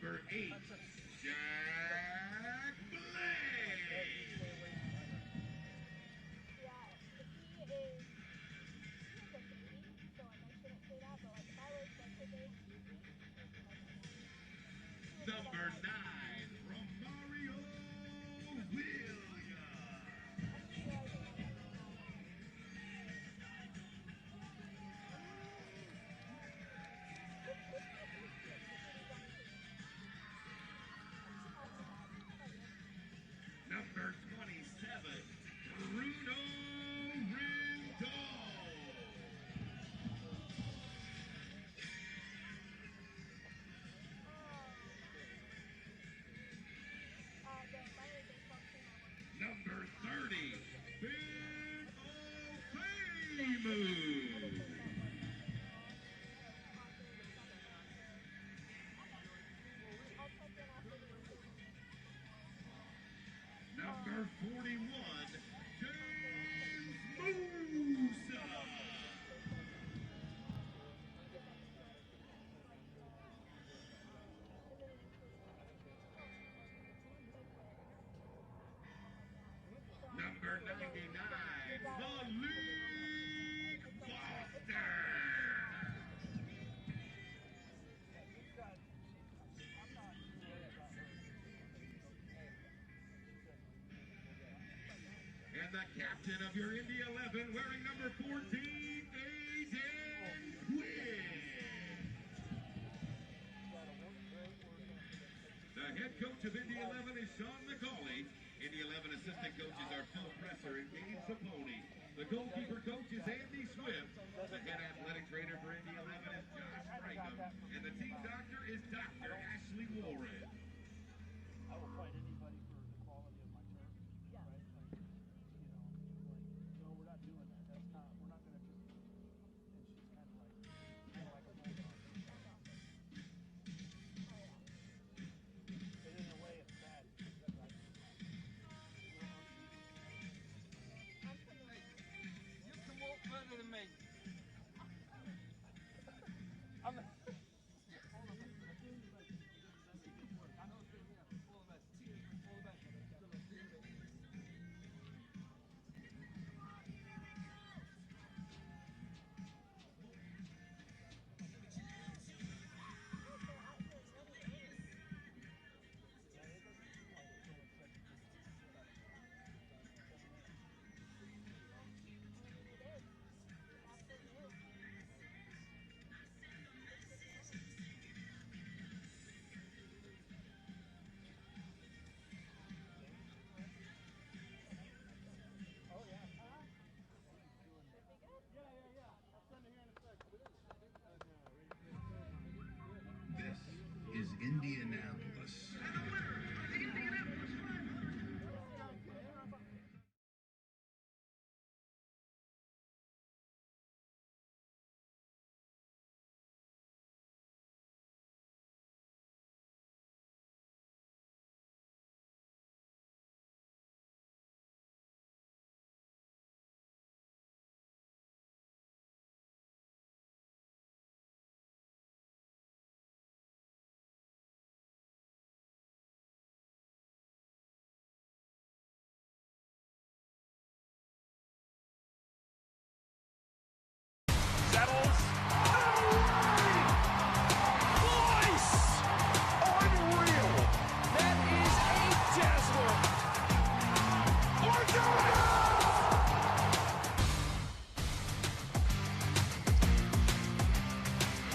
Number 8, Jack Blake. Number 9, Romario Williams. Number 27, Bruno Rendon. Number 30, Ben Ofeimu. Number 41, James Musa. Number 99, Malik Foster. And the captain of your Indy 11, wearing number 14, Aiden Quinn. The head coach of Indy 11 is Sean McCauley. Indy 11 assistant coaches are Phil Presser and Gabe Saponi. The goalkeeper coach is Andy Swift. The head athletic trainer for Indy 11 is Josh Frankham. And the team doctor is Dr. Ashley Warren. I will fight anybody for the quality of my turf, right? Like, no, we're not doing that. That's not, we're not going to just, and she's kind of like a bulldog. But in a way, it's bad. You can walk further than me. I'm This is Indianapolis. Settles. Voice! Unreal! That is a dazzler!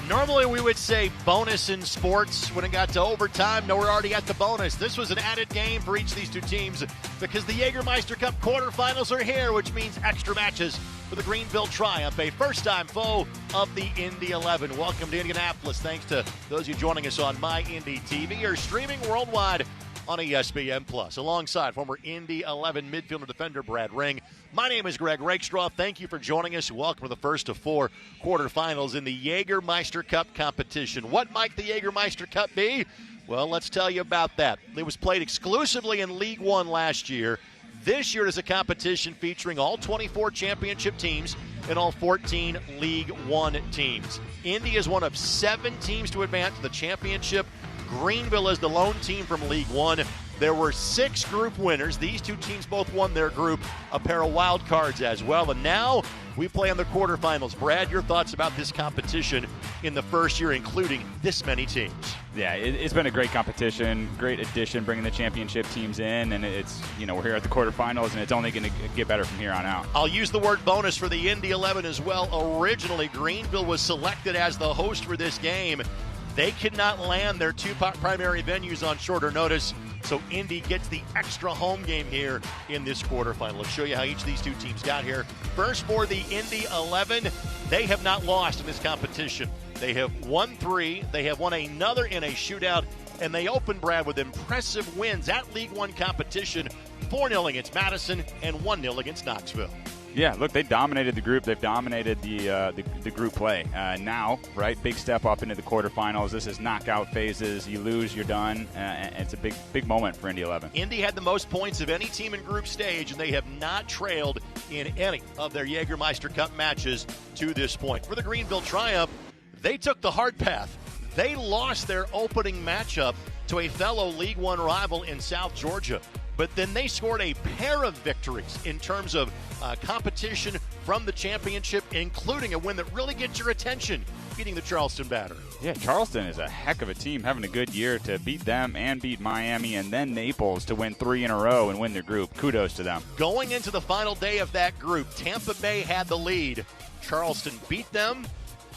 Normally we would say bonus in sports when it got to overtime. No, we're already at the bonus. This was an added game for each of these two teams because the Jägermeister Cup quarterfinals are here, which means extra matches for the Greenville Triumph, a first-time foe of the Indy 11. Welcome to Indianapolis. Thanks to those of you joining us on My Indy TV or streaming worldwide on ESPN+. Alongside former Indy 11 midfielder defender Brad Ring, my name is Greg Rakestraw. Thank you for joining us. Welcome to the first of four quarterfinals in the Jägermeister Cup competition. What might the Jägermeister Cup be? Well, let's tell you about that. It was played exclusively in League One last year. This year it is a competition featuring all 24 championship teams and all 14 League One teams. Indy is one of 7 teams to advance to the championship. Greenville is the lone team from League One. There were 6 group winners. These two teams both won their group, a pair of wild cards as well. And now we play on the quarterfinals. Brad, your thoughts about this competition in the first year, including this many teams? Yeah, it's been a great competition, great addition, bringing the championship teams in, and it's, we're here at the quarterfinals, and it's only going to get better from here on out. I'll use the word bonus for the Indy 11 as well. Originally, Greenville was selected as the host for this game. They could not land their 2 primary venues on shorter notice, so Indy gets the extra home game here in this quarterfinal. Let's show you how each of these two teams got here. First, for the Indy 11, they have not lost in this competition. They have won 3, they have won another in a shootout, and they open, Brad, with impressive wins at League One competition, 4-0 against Madison and 1-0 against Knoxville. Yeah, look, they dominated the group. They've dominated the group play. Now, right, big step up into the quarterfinals. This is knockout phases. You lose, you're done. It's a big moment for Indy 11. Indy had the most points of any team in group stage, and they have not trailed in any of their Jägermeister Cup matches to this point. For the Greenville Triumph, they took the hard path. They lost their opening matchup to a fellow League One rival in South Georgia. But then they scored a pair of victories in terms of competition from the championship, including a win that really gets your attention, beating the Charleston Battery. Yeah, Charleston is a heck of a team, having a good year to beat them and beat Miami and then Naples to win 3 in a row and win their group. Kudos to them. Going into the final day of that group, Tampa Bay had the lead. Charleston beat them.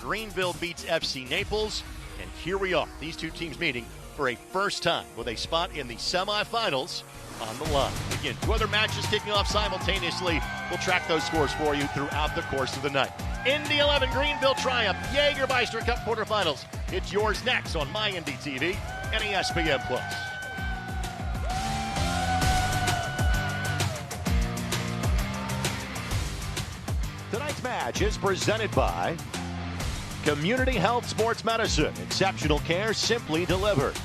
Greenville beats FC Naples. And here we are, these two teams meeting for a first time with a spot in the semifinals on the line. Again, 2 other matches kicking off simultaneously. We'll track those scores for you throughout the course of the night. Indy 11, Greenville Triumph, Jägermeister Cup quarterfinals. It's yours next on MyIndy TV and ESPN+. Tonight's match is presented by Community Health Sports Medicine. Exceptional care simply delivered.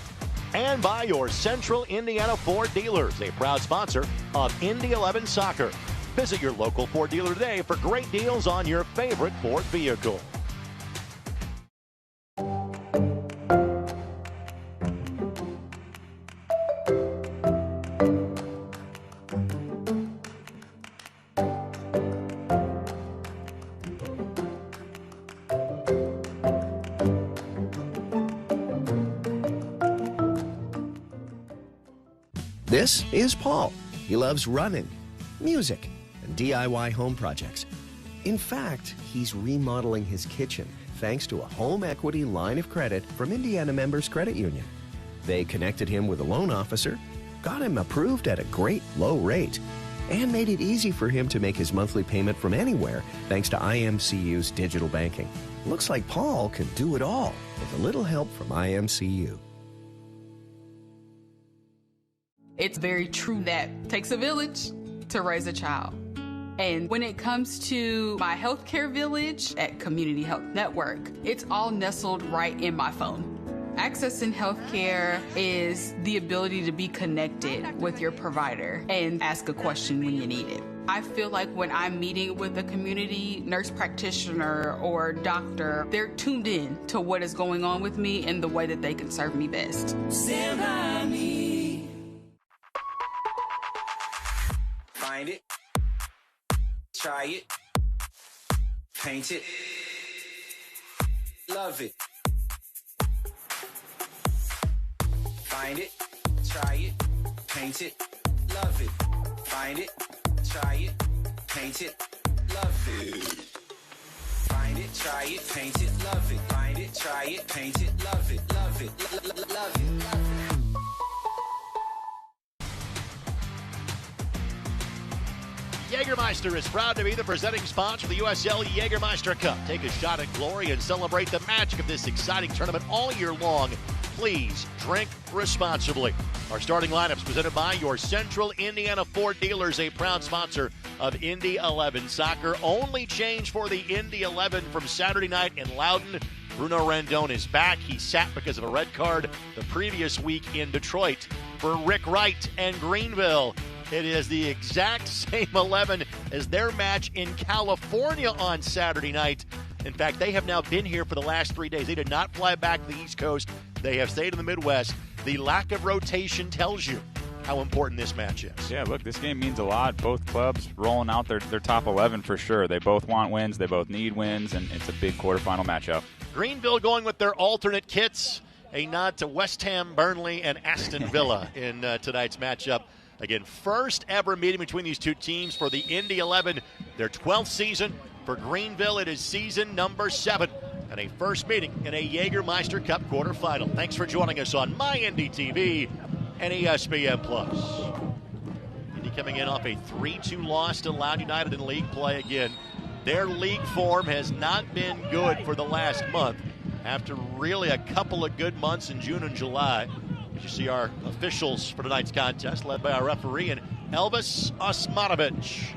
And by your Central Indiana Ford dealers, a proud sponsor of Indy 11 Soccer. Visit your local Ford dealer today for great deals on your favorite Ford vehicle. This is Paul. He loves running, music, and DIY home projects. In fact, he's remodeling his kitchen thanks to a home equity line of credit from Indiana Members Credit Union. They connected him with a loan officer, got him approved at a great low rate, and made it easy for him to make his monthly payment from anywhere thanks to IMCU's digital banking. Looks like Paul can do it all with a little help from IMCU. It's very true that it takes a village to raise a child. And when it comes to my healthcare village at Community Health Network, it's all nestled right in my phone. Accessing healthcare is the ability to be connected with your provider and ask a question when you need it. I feel like when I'm meeting with a community nurse practitioner or doctor, they're tuned in to what is going on with me and the way that they can serve me best. Stand by me. Find it, try it, paint it, love it. Find it, try it, paint it, love it. Find it, try it, paint it, love it. Find it, try it, paint it, love it. Find it, try it, paint it, love it, love it, love it, love it. Jägermeister is proud to be the presenting sponsor of the USL Jägermeister Cup. Take a shot at glory and celebrate the magic of this exciting tournament all year long. Please drink responsibly. Our starting lineups presented by your Central Indiana Ford dealers, a proud sponsor of Indy 11 Soccer. Only change for the Indy 11 from Saturday night in Loudon. Bruno Rendon is back. He sat because of a red card the previous week in Detroit. For Rick Wright and Greenville, it is the exact same 11 as their match in California on Saturday night. In fact, they have now been here for the last 3 days. They did not fly back to the East Coast. they have stayed in the Midwest. The lack of rotation tells you how important this match is. Yeah, look, this game means a lot. Both clubs rolling out their top 11 for sure. They both want wins. They both need wins, and it's a big quarterfinal matchup. Greenville going with their alternate kits. A nod to West Ham, Burnley, and Aston Villa in tonight's matchup. Again, first ever meeting between these two teams for the Indy 11, their 12th season. For Greenville, it is season number 7, and a first meeting in a Jägermeister Cup quarterfinal. Thanks for joining us on MyNDTV and ESPN+. Indy coming in off a 3-2 loss to Loud United in league play again. Their league form has not been good for the last month after really a couple of good months in June and July. As you see our officials for tonight's contest, led by our referee and Elvis Osmanovic.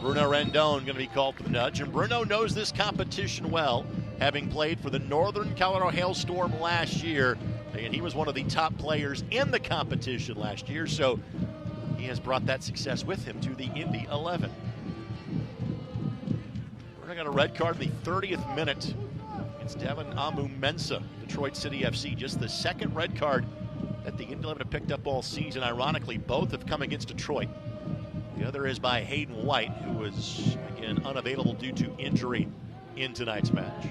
Bruno Rendon going to be called for the nudge, and Bruno knows this competition well, having played for the Northern Colorado Hailstorm last year, and he was one of the top players in the competition last year, so he has brought that success with him to the Indy 11. Bruno got a red card in the 30th minute against Devin Amu-Mensah, Detroit City FC. Just the second red card that the Indy 11 have picked up all season. Ironically, both have come against Detroit. The other is by Hayden White, who was, again, unavailable due to injury in tonight's match.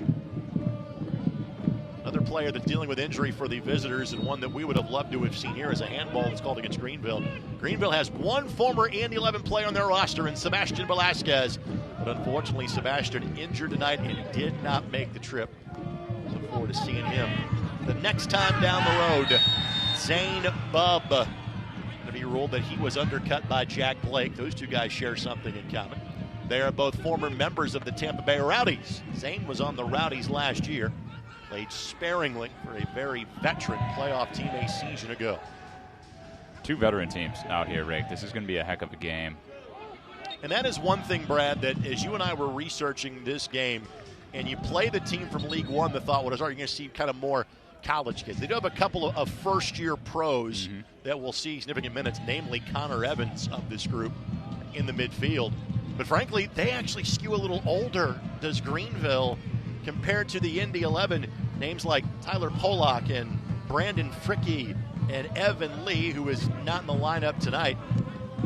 Another player that's dealing with injury for the visitors, and one that we would have loved to have seen here, is a handball that's called against Greenville. Greenville has one former Indy 11 player on their roster, in Sebastian Velasquez. But unfortunately, Sebastian injured tonight and did not make the trip. Look forward to seeing him the next time down the road. Zane Bubb going to be ruled that he was undercut by Jack Blake. Those two guys share something in common. They are both former members of the Tampa Bay Rowdies. Zane was on the Rowdies last year. Played sparingly for a very veteran playoff team a season ago. Two veteran teams out here, Rick. This is going to be a heck of a game. And that is one thing, Brad, that as you and I were researching this game, and you play the team from League One, the thought was, are you going to see kind of more college kids? They do have a couple of first-year pros that will see significant minutes, namely Connor Evans of this group in the midfield. But frankly, they actually skew a little older, does Greenville, compared to the Indy 11. Names like Tyler Pollock and Brandon Fricke and Evan Lee, who is not in the lineup tonight.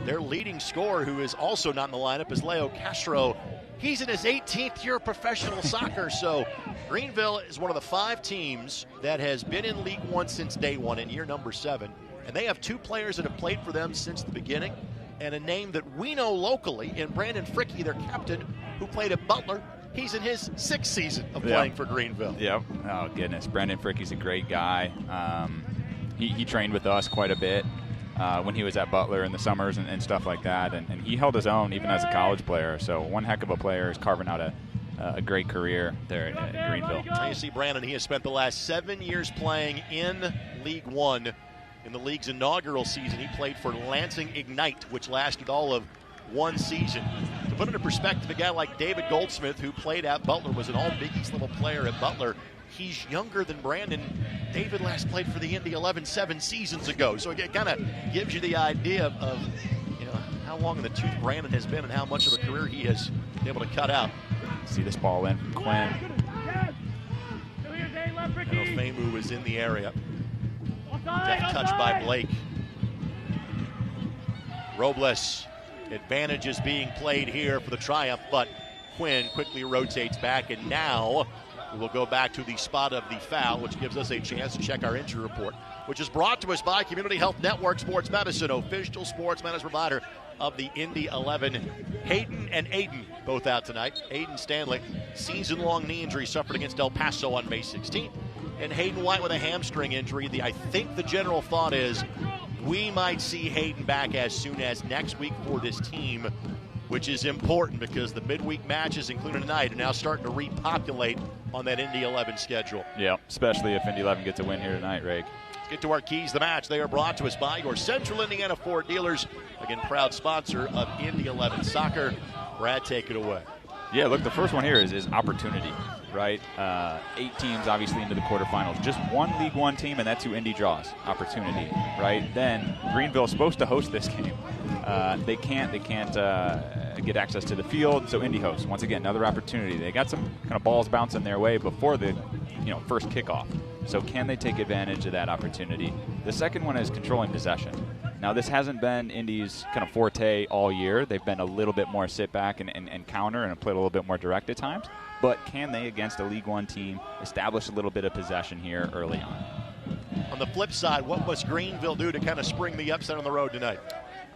Their leading scorer, who is also not in the lineup, is Leo Castro. He's in his 18th year of professional soccer, so Greenville is one of the 5 teams that has been in League One since day one, in year number 7. And they have 2 players that have played for them since the beginning, and a name that we know locally in Brandon Fricke, their captain, who played at Butler. He's in his 6th season of playing for Greenville. Yep. Oh, goodness. Brandon Fricke's a great guy. He trained with us quite a bit when he was at Butler in the summers and stuff like that. And he held his own even as a college player. So one heck of a player is carving out a great career there at Greenville. You see Brandon, he has spent the last 7 years playing in League One. In the league's inaugural season, he played for Lansing Ignite, which lasted all of 1 season. To put it in perspective, a guy like David Goldsmith, who played at Butler, was an all-Big East level player at Butler. He's younger than Brandon. David last played for the Indy 11 7 seasons ago. So it kind of gives you the idea of how long in the tooth Brandon has been and how much of a career he has been able to cut out. See this ball in from Quinn. Famu was in the area. Deft touch by Blake. Robles. Advantage is being played here for the Triumph, but Quinn quickly rotates back, and now we will go back to the spot of the foul, which gives us a chance to check our injury report, which is brought to us by Community Health Network Sports Medicine, official sports medicine provider of the Indy 11. Hayden and Aiden both out tonight. Aiden Stanley, season-long knee injury suffered against El Paso on May 16th, and Hayden White with a hamstring injury. I think the general thought is we might see Hayden back as soon as next week for this team, which is important because the midweek matches, including tonight, are now starting to repopulate on that Indy 11 schedule. Yeah, especially if Indy 11 gets a win here tonight, Ray. Let's get to our keys to the match. They are brought to us by your Central Indiana Ford dealers. Again, proud sponsor of Indy 11 Soccer. Brad, take it away. Yeah, look, the first one here is opportunity, right? 8 teams, obviously, into the quarterfinals. Just one League One team, and that's who Indy draws. Opportunity, right? Then Greenville's supposed to host this game. They can't get access to the field, so Indy hosts. Once again, another opportunity. They got some kind of balls bouncing their way before the first kickoff. So can they take advantage of that opportunity? The second one is controlling possession. Now, this hasn't been Indy's kind of forte all year. They've been a little bit more sit back and counter and played a little bit more direct at times. But can they, against a League One team, establish a little bit of possession here early on? On the flip side, what must Greenville do to kind of spring the upset on the road tonight?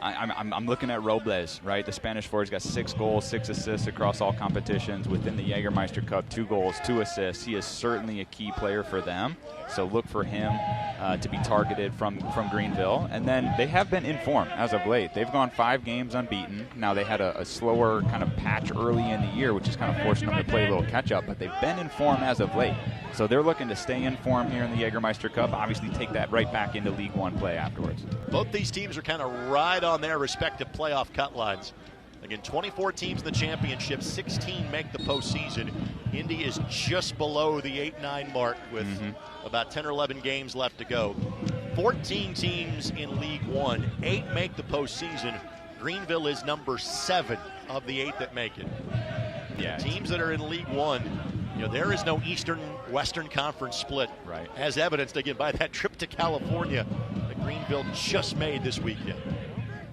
I'm looking at Robles, right? The Spanish forward's got 6 goals, 6 assists across all competitions. Within the Jägermeister Cup, 2 goals, 2 assists. He is certainly a key player for them. So look for him to be targeted from Greenville. And then they have been in form as of late. They've gone 5 games unbeaten. Now they had a slower kind of patch early in the year, which is kind of forcing them to play a little catch-up. But they've been in form as of late. So they're looking to stay in form here in the Jägermeister Cup. Obviously take that right back into League One play afterwards. Both these teams are kind of right on their respective playoff cut lines. Again, 24 teams in the championship, 16 make the postseason. Indy is just below the 8-9 mark with about 10 or 11 games left to go. 14 teams in League One, 8 make the postseason. Greenville is number 7 of the 8 that make it. Yeah. Teams that are in League One, you know, there is no Eastern-Western Conference split, right? As evidenced, again, by that trip to California that Greenville just made this weekend.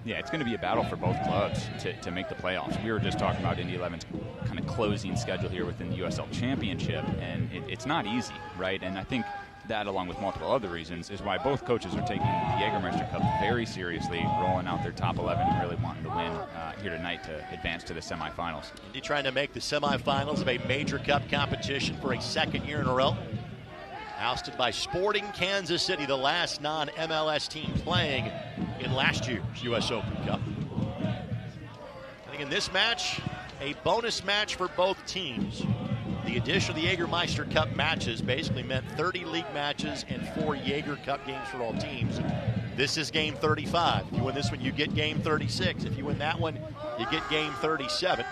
Yeah, it's going to be a battle for both clubs to make the playoffs. We were just talking about Indy 11's kind of closing schedule here within the USL Championship, and it's not easy, right? And I think that, along with multiple other reasons, is why both coaches are taking the Jägermeister Cup very seriously, rolling out their top 11 and really wanting to win here tonight to advance to the semifinals. Indy trying to make the semifinals of a major cup competition for a second year in a row. Ousted by Sporting Kansas City, the last non-MLS team playing in last year's U.S. Open Cup. I think in this match, a bonus match for both teams. The addition of the Jägermeister Cup matches basically meant 30 league matches and 4 Jaeger Cup games for all teams. This is game 35. If you win this one, you get game 36. If you win that one, you get game 37.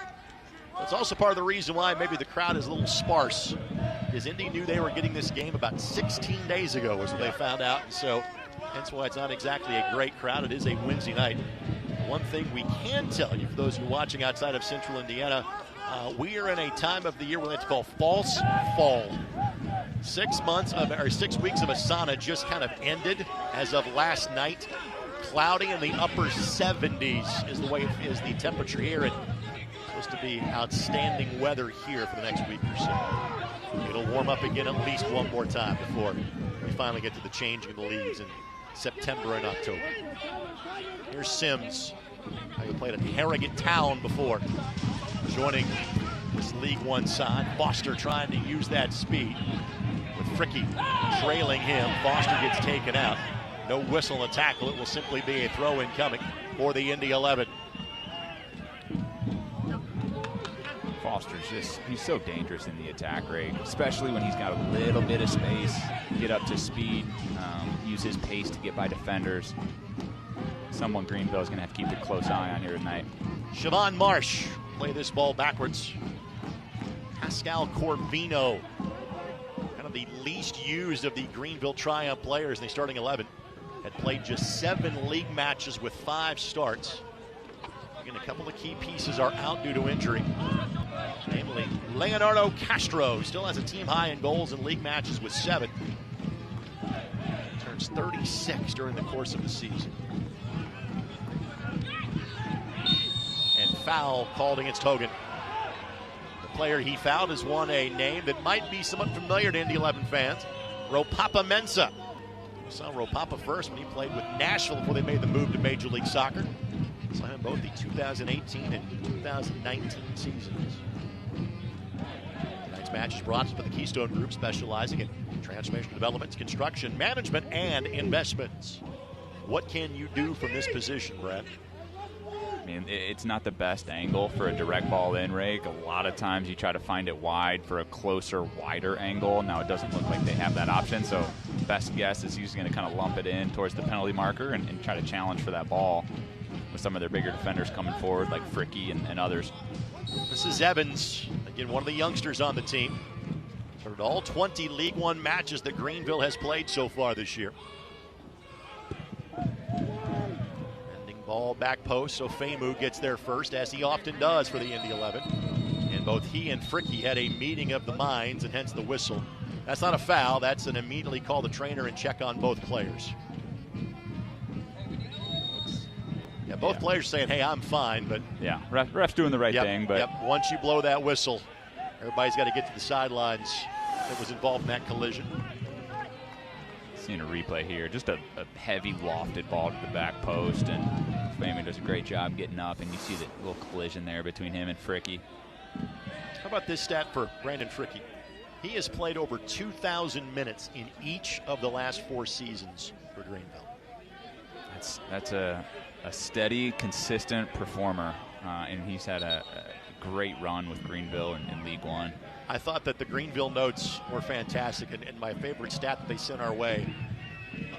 That's also part of the reason why maybe the crowd is a little sparse, because Indy knew they were getting this game about 16 days ago was when they found out, and so hence why it's not exactly a great crowd. It is a Wednesday night. One thing we can tell you, for those who are watching outside of central Indiana, we are in a time of the year when it's called false fall. 6 weeks of a sauna just kind of ended as of last night. Cloudy in the upper 70s is the temperature here. It's supposed to be outstanding weather here for the next week or so. It'll warm up again at least one more time before we finally get to the changing of the leaves in September and October. Here's Sims, who played at Harrogate Town before, joining this League One side. Foster trying to use that speed, with Fricky trailing him. Foster gets taken out. No whistle and tackle. It will simply be a throw-in coming for the Indy 11. Foster's he's so dangerous in the attack rate, especially when he's got a little bit of space, get up to speed, use his pace to get by defenders. Someone Greenville is going to have to keep a close eye on here tonight. Siobhan Marsh play this ball backwards. Pascal Corvino, kind of the least used of the Greenville Triumph players in the starting 11, had played just 7 league matches with 5 starts. Again, a couple of key pieces are out due to injury. Namely, Leonardo Castro still has a team high in goals in league matches with 7. Turns 36 during the course of the season. And foul called against Hogan. The player he fouled has won a name that might be somewhat familiar to Indy 11 fans, Ropapa Mensah. We saw Ropapa first when he played with Nashville before they made the move to Major League Soccer. Saw him both the 2018 and 2019 seasons. Tonight's match is brought to you by the Keystone Group, specializing in transformational developments, construction, management, and investments. What can you do from this position, Brad? I mean, it's not the best angle for a direct ball in rake. A lot of times you try to find it wide for a closer, wider angle. Now it doesn't look like they have that option, so best guess is he's going to kind of lump it in towards the penalty marker and try to challenge for that ball with some of their bigger defenders coming forward, like Fricky and others. This is Evans, again, one of the youngsters on the team. Started all 20 League One matches that Greenville has played so far this year. Ending ball back post, so Famu gets there first, as he often does for the Indy 11. And both he and Fricky had a meeting of the minds, and hence the whistle That's not a foul. That's an immediately call the trainer and check on both players. Yeah, both players saying, hey, I'm fine, but... Yeah, ref's doing the right thing, but... Once you blow that whistle, everybody's got to get to the sidelines that was involved in that collision. Seeing a replay here, just a heavy lofted ball to the back post, and Faymu does a great job getting up, and you see the little collision there between him and Fricky. How about this stat for Brandon Fricky? He has played over 2,000 minutes in each of the last 4 seasons for Greenville. That's a steady, consistent performer, and he's had a great run with Greenville in League One. I thought that the Greenville notes were fantastic, and my favorite stat that they sent our way,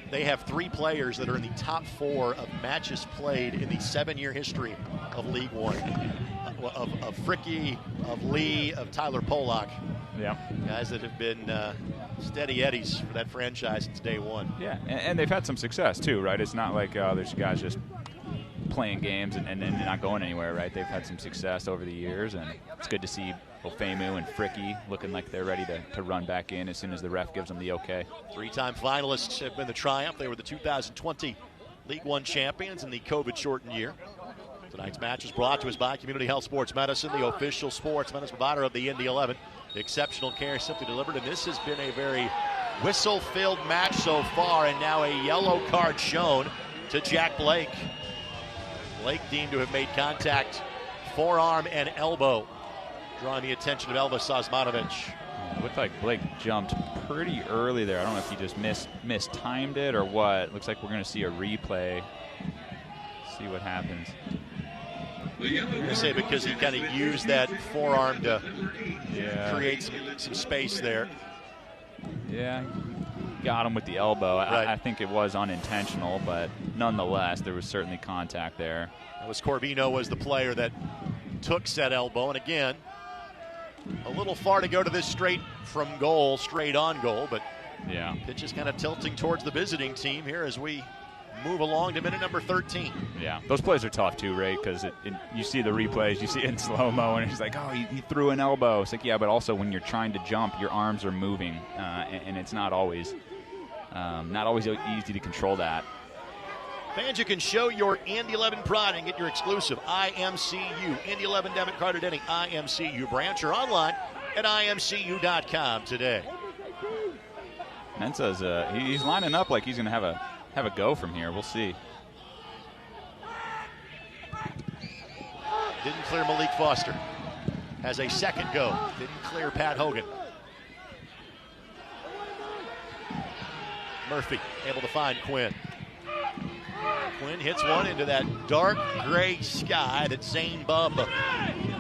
they have 3 players that are in the top 4 of matches played in the 7-year history of League One. Of Fricky, of Lee, of Tyler Pollock. Yeah. Guys that have been steady eddies for that franchise since day one. Yeah, and they've had some success too, right? It's not like there's guys just playing games and then not going anywhere, right? They've had some success over the years, and it's good to see Faymu and Fricky looking like they're ready to run back in as soon as the ref gives them the okay. 3-time finalists have been the Triumph. They were the 2020 League One champions in the COVID-shortened year. Tonight's match is brought to us by Community Health Sports Medicine, the official sports medicine provider of the Indy 11. Exceptional care simply delivered, and this has been a very whistle-filled match so far, and now a yellow card shown to Jack Blake. Blake deemed to have made contact, forearm and elbow, drawing the attention of Elvis Osmanovic. It looked like Blake jumped pretty early there. I don't know if he just mistimed it or what. Looks like we're going to see a replay. See what happens. I'm going to say because he kind of used that forearm to create some space there. Yeah, got him with the elbow. Right. I think it was unintentional, but nonetheless, there was certainly contact there. That was Corvino was the player that took said elbow, and again, a little far to go to this straight from goal, straight on goal, but yeah, pitch is kind of tilting towards the visiting team here as we move along to minute number 13. Yeah, those plays are tough too, Ray, because you see the replays, you see it in slow-mo, and it's like, oh, he threw an elbow. It's like, yeah, but also when you're trying to jump, your arms are moving, and it's not always easy to control that. Fans, you can show your Indy 11 pride and get your exclusive IMCU Indy 11 debit card at any IMCU branch or online at imcu.com today. Mensa's he's lining up like he's going to have a go from here. We'll see. Didn't clear Malik Foster. Has a second go. Didn't clear Pat Hogan. Murphy able to find Quinn. Quinn hits one into that dark gray sky that Zane Bubb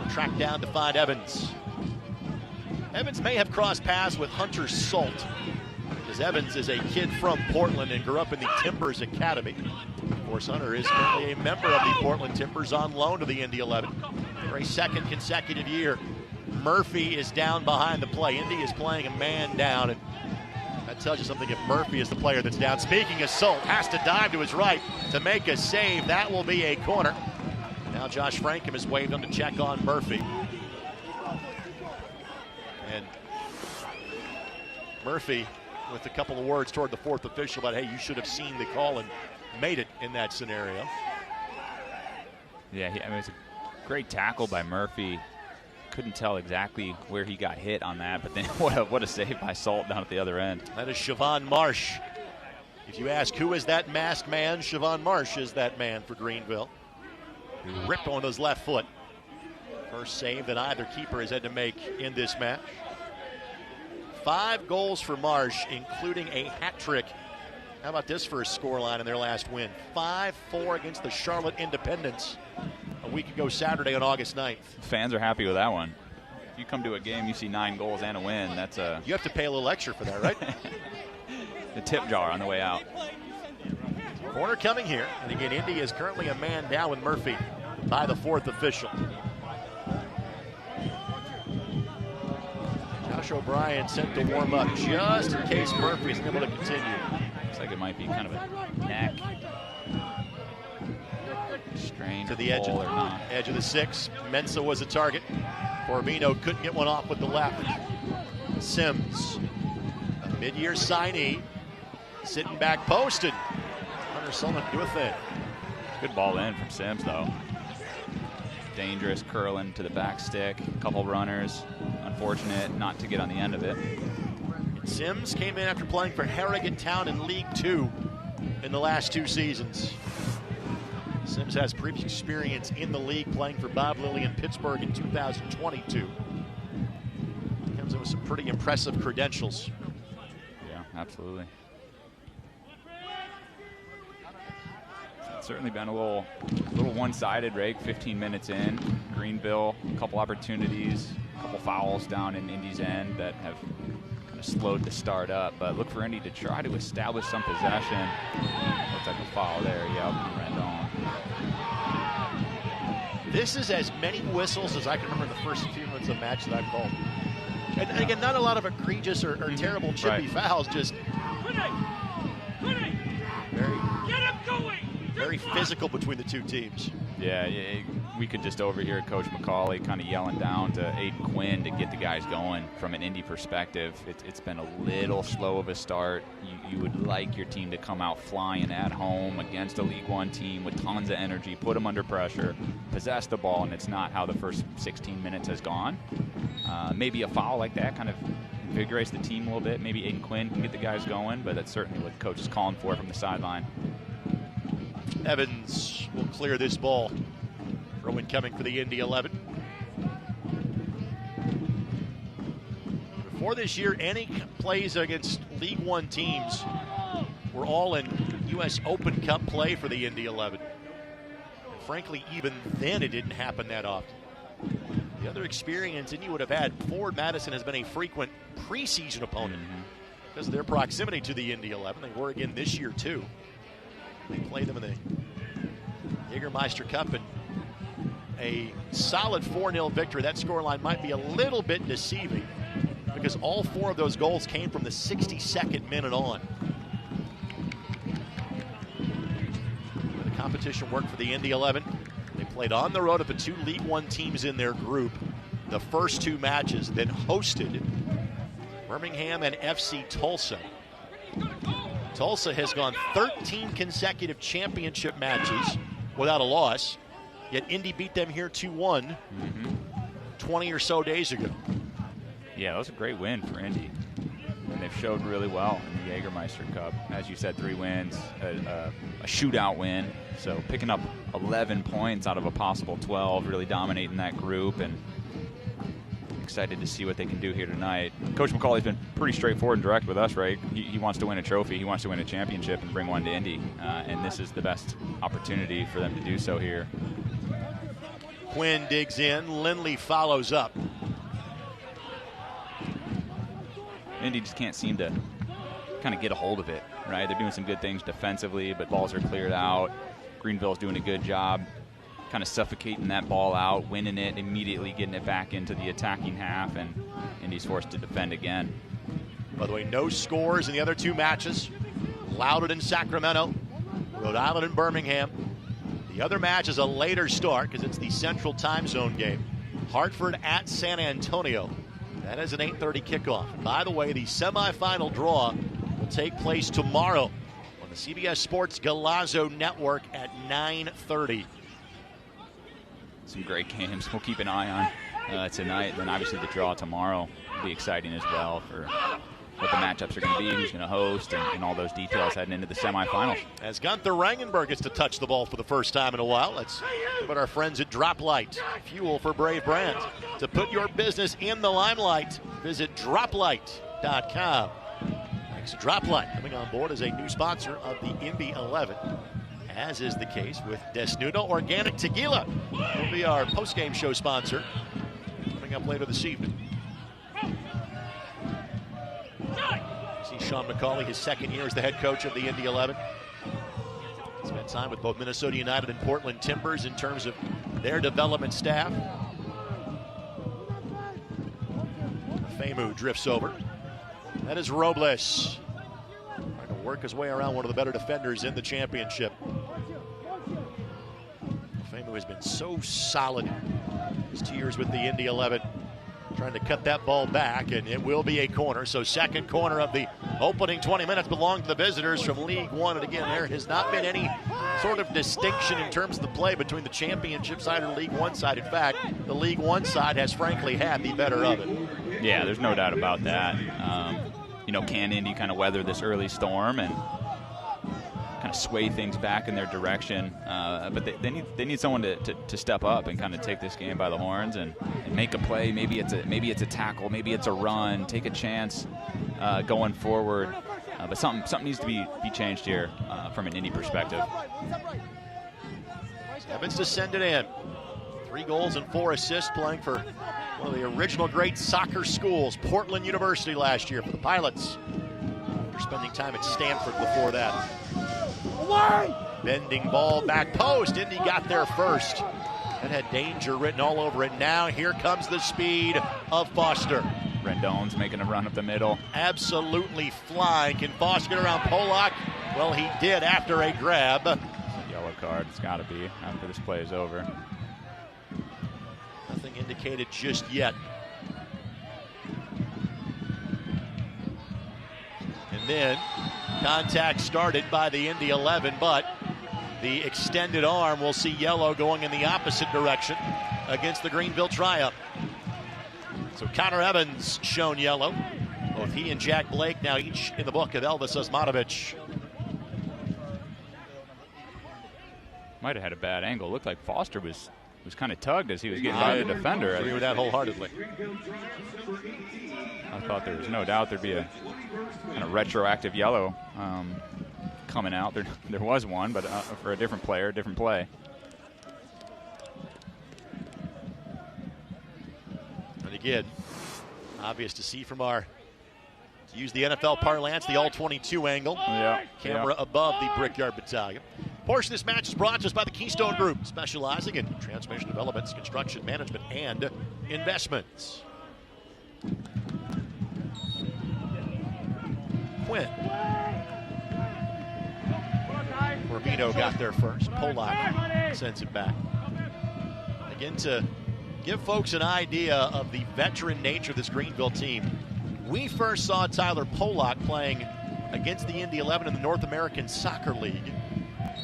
tracked down to find Evans. Evans may have crossed paths with Hunter Salt, because Evans is a kid from Portland and grew up in the Timbers Academy. Of course, Hunter is currently a member of the Portland Timbers on loan to the Indy 11 for a second consecutive year. Murphy is down behind the play. Indy is playing a man down, and that tells you something if Murphy is the player that's down. Speaking of Salt, has to dive to his right to make a save. That will be a corner. Now Josh Frankham has waved him to check on Murphy. And Murphy with a couple of words toward the fourth official about, hey, you should have seen the call and made it in that scenario. Yeah, I mean, it's a great tackle by Murphy. Couldn't tell exactly where he got hit on that, but then what a save by Salt down at the other end. That is Siobhan Marsh. If you ask who is that masked man, Siobhan Marsh is that man for Greenville. Who ripped on his left foot. First save that either keeper has had to make in this match. 5 goals for Marsh, including a hat trick. How about this for a scoreline in their last win? 5-4 against the Charlotte Independents a week ago Saturday on August 9th. Fans are happy with that one. If you come to a game, you see 9 goals and a win, that's a... You have to pay a little extra for that, right? The tip jar on the way out. Corner coming here. And again, Indy is currently a man down with Murphy by the fourth official. Josh O'Brien sent to warm up just in case Murphy is able to continue. Looks like it might be kind of a neck strain to the edge of the 6. Mensa was a target. Corvino couldn't get one off with the left. Sims mid-year signee, sitting back post, and Hunter Sullivan do a thing. Good ball in from Sims, though. Dangerous, curling to the back stick. A couple runners. Unfortunate not to get on the end of it. Sims came in after playing for Harrogate Town in League Two in the last 2 seasons. Sims has previous experience in the league, playing for Bob Lilly in Pittsburgh in 2022. Comes in with some pretty impressive credentials. Yeah, absolutely. It's certainly been a little one-sided, Rake. 15 minutes in. Greenville, a couple opportunities, a couple fouls down in Indy's end that have kind of slowed the start up. But look for Indy to try to establish some possession. Looks like a foul there. Yep, Rendon. This is as many whistles as I can remember in the first few minutes of the match that I've called. And again, not a lot of egregious or terrible chippy fouls, just very physical between the two teams. Yeah, we could just overhear Coach McCauley kind of yelling down to Aiden Quinn to get the guys going from an Indy perspective. It's been a little slow of a start. You would like your team to come out flying at home against a League One team with tons of energy, put them under pressure, possess the ball, and it's not how the first 16 minutes has gone. Maybe a foul like that kind of invigorates the team a little bit. Maybe Aiden Quinn can get the guys going, but that's certainly what the coach is calling for from the sideline. Evans will clear this ball. Throw in coming for the Indy 11. Before this year, any plays against League One teams were all in U.S. Open Cup play for the Indy 11. And frankly, even then it didn't happen that often. The other experience Indy would have had, Forward Madison has been a frequent preseason opponent because of their proximity to the Indy 11. They were again this year too. They played them in the Jägermeister Cup, and a solid 4-0 victory. That scoreline might be a little bit deceiving because all 4 of those goals came from the 62nd minute on. The competition worked for the Indy 11. They played on the road at the 2 League One teams in their group the first 2 matches, then hosted Birmingham and FC Tulsa. Tulsa has gone 13 consecutive championship matches without a loss, yet Indy beat them here 2-1 20 or so days ago. Yeah, that was a great win for Indy. And they've showed really well in the Jägermeister Cup. As you said, 3 wins, a shootout win. So picking up 11 points out of a possible 12, really dominating that group, and excited to see what they can do here tonight. Coach McCauley's been pretty straightforward and direct with us, right? He wants to win a trophy. He wants to win a championship and bring one to Indy. And this is the best opportunity for them to do so here. Quinn digs in. Lindley follows up. Indy just can't seem to kind of get a hold of it, right? They're doing some good things defensively, but balls are cleared out. Greenville's doing a good job kind of suffocating that ball out, winning it, immediately getting it back into the attacking half, and Indy's forced to defend again. By the way, no scores in the other 2 matches. Loudoun and Sacramento, Rhode Island and Birmingham. The other match is a later start because it's the Central Time Zone game. Hartford at San Antonio. That is an 8:30 kickoff. And by the way, the semifinal draw will take place tomorrow on the CBS Sports Galazo Network at 9:30. Some great games we'll keep an eye on tonight. And then obviously the draw tomorrow will be exciting as well for what the matchups are going to be, who's going to host, and all those details heading into the semifinals. As Gunther Rangenberg gets to touch the ball for the first time in a while, let's give it our friends at Drop Light, fuel for brave brands. To put your business in the limelight, visit droplight.com. Thanks to Drop Light, coming on board as a new sponsor of the Indy 11, as is the case with Desnudo Organic Tequila. Will be our post-game show sponsor coming up later this evening. See Sean McCauley, his second year as the head coach of the Indy 11. Spent time with both Minnesota United and Portland Timbers in terms of their development staff. Famu drifts over. That is Robles. Trying to work his way around one of the better defenders in the championship. Famu has been so solid his 2 years with the Indy 11. trying to cut that ball back, and it will be a corner. So second corner of the opening 20 minutes belong to the visitors from League One. And again, there has not been any sort of distinction in terms of the play between the championship side and the League One side. In fact, the League One side has frankly had the better of it. Yeah, there's no doubt about that. Can Indy kind of weather this early storm and kind of sway things back in their direction? But they need someone to step up and kind of take this game by the horns and make a play. Maybe it's a tackle, maybe it's a run, take a chance going forward. But something needs to be changed here from an Indy perspective. Evans descended in. 3 goals and 4 assists, playing for one of the original great soccer schools, Portland University, last year for the Pilots. After spending time at Stanford before that. Bending ball, back post. Indy got there first. That had danger written all over it. Now here comes the speed of Foster. Rendon's making a run up the middle. Absolutely flying. Can Foster get around Polak? Well, he did after a grab. It's a yellow card. It's got to be after this play is over. Nothing indicated just yet. And then contact started by the Indy 11, but the extended arm will see yellow going in the opposite direction against the Greenville Triumph. So Connor Evans shown yellow. Both he and Jack Blake now each in the book of Elvis Osmanovic. Might have had a bad angle. Looked like Foster was kind of tugged as he was getting by the defender. I agree with that wholeheartedly. I thought there was no doubt there'd be a kind of retroactive yellow coming out. There was one, but for a different player, different play. And again, obvious to see from to use the NFL parlance, the all-22 angle. Camera above the Brickyard Battalion. Portion of this match is brought to us by the Keystone Group, specializing in transmission developments, construction management, and investments. Quinn. Rubino got there first. Polak sends it back. Again, to give folks an idea of the veteran nature of this Greenville team, we first saw Tyler Polak playing against the Indy 11 in the North American Soccer League.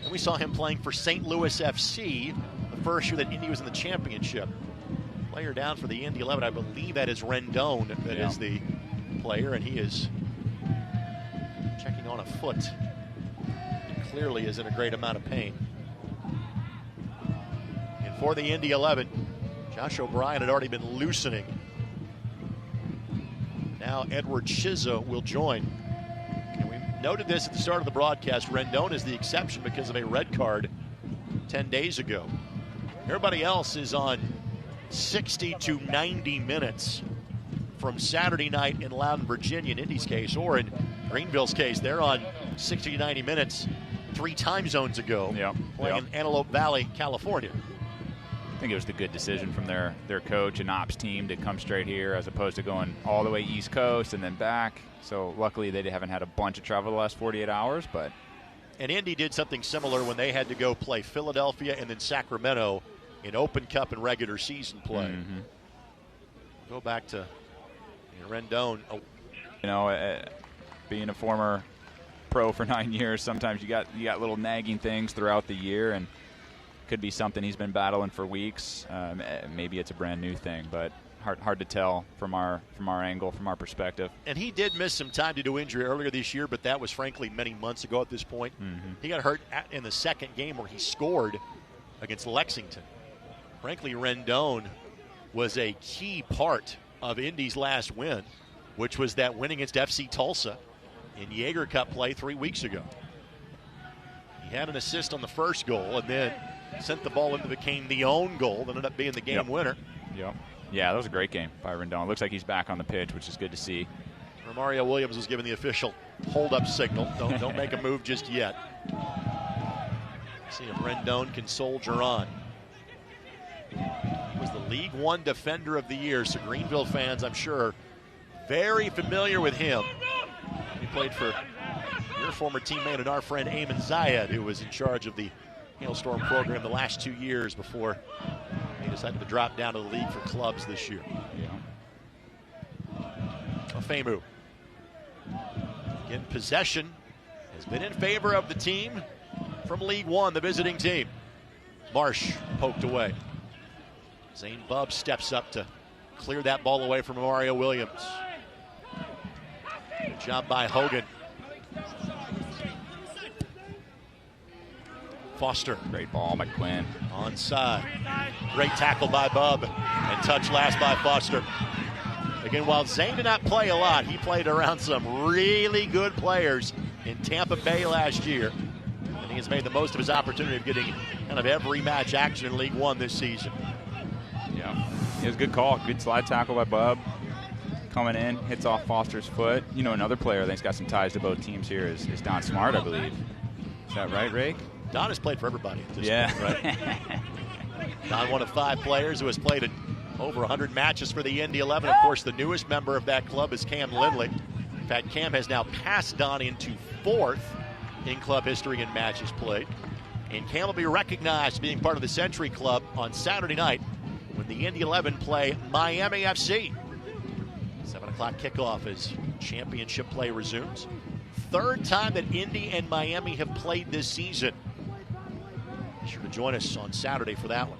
And we saw him playing for St. Louis FC the first year that Indy was in the championship. Player down for the Indy 11, I believe that is Rendon that is the player, and he is checking on a foot. He clearly is in a great amount of pain. And for the Indy 11, Josh O'Brien had already been loosening. Now Edward Chizo will join. And we noted this at the start of the broadcast. Rendon is the exception because of a red card 10 days ago. Everybody else is on 60 to 90 minutes from Saturday night in Loudon, Virginia, in Indy's case, or in Greenville's case, they're on 60 to 90 minutes 3 time zones ago, playing in Antelope Valley, California. I think it was the good decision from their coach and ops team to come straight here as opposed to going all the way East Coast and then back. So luckily they haven't had a bunch of travel the last 48 hours. And Indy did something similar when they had to go play Philadelphia and then Sacramento in Open Cup and regular season play. Mm-hmm. Go back to Rendon. Being a former pro for 9 years, sometimes you got little nagging things throughout the year, and could be something he's been battling for weeks. Maybe it's a brand new thing, but hard to tell from our angle, from our perspective. And he did miss some time due to injury earlier this year, but that was frankly many months ago at this point. Mm-hmm. He got hurt in the second game where he scored against Lexington. Frankly, Rendon was a key part of Indy's last win, which was that win against FC Tulsa in Jaeger Cup play 3 weeks ago. He had an assist on the first goal and then sent the ball into became the own goal that ended up being the game winner. Yep. Yeah, that was a great game by Rendon. Looks like he's back on the pitch, which is good to see. Romario Williams was given the official hold-up signal. Don't make a move just yet. See if Rendon can soldier on. He was the League One Defender of the Year, so Greenville fans, I'm sure, very familiar with him. He played for your former teammate and our friend Eamon Zayed, who was in charge of the Hailstorm program the last 2 years before he decided to drop down to the league for clubs this year. Yeah. Ofemu. Again, possession has been in favor of the team from League One, the visiting team. Marsh poked away. Zane Bubb steps up to clear that ball away from Mario Williams. Good job by Hogan. Foster. Great ball by Quinn. Onside. Great tackle by Bubb. And touch last by Foster. Again, while Zane did not play a lot, he played around some really good players in Tampa Bay last year. And he has made the most of his opportunity of getting kind of every match action in League One this season. Yeah, it was a good call. Good slide tackle by Bubb. Coming in, hits off Foster's foot. You know, another player that's got some ties to both teams here is Don Smart, I believe. Is that right, Ray? Don has played for everybody at this point, right? Don, one of 5 players who has played in over 100 matches for the Indy 11. Of course, the newest member of that club is Cam Lindley. In fact, Cam has now passed Don into 4th in club history in matches played. And Cam will be recognized being part of the Century Club on Saturday night when the Indy 11 play Miami FC. 7 o'clock kickoff as championship play resumes. 3rd time that Indy and Miami have played this season. Be sure to join us on Saturday for that one.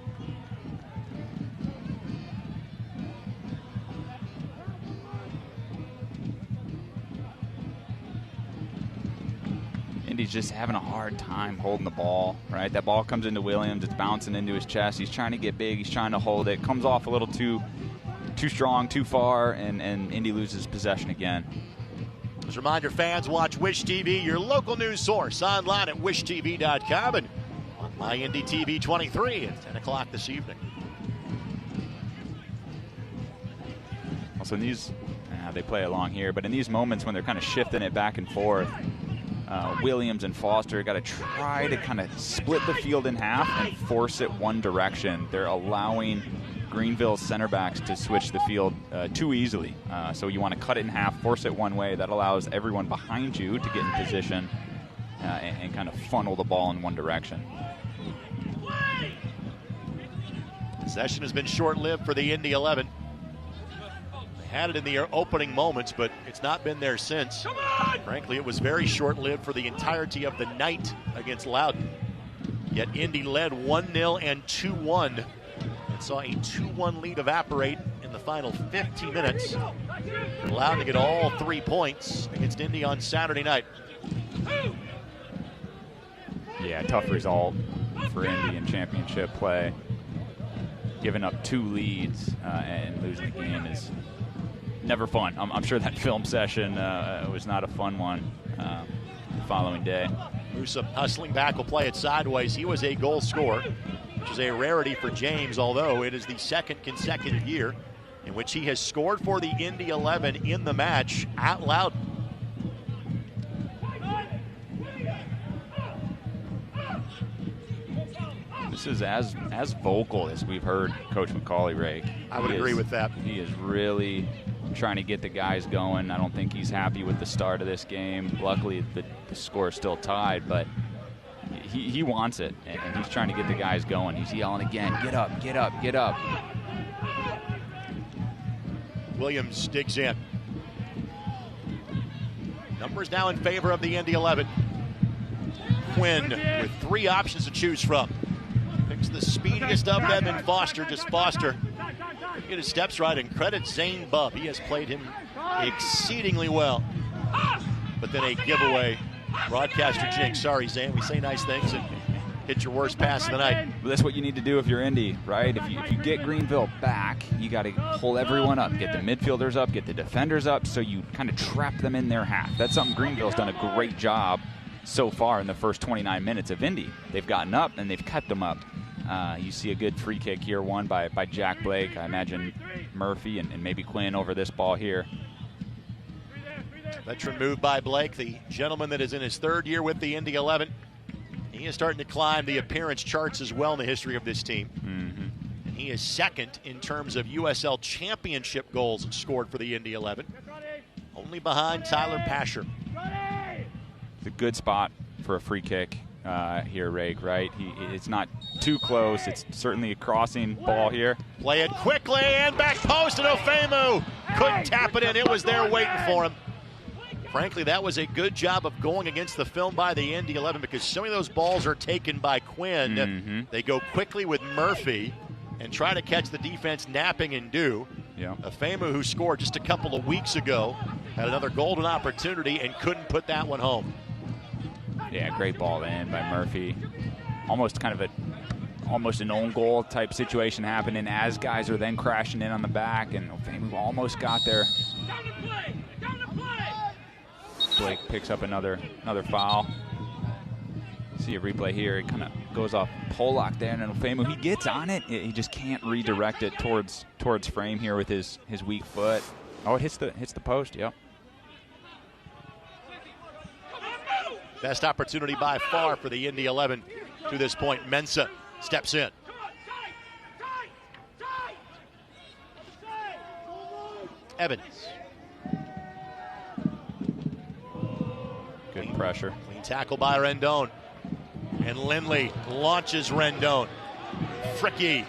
Indy's just having a hard time holding the ball, right? That ball comes into Williams, it's bouncing into his chest. He's trying to get big, he's trying to hold it. Comes off a little too strong, too far, and Indy loses possession again. As a reminder, fans, watch Wish TV, your local news source, online at wishtv.com and on My Indy TV 23 at 10 o'clock this evening. Also, in these, they play along here, but in these moments when they're kind of shifting it back and forth, Williams and Foster got to try to kind of split the field in half and force it one direction. They're allowing Greenville center backs to switch the field too easily. So you want to cut it in half, force it one way. That allows everyone behind you to get in position and kind of funnel the ball in one direction. Possession has been short-lived for the Indy 11. They had it in the opening moments, but it's not been there since. Frankly, it was very short-lived for the entirety of the night against Loudoun. Yet Indy led 1-0 and 2-1. Saw a 2-1 lead evaporate in the final 15 minutes. They're allowed to get all 3 points against Indy on Saturday night. Yeah, tough result for Indy in championship play. Giving up 2 leads and losing the game is never fun. I'm sure that film session was not a fun one the following day. Musa hustling back will play it sideways. He was a goal scorer, which is a rarity for James, although it is the 2nd consecutive year in which he has scored for the Indy 11 in the match at Loudoun. This is as vocal as we've heard Coach McCauley, Ray. I would agree with that. He is really trying to get the guys going. I don't think he's happy with the start of this game. Luckily, the score is still tied, but he wants it, and he's trying to get the guys going. He's yelling again, get up, get up, get up. Williams digs in. Numbers now in favor of the Indy 11. Quinn with 3 options to choose from. Picks the speediest of them in Foster, just Foster. Get his steps right, and credit Zane Bubb. He has played him exceedingly well. But then a giveaway. Broadcaster jinx. Sorry, Zane. We say nice things and hit your worst pass of the night. Well, that's what you need to do if you're Indy, right? If you get Greenville back, you got to pull everyone up, get the midfielders up, get the defenders up, so you kind of trap them in their half. That's something Greenville's done a great job so far in the first 29 minutes of Indy. They've gotten up and they've kept them up. You see a good free kick here, won by Jack Blake. I imagine Murphy and maybe Quinn over this ball here. Veteran move by Blake, the gentleman that is in his 3rd year with the Indy 11. He is starting to climb the appearance charts as well in the history of this team. Mm-hmm. And he is 2nd in terms of USL Championship goals scored for the Indy 11. Only behind Tyler Pasher. It's a good spot for a free kick here, Rake, right? It's not too close. It's certainly a crossing ball here. Play it quickly and back post, and Ofemu couldn't tap it in. It was there waiting for him. Frankly, that was a good job of going against the film by the Indy 11 because so many of those balls are taken by Quinn. They go quickly with Murphy and try to catch the defense napping and do. Yeah. Afemu, who scored just a couple of weeks ago, had another golden opportunity and couldn't put that one home. Yeah, great ball in by Murphy. Almost an own goal type situation happening as guys are then crashing in on the back, and Afemu almost got there. Blake picks up another foul. See a replay here. It kind of goes off Pollock there, and Afemu, he gets on it. He just can't redirect it towards frame here with his weak foot. Oh, it hits the post. Yep. Best opportunity by far for the Indy 11 to this point. Mensah steps in. Evans. Good pressure. Clean tackle by Rendon. And Lindley launches Rendon. Fricky.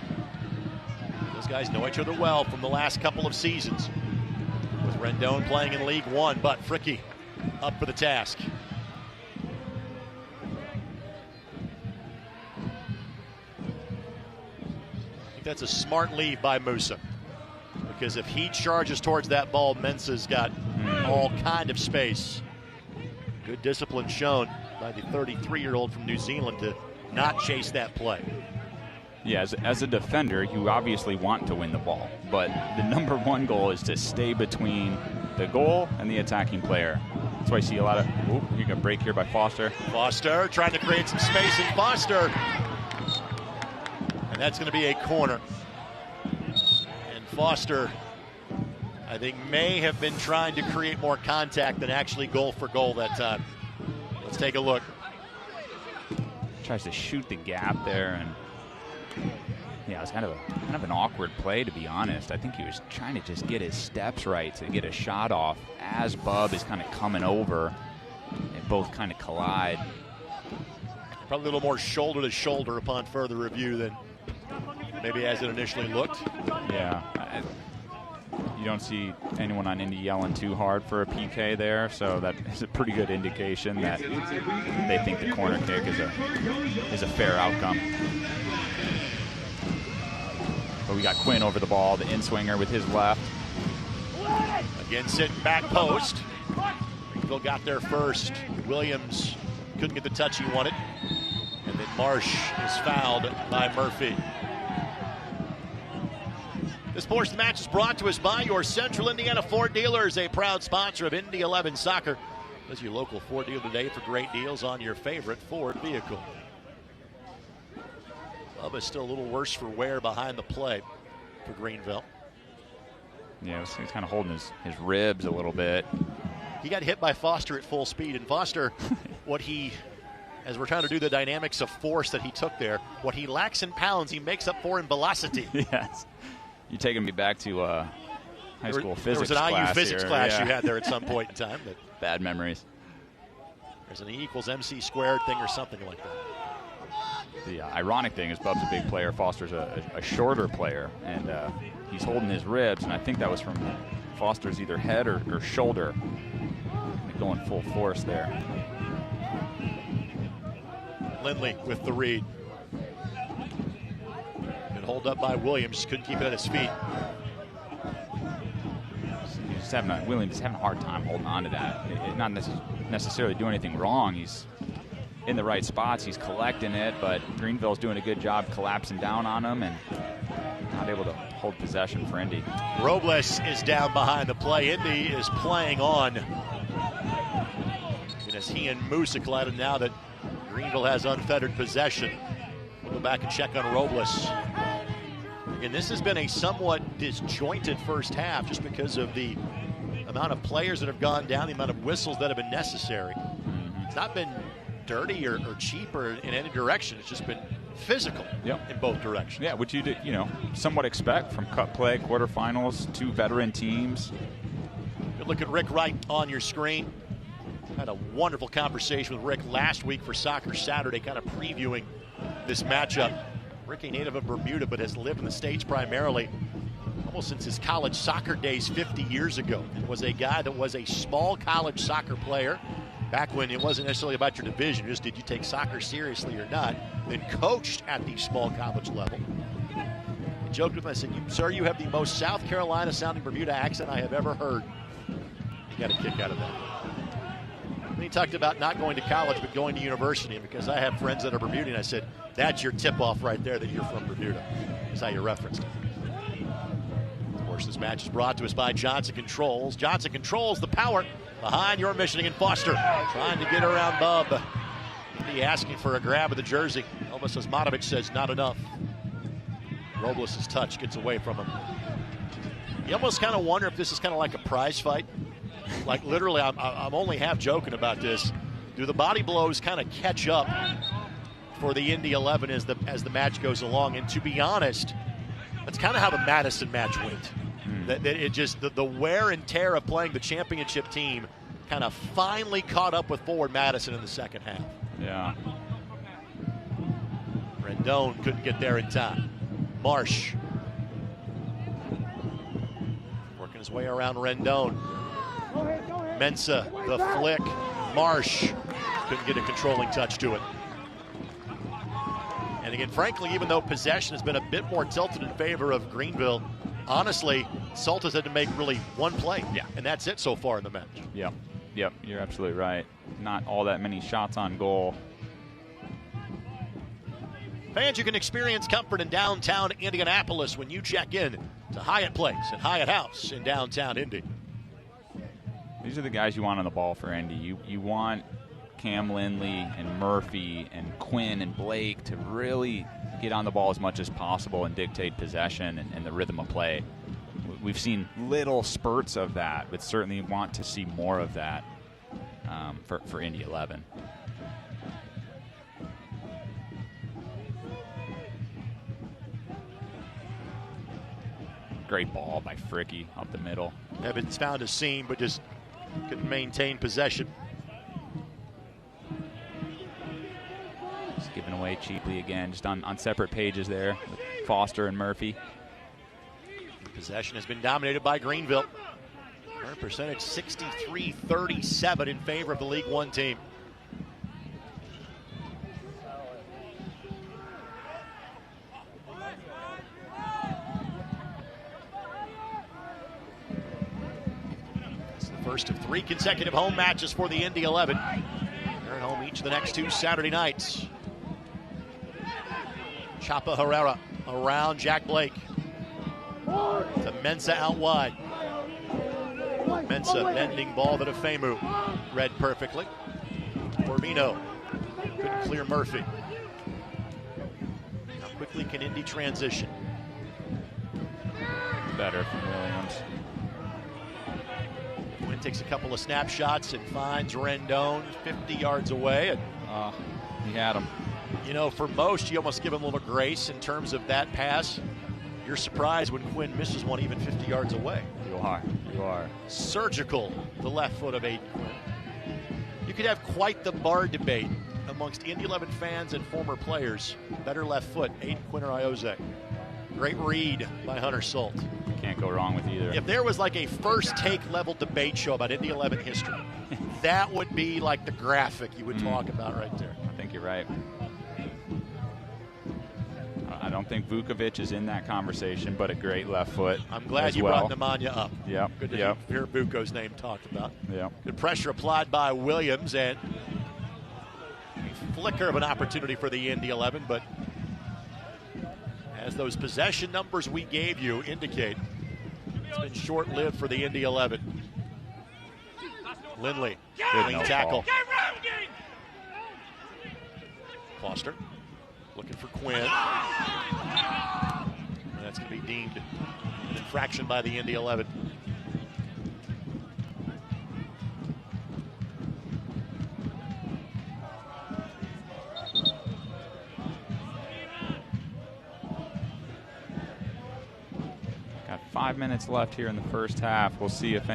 Those guys know each other well from the last couple of seasons, with Rendon playing in League One, but Fricky up for the task. I think that's a smart leave by Musa, because if he charges towards that ball, Mensah's got all kind of space. Good discipline shown by the 33-year-old from New Zealand to not chase that play. Yeah, as a defender, you obviously want to win the ball, but the number one goal is to stay between the goal and the attacking player. That's why I see a lot of, you got a break here by Foster. Foster trying to create some space in Foster. And that's going to be a corner. And Foster, I think, may have been trying to create more contact than actually goal for goal that time. Let's take a look. Tries to shoot the gap there, and yeah, it was kind of an awkward play, to be honest. I think he was trying to just get his steps right to get a shot off as Bub is kind of coming over, and both kind of collide. Probably a little more shoulder to shoulder upon further review than maybe as it initially looked. Yeah. You don't see anyone on Indy yelling too hard for a PK there, so that is a pretty good indication that they think the corner kick is a fair outcome. But we got Quinn over the ball, the in-swinger with his left. Again, sitting back post. Greenville got there first. Williams couldn't get the touch he wanted. And then Marsh is fouled by Murphy. This portion of the match is brought to us by your Central Indiana Ford dealers, a proud sponsor of Indy 11 Soccer. Visit your local Ford dealer today for great deals on your favorite Ford vehicle. Bubba's still a little worse for wear behind the play for Greenville. Yeah, he's kind of holding his ribs a little bit. He got hit by Foster at full speed, and Foster, as we're trying to do the dynamics of force that he took there, what he lacks in pounds, he makes up for in velocity. Yes. You taking me back to high school physics class. There was an IU physics class yeah. you had there at some point in time. But bad memories. There's an E equals MC squared thing or something like that. The ironic thing is Bub's a big player, Foster's a shorter player, and he's holding his ribs, and I think that was from Foster's either head or shoulder. Going full force there. Lindley with the read. And hold up by Williams, couldn't keep it at his feet. Williams is having a hard time holding on to that. Not necessarily doing anything wrong. He's in the right spots. He's collecting it, but Greenville's doing a good job collapsing down on him and not able to hold possession for Indy. Robles is down behind the play. Indy is playing on. And as he and Musa collided, now that Greenville has unfettered possession, we'll go back and check on Robles. And this has been a somewhat disjointed first half just because of the amount of players that have gone down, the amount of whistles that have been necessary. It's not been dirty or cheap or in any direction. It's just been physical in both directions. Yeah, which you somewhat expect from cup play, quarterfinals, two veteran teams. Good look at Rick Wright on your screen. Had a wonderful conversation with Rick last week for Soccer Saturday, kind of previewing this matchup. Rick, a native of Bermuda, but has lived in the States primarily almost since his college soccer days 50 years ago, and was a guy that was a small college soccer player back when it wasn't necessarily about your division, just did you take soccer seriously or not, then coached at the small college level. I joked with him, I said, sir, you have the most South Carolina sounding Bermuda accent I have ever heard. He got a kick out of that. And he talked about not going to college but going to university, and because I have friends that are Bermudian, I said, that's your tip-off right there that you're from Bermuda. That's how you referenced it. Of course, this match is brought to us by Johnson Controls. Johnson Controls the power behind your Michigan Foster. Trying to get around Bub. He asking for a grab of the jersey. Elvis Osmanovic says not enough. Robles' touch gets away from him. You almost kind of wonder if this is kind of like a prize fight. Like literally, I'm only half joking about this. Do the body blows kind of catch up for the Indy 11 as the match goes along? And to be honest, that's kind of how the Madison match went. That it just the wear and tear of playing the championship team kind of finally caught up with Forward Madison in the second half. Yeah. Rendon couldn't get there in time. Marsh working his way around Rendon. Mensah, the flick. Marsh couldn't get a controlling touch to it. And again, frankly, even though possession has been a bit more tilted in favor of Greenville, honestly, Salt has had to make really one play. Yeah. And that's it so far in the match. Yep, you're absolutely right. Not all that many shots on goal. Fans, you can experience comfort in downtown Indianapolis when you check in to Hyatt Place and Hyatt House in downtown Indy. These are the guys you want on the ball for Indy. You want Cam Lindley and Murphy and Quinn and Blake to really get on the ball as much as possible and dictate possession and the rhythm of play. We've seen little spurts of that, but certainly want to see more of that for Indy 11. Great ball by Fricky up the middle. Evans found a seam, but just couldn't maintain possession. Just given away cheaply again, just on separate pages there with Foster and Murphy. Possession has been dominated by Greenville. Current percentage 63-37 in favor of the League One team. It's the first of 3 consecutive home matches for the Indy 11. They're at home each of the next 2 Saturday nights. Chapa Herrera around Jack Blake. To Mensah out wide. Mensah bending ball to Femu. Read perfectly. Firmino couldn't clear Murphy. How quickly can Indy transition? Better from Williams. Quinn takes a couple of snapshots and finds Rendon 50 yards away. And, he had him. you know, for most, you almost give him a little grace in terms of that pass. You're surprised when Quinn misses one even 50 yards away. You are. Surgical, the left foot of Aiden Quinn. You could have quite the bar debate amongst Indy 11 fans and former players. Better left foot, Aiden Quinn or Ioze. Great read by Hunter Salt. Can't go wrong with either. If there was like a first take level debate show about Indy 11 history, that would be like the graphic you would talk about right there. I think you're right. I don't think Vukovic is in that conversation, but a great left foot. I'm glad you brought Nemanja up. Yep. Good to hear Vuko's name talked about. Yep. Good pressure applied by Williams, and a flicker of an opportunity for the Indy 11, but as those possession numbers we gave you indicate, it's been short-lived for the Indy 11. Lindley, clean tackle. Foster looking for Quinn. And that's going to be deemed an infraction by the Indy 11. Got 5 minutes left here in the first half. We'll see if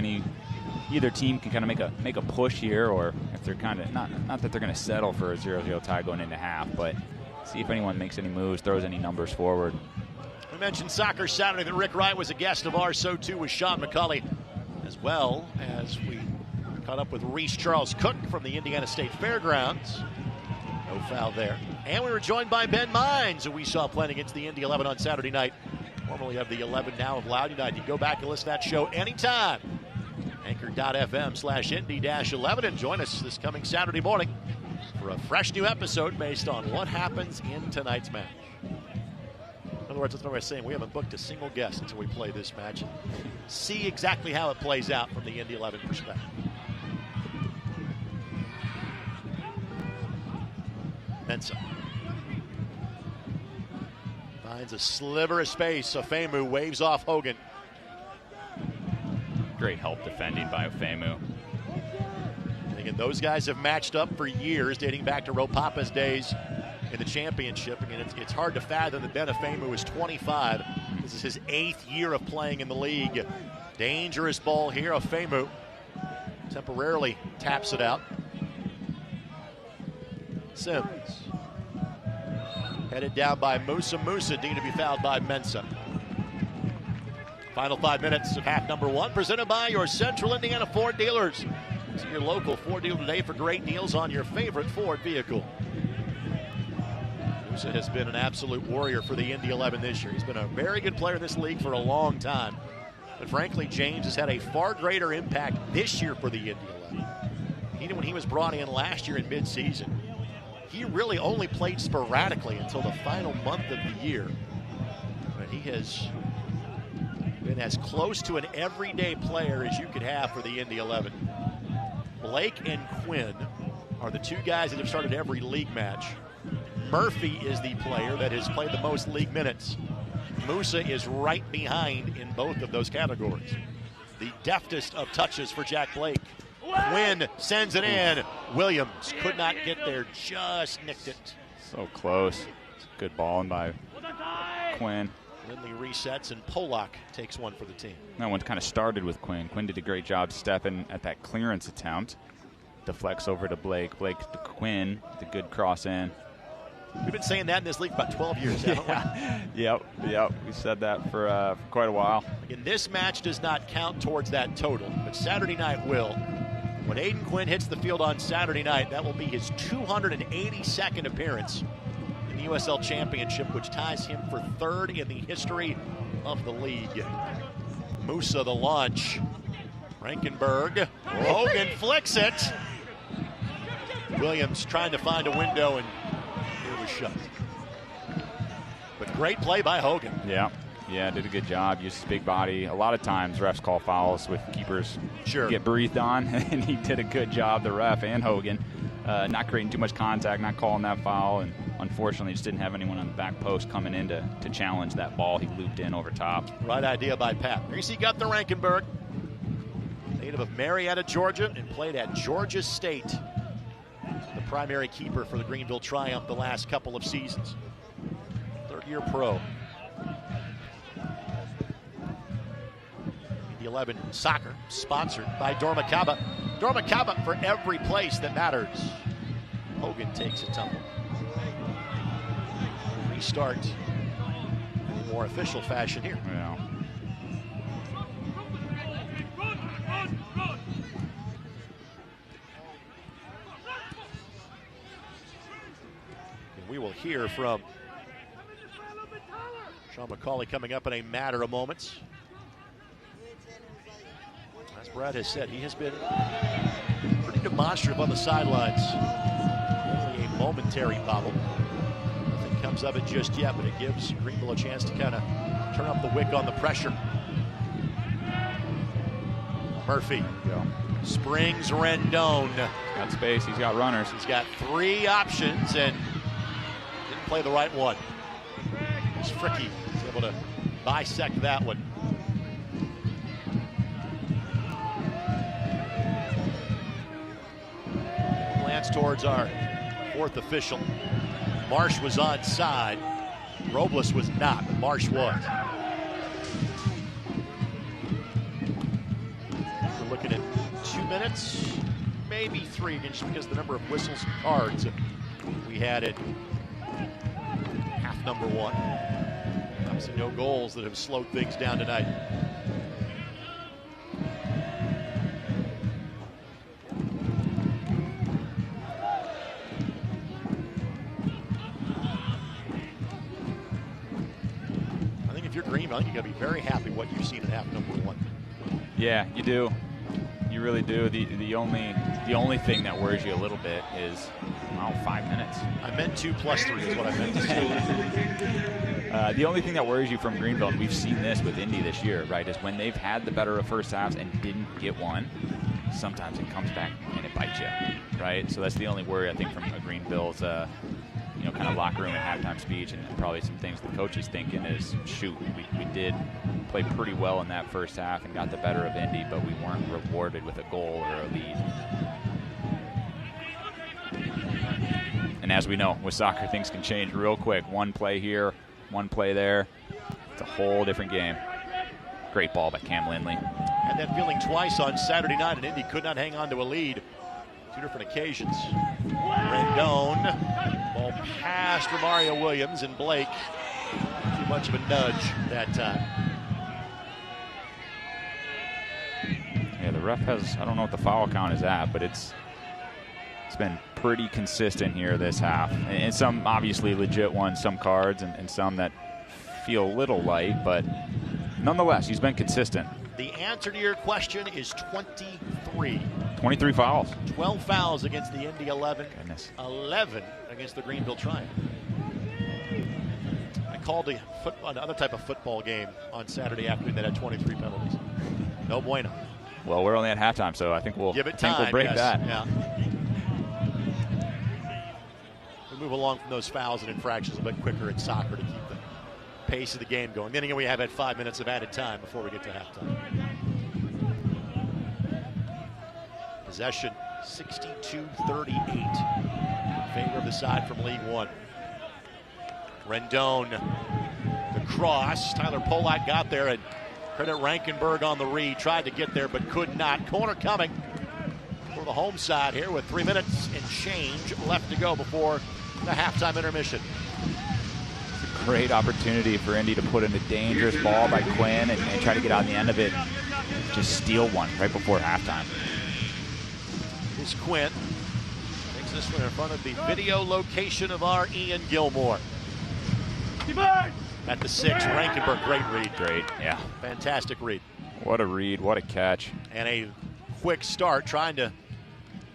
either team can kind of make a push here, or if they're kind of not that they're going to settle for a 0-0 tie going into half, but see if anyone makes any moves, throws any numbers forward. We mentioned Soccer Saturday that Rick Wright was a guest of ours, so too was Sean McCauley, as well as we caught up with Reese Charles Cook from the Indiana State Fairgrounds. No foul there. And we were joined by Ben Mines, who we saw playing against the Indy 11 on Saturday night, formerly of the 11, now of Loud United. You can go back and listen to that show anytime. Anchor.fm/Indy-11, and join us this coming Saturday morning for a fresh new episode based on what happens in tonight's match. In other words, that's what I was saying. We haven't booked a single guest until we play this match and see exactly how it plays out from the Indy 11 perspective. Mensah finds a sliver of space. Ofemu waves off Hogan. Great help defending by Ofemu. And again, those guys have matched up for years, dating back to Ropapa's days in the championship. Again, it's hard to fathom that Ben Ofemu is 25. This is his 8th year of playing in the league. Dangerous ball here. Ofemu temporarily taps it out. Sims. Headed down by Musa. Musa deemed to be fouled by Mensah. Final 5 minutes of half number 1, presented by your Central Indiana Ford dealers. See your local Ford dealer today for great deals on your favorite Ford vehicle. Musa has been an absolute warrior for the Indy 11 this year. He's been a very good player in this league for a long time. But frankly, James has had a far greater impact this year for the Indy 11. Even when he was brought in last year in midseason, he really only played sporadically until the final month of the year. But he has been as close to an everyday player as you could have for the Indy 11. Blake and Quinn are the 2 guys that have started every league match. Murphy is the player that has played the most league minutes. Musa is right behind in both of those categories. The deftest of touches for Jack Blake. Quinn sends it in. Williams could not get there, just nicked it. So close. Good balling by Quinn. Lindley resets, and Polak takes one for the team. That one kind of started with Quinn. Quinn did a great job stepping at that clearance attempt. Deflects over to Blake. Blake to Quinn, the good cross in. We've been saying that in this league for about 12 years, haven't we? Yep. We said that for quite a while. Again, this match does not count towards that total, but Saturday night will. When Aiden Quinn hits the field on Saturday night, that will be his 282nd appearance in the USL Championship, which ties him for 3rd in the history of the league. Musa the launch. Rankenberg. Hogan flicks it. Williams trying to find a window, and it was shut. But great play by Hogan. Yeah, did a good job. Used his big body. A lot of times refs call fouls with keepers get breathed on, and he did a good job, the ref and Hogan, not creating too much contact, not calling that foul, and unfortunately just didn't have anyone on the back post coming in to challenge that ball. He looped in over top. Right idea by Pat. Reese got the Rankenberg. Native of Marietta, Georgia, and played at Georgia State. The primary keeper for the Greenville Triumph the last couple of seasons. 3rd-year pro. 11 Soccer, sponsored by Dormacaba. Dormacaba for every place that matters. Hogan takes a tumble. Restart in more official fashion here. Yeah. And we will hear from Sean McCauley coming up in a matter of moments. As Brad has said, he has been pretty demonstrative on the sidelines. Only a momentary bobble. Nothing comes of it just yet, but it gives Greenville a chance to kind of turn up the wick on the pressure. Murphy springs Rendon. Got space, he's got runners. He's got 3 options and didn't play the right one. It's Fricky was able to bisect that one. Towards our 4th official. Marsh was onside. Robles was not, but Marsh was. We're looking at 2 minutes, maybe 3, just because of the number of whistles and cards we had at half number 1. Obviously no goals that have slowed things down tonight. I think if you're Greenville, you got to be very happy what you've seen in half number 1. Yeah, you do. You really do. The only thing that worries you a little bit is 5 minutes. I meant 2 + 3 is what I meant to say. The only thing that worries you from Greenville, and we've seen this with Indy this year, right, is when they've had the better of first halves and didn't get one, sometimes it comes back and it bites you, right? So that's the only worry I think from Greenville's kind of locker room and halftime speech, and probably some things the coach is thinking is, shoot, we did play pretty well in that first half and got the better of Indy, but we weren't rewarded with a goal or a lead. And as we know, with soccer, things can change real quick. One play here, one play there. It's a whole different game. Great ball by Cam Lindley. Had that feeling twice on Saturday night, and Indy could not hang on to a lead. 2 different occasions. Rendon, ball past Romario Williams, and Blake. Too much of a nudge that time. Yeah, the ref has, I don't know what the foul count is at, but it's been pretty consistent here this half. And some obviously legit ones, some cards, and some that feel a little light, but nonetheless, he's been consistent. The answer to your question is 23. 23 fouls. 12 fouls against the Indy 11. Goodness. 11 against the Greenville Triumph. I called another type of football game on Saturday afternoon that had 23 penalties. No bueno. Well, we're only at halftime, so I think we'll give it time. We'll break yes. that. Yeah. We move along from those fouls and infractions a bit quicker in soccer to keep the pace of the game going. Then again, we have had 5 minutes of added time before we get to halftime. Possession 62-38 in favor of the side from League One. Rendon, the cross. Tyler Polak got there, and credit Rankenberg on the read. Tried to get there, but could not. Corner coming for the home side here with 3 minutes and change left to go before the halftime intermission. It's a great opportunity for Indy to put in a dangerous ball by Quinn and try to get on the end of it. Just steal one right before halftime. Is Quinn. Takes this one in front of the video location of our Ian Gilmore. At the 6, Rankenberg, great read. Great, yeah. Fantastic read. What a read, what a catch. And a quick start trying to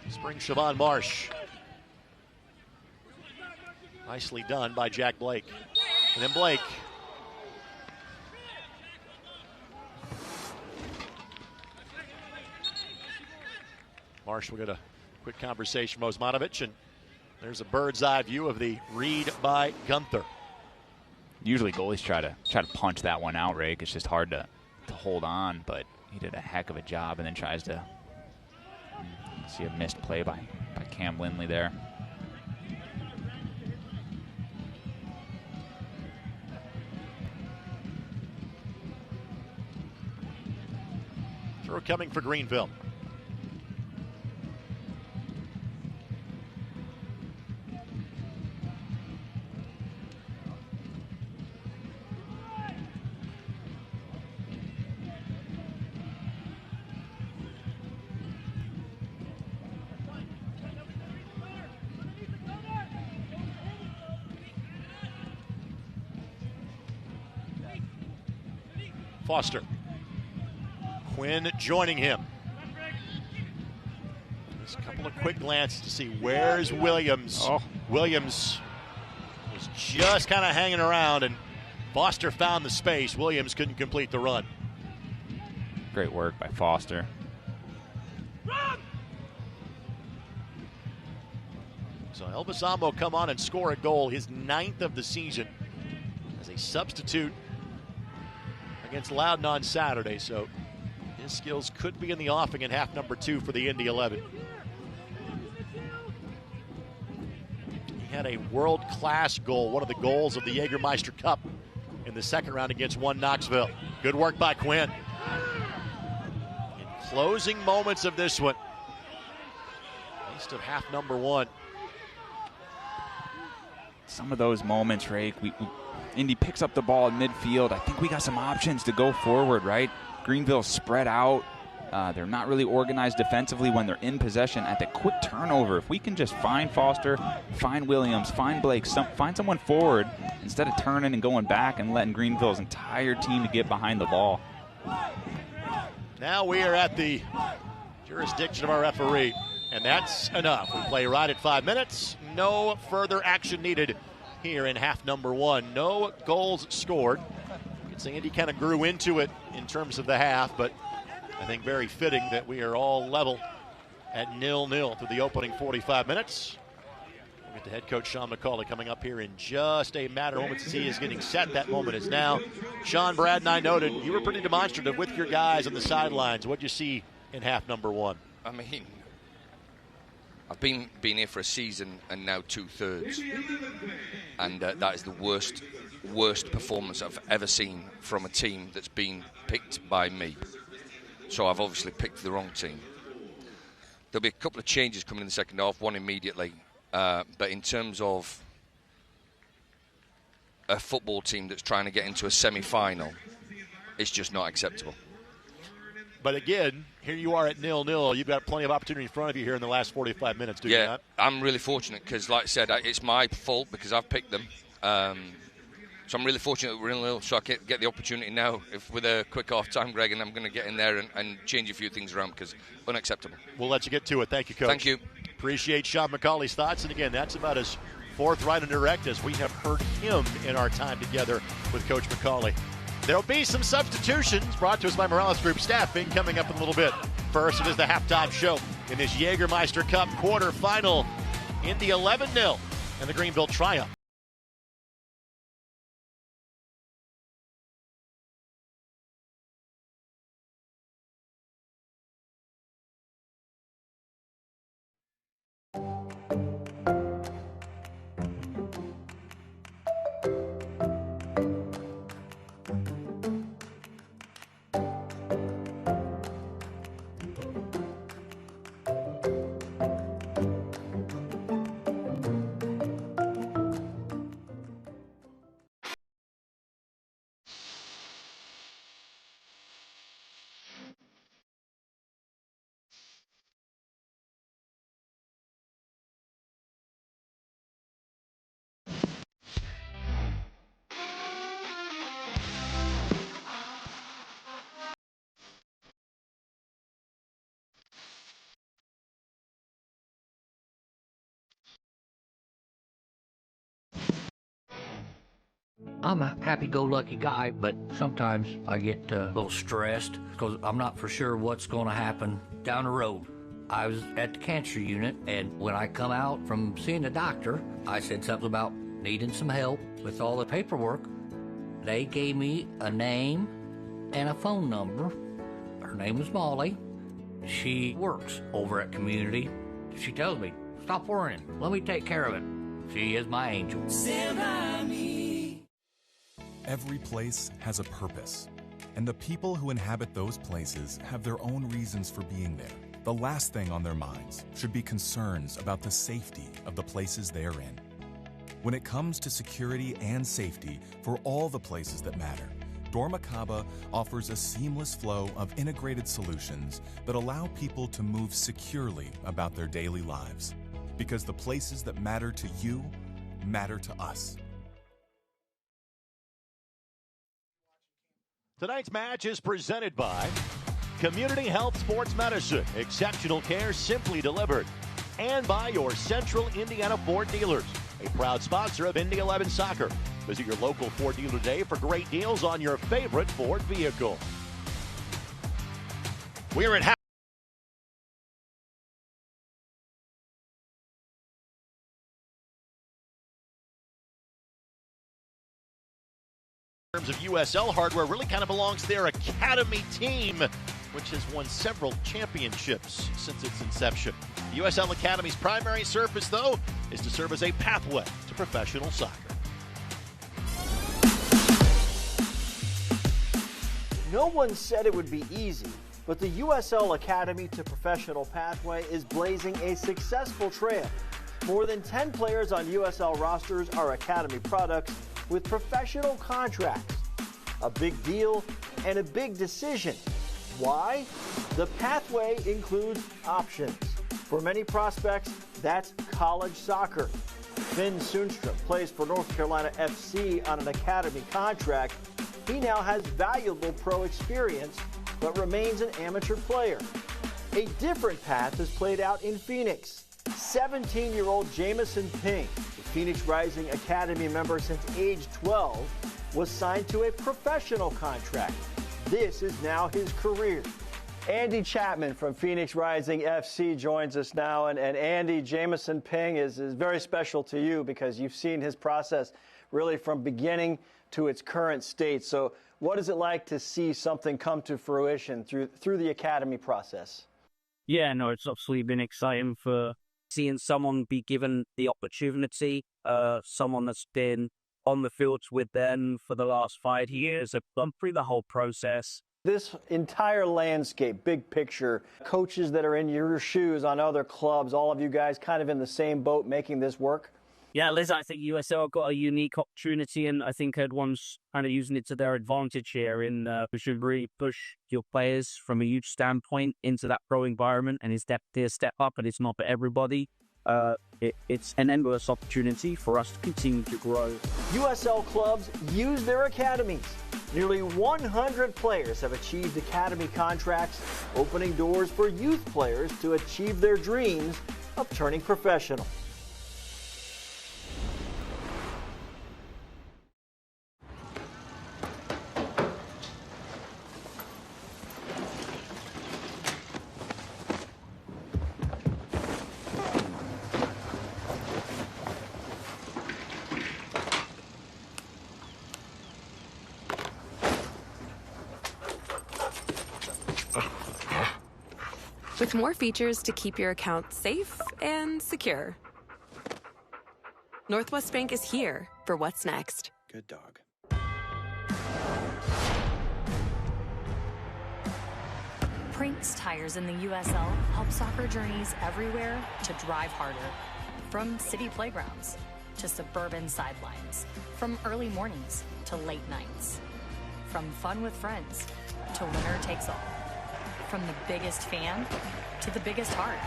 spring Siobhan Marsh. Nicely done by Jack Blake. And then Blake. Marsh will get a quick conversation from Osmanovic, and there's a bird's eye view of the read by Gunther. Usually goalies try to punch that one out, Rake. It's just hard to hold on, but he did a heck of a job, and then tries to see a missed play by Cam Lindley there. Throw coming for Greenville. Foster. Quinn joining him. Just a couple of quick glances to see where's Williams. Oh. Williams was just kind of hanging around, and Foster found the space. Williams couldn't complete the run. Great work by Foster. So Elvis Ambo come on and score a goal, his 9th of the season, as a substitute against Loudon on Saturday. So his skills could be in the offing in half number 2 for the Indy 11. He had a world-class goal, one of the goals of the Jägermeister Cup in the second round against 1 Knoxville. Good work by Quinn. In closing moments of this one, at least of half number 1. Some of those moments, Rake, Indy picks up the ball in midfield. I think we got some options to go forward, right? Greenville spread out. They're not really organized defensively when they're in possession. At the quick turnover, if we can just find Foster, find Williams, find Blake, find someone forward instead of turning and going back and letting Greenville's entire team to get behind the ball. Now we are at the jurisdiction of our referee, and that's enough. We play right at 5 minutes. No further action needed here in half number one. No goals scored. You can see Indy kind of grew into it in terms of the half, but I think very fitting that we are all level at 0-0 through the opening 45 minutes. We'll get the head coach, Sean McCauley, coming up here in just a matter of moments as he is getting set. That moment is now. Sean, Brad, and I noted you were pretty demonstrative with your guys on the sidelines. What did you see in half number one? I mean, I've been here for a season and now 2/3, and that is the worst performance I've ever seen from a team that's been picked by me. So I've obviously picked the wrong team. There'll be a couple of changes coming in the second half, one immediately. But in terms of a football team that's trying to get into a semi-final, it's just not acceptable. But again, here you are at 0-0. You've got plenty of opportunity in front of you here in the last 45 minutes, do you not? Yeah, I'm really fortunate because, like I said, it's my fault because I've picked them. So I'm really fortunate that we're in 0-0, so I can get the opportunity now with a quick half-time, Greg, and I'm going to get in there and change a few things around because unacceptable. We'll let you get to it. Thank you, Coach. Thank you. Appreciate Sean McCauley's thoughts. And again, that's about as forthright and direct as we have heard him in our time together with Coach McCauley. There'll be some substitutions brought to us by Morales Group Staffing coming up in a little bit. First, it is the halftime show in this Jägermeister Cup quarterfinal. Indy 11-0 and the Greenville triumph. I'm a happy-go-lucky guy, but sometimes I get a little stressed because I'm not for sure what's going to happen down the road. I was at the cancer unit, and when I come out from seeing the doctor, I said something about needing some help with all the paperwork. They gave me a name and a phone number. Her name is Molly. She works over at Community. She tells me, stop worrying. Let me take care of it. She is my angel. Stand by me. Every place has a purpose, and the people who inhabit those places have their own reasons for being there. The last thing on their minds should be concerns about the safety of the places they are in. When it comes to security and safety for all the places that matter, Dormakaba offers a seamless flow of integrated solutions that allow people to move securely about their daily lives. Because the places that matter to you matter to us. Tonight's match is presented by Community Health Sports Medicine, exceptional care simply delivered, and by your Central Indiana Ford dealers, a proud sponsor of Indy 11 Soccer. Visit your local Ford dealer today for great deals on your favorite Ford vehicle. We're at in terms of USL hardware, really kind of belongs to their Academy team, which has won several championships since its inception. The USL Academy's primary service, though, is to serve as a pathway to professional soccer. No one said it would be easy, but the USL Academy to professional pathway is blazing a successful trail. More than 10 players on USL rosters are Academy products, with professional contracts. A big deal and a big decision. Why? The pathway includes options. For many prospects, that's college soccer. Finn Sundstrom plays for North Carolina FC on an academy contract. He now has valuable pro experience, but remains an amateur player. A different path is played out in Phoenix. 17-year-old Jamison Ping, a Phoenix Rising Academy member since age 12, was signed to a professional contract. This is now his career. Andy Chapman from Phoenix Rising FC joins us now. And Andy, Jamison Ping is very special to you because you've seen his process really from beginning to its current state. So what is it like to see something come to fruition through the academy process? Yeah, no, it's absolutely been exciting for seeing someone be given the opportunity, someone that's been on the fields with them for the last 5 years. I've gone through the whole process. This entire landscape, big picture, coaches that are in your shoes on other clubs, all of you guys kind of in the same boat making this work? Yeah, Liz, I think USL got a unique opportunity, and I think everyone's kind of using it to their advantage here. We should really push your players from a youth standpoint into that pro environment, and it's definitely a step up, and it's not for everybody. It's an endless opportunity for us to continue to grow. USL clubs use their academies. Nearly 100 players have achieved academy contracts, opening doors for youth players to achieve their dreams of turning professional. With more features to keep your account safe and secure. Northwest Bank is here for what's next. Good dog. Prinks tires in the USL help soccer journeys everywhere to drive harder. From city playgrounds to suburban sidelines. From early mornings to late nights. From fun with friends to winner takes all. From the biggest fan to the biggest heart.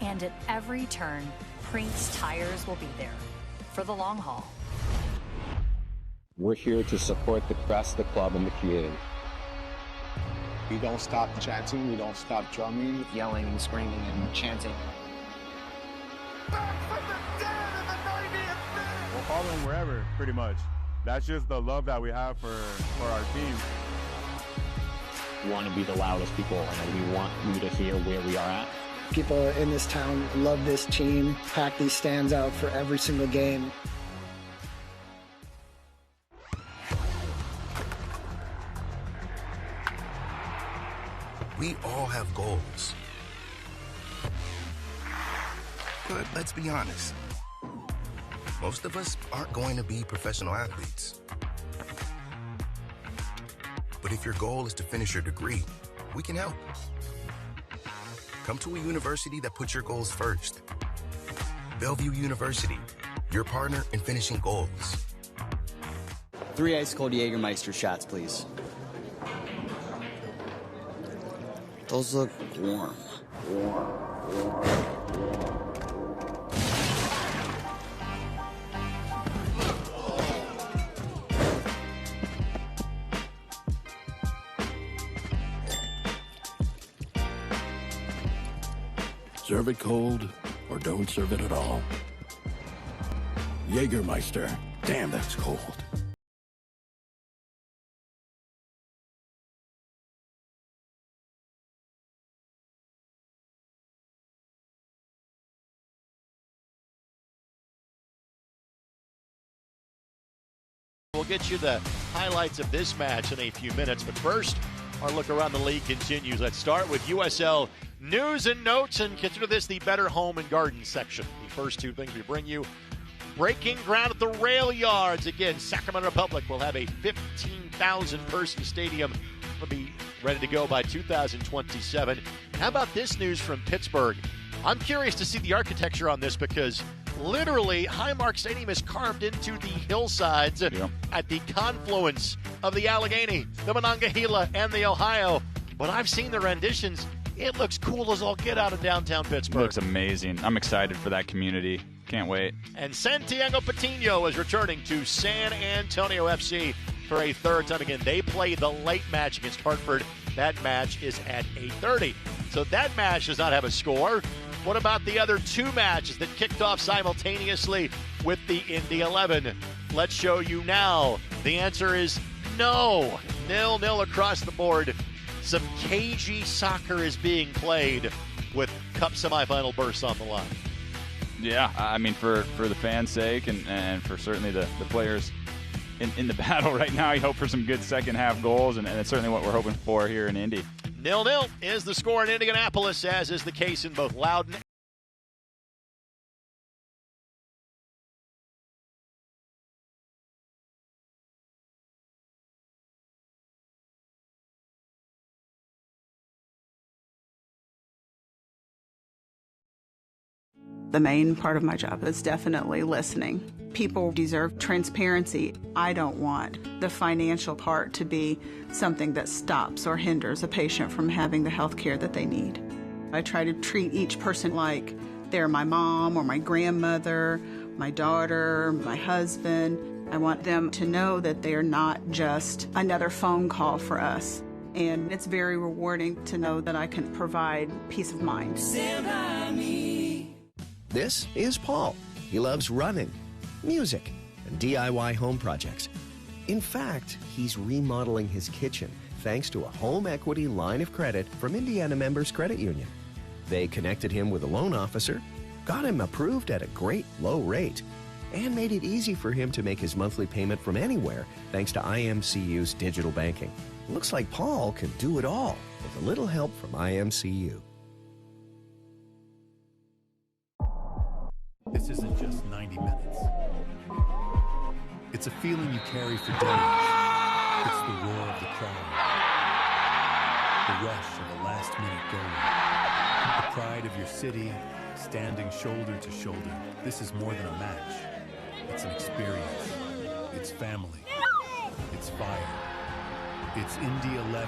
And at every turn, Prinks tires will be there for the long haul. We're here to support the press, the club, and the community. We don't stop chanting, we don't stop drumming, yelling and screaming and chanting. Back from the dead in the 90th minute! We'll follow them wherever, pretty much. That's just the love that we have for our team. We want to be the loudest people, and we want you to hear where we are at. People in this town love this team, pack these stands out for every single game. We all have goals. But let's be honest. Most of us aren't going to be professional athletes. But if your goal is to finish your degree, we can help. Come to a university that puts your goals first. Bellevue University, your partner in finishing goals. 3 ice cold Jägermeister shots, please. Those look warm. Serve it cold, or don't serve it at all. Jägermeister. Damn, that's cold. We'll get you the highlights of this match in a few minutes, but first, our look around the league continues. Let's start with USL news and notes and consider this the Better Home and Garden section. The first two things we bring you: breaking ground at the rail yards. Again, Sacramento Republic will have a 15,000 person stadium. Will be ready to go by 2027. How about this news from Pittsburgh? I'm curious to see the architecture on this because literally Highmark Stadium is carved into the hillsides at the confluence of the Allegheny, the Monongahela, and the Ohio. But I've seen the renditions. It looks cool as all get out of downtown Pittsburgh. It looks amazing. I'm excited for that community. Can't wait. And Santiago Patino is returning to San Antonio FC for a third time again. They play the late match against Hartford. That match is at 8:30. So that match does not have a score. What about the other two matches that kicked off simultaneously with the Indy 11? Let's show you now. The answer is no. 0-0 across the board. Some cagey soccer is being played with Cup semifinal bursts on the line. Yeah, I mean, for the fans' sake and for certainly the players in the battle right now, you hope for some good second-half goals, and it's certainly what we're hoping for here in Indy. 0-0 is the score in Indianapolis, as is the case in both Loudon. The main part of my job is definitely listening. People deserve transparency. I don't want the financial part to be something that stops or hinders a patient from having the health care that they need. I try to treat each person like they're my mom or my grandmother, my daughter, my husband. I want them to know that they're not just another phone call for us. And it's very rewarding to know that I can provide peace of mind. This is Paul. He loves running, music, and DIY home projects. In fact, he's remodeling his kitchen thanks to a home equity line of credit from Indiana Members Credit Union. They connected him with a loan officer, got him approved at a great low rate, and made it easy for him to make his monthly payment from anywhere thanks to IMCU's digital banking. Looks like Paul can do it all with a little help from IMCU. This isn't just 90 minutes. It's a feeling you carry for days. It's the roar of the crowd, the rush of a last-minute goal, the pride of your city standing shoulder to shoulder. This is more than a match. It's an experience. It's family. It's fire. It's Indy 11.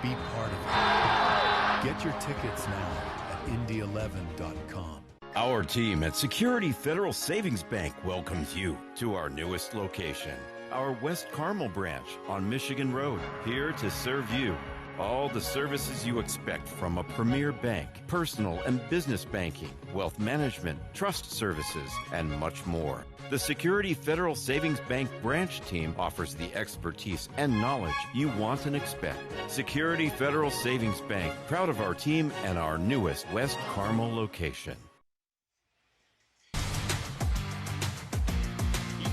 Be part of it. Get your tickets now at indy11.com. Our team at Security Federal Savings Bank welcomes you to our newest location, our West Carmel branch on Michigan Road, here to serve you. All the services you expect from a premier bank, personal and business banking, wealth management, trust services, and much more. The Security Federal Savings Bank branch team offers the expertise and knowledge you want and expect. Security Federal Savings Bank, proud of our team and our newest West Carmel location.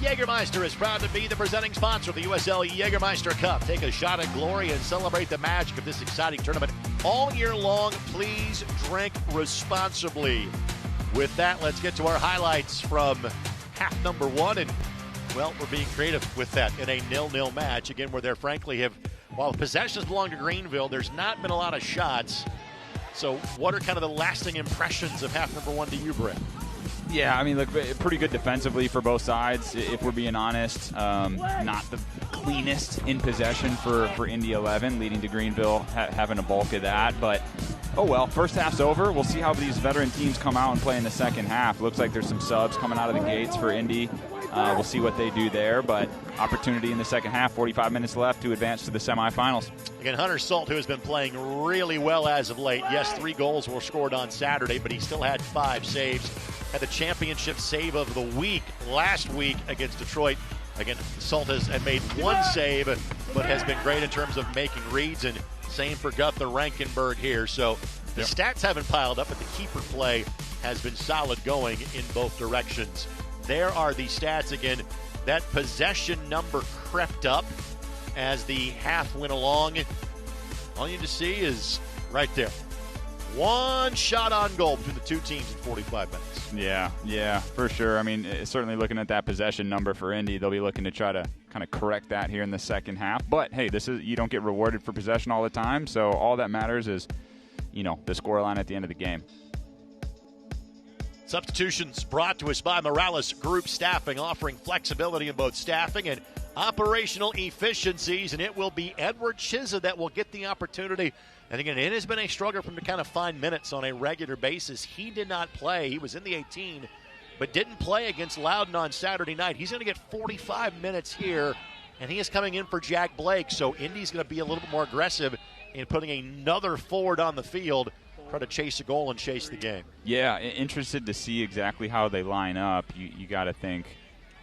Jägermeister is proud to be the presenting sponsor of the USL Jägermeister Cup. Take a shot at glory and celebrate the magic of this exciting tournament all year long. Please drink responsibly. With that, let's get to our highlights from half number one. And, well, we're being creative with that in a 0-0 match. Again, where there frankly while possessions belong to Greenville, there's not been a lot of shots. So what are kind of the lasting impressions of half number one to you, Brett? Yeah, I mean, look, pretty good defensively for both sides, if we're being honest. Not the cleanest in possession for Indy 11, leading to Greenville having a bulk of that. But, oh well, first half's over. We'll see how these veteran teams come out and play in the second half. Looks like there's some subs coming out of the gates for Indy. We'll see what they do there, but opportunity in the second half, 45 minutes left to advance to the semifinals. Again, Hunter Salt, who has been playing really well as of late. Yes, 3 goals were scored on Saturday, but he still had 5 saves. Had the championship save of the week last week against Detroit. Again, Salt has made 1 save, but has been great in terms of making reads, and same for Gunther Rankenberg here. So the stats haven't piled up, but the keeper play has been solid going in both directions. There are the stats again. That possession number crept up as the half went along. All you need to see is right there. 1 shot on goal between the two teams in 45 minutes. Yeah, for sure. I mean, certainly looking at that possession number for Indy, they'll be looking to try to kind of correct that here in the second half. But, hey, you don't get rewarded for possession all the time, so all that matters is, the scoreline at the end of the game. Substitutions brought to us by Morales Group Staffing, offering flexibility in both staffing and operational efficiencies, and it will be Edward Chiza that will get the opportunity. And again, it has been a struggle for him to kind of find minutes on a regular basis. He did not play. He was in the 18, but didn't play against Loudoun on Saturday night. He's going to get 45 minutes here, and he is coming in for Jack Blake, so Indy's going to be a little bit more aggressive in putting another forward on the field, try to chase a goal and chase the game. Yeah, interested to see exactly how they line up. You got to think,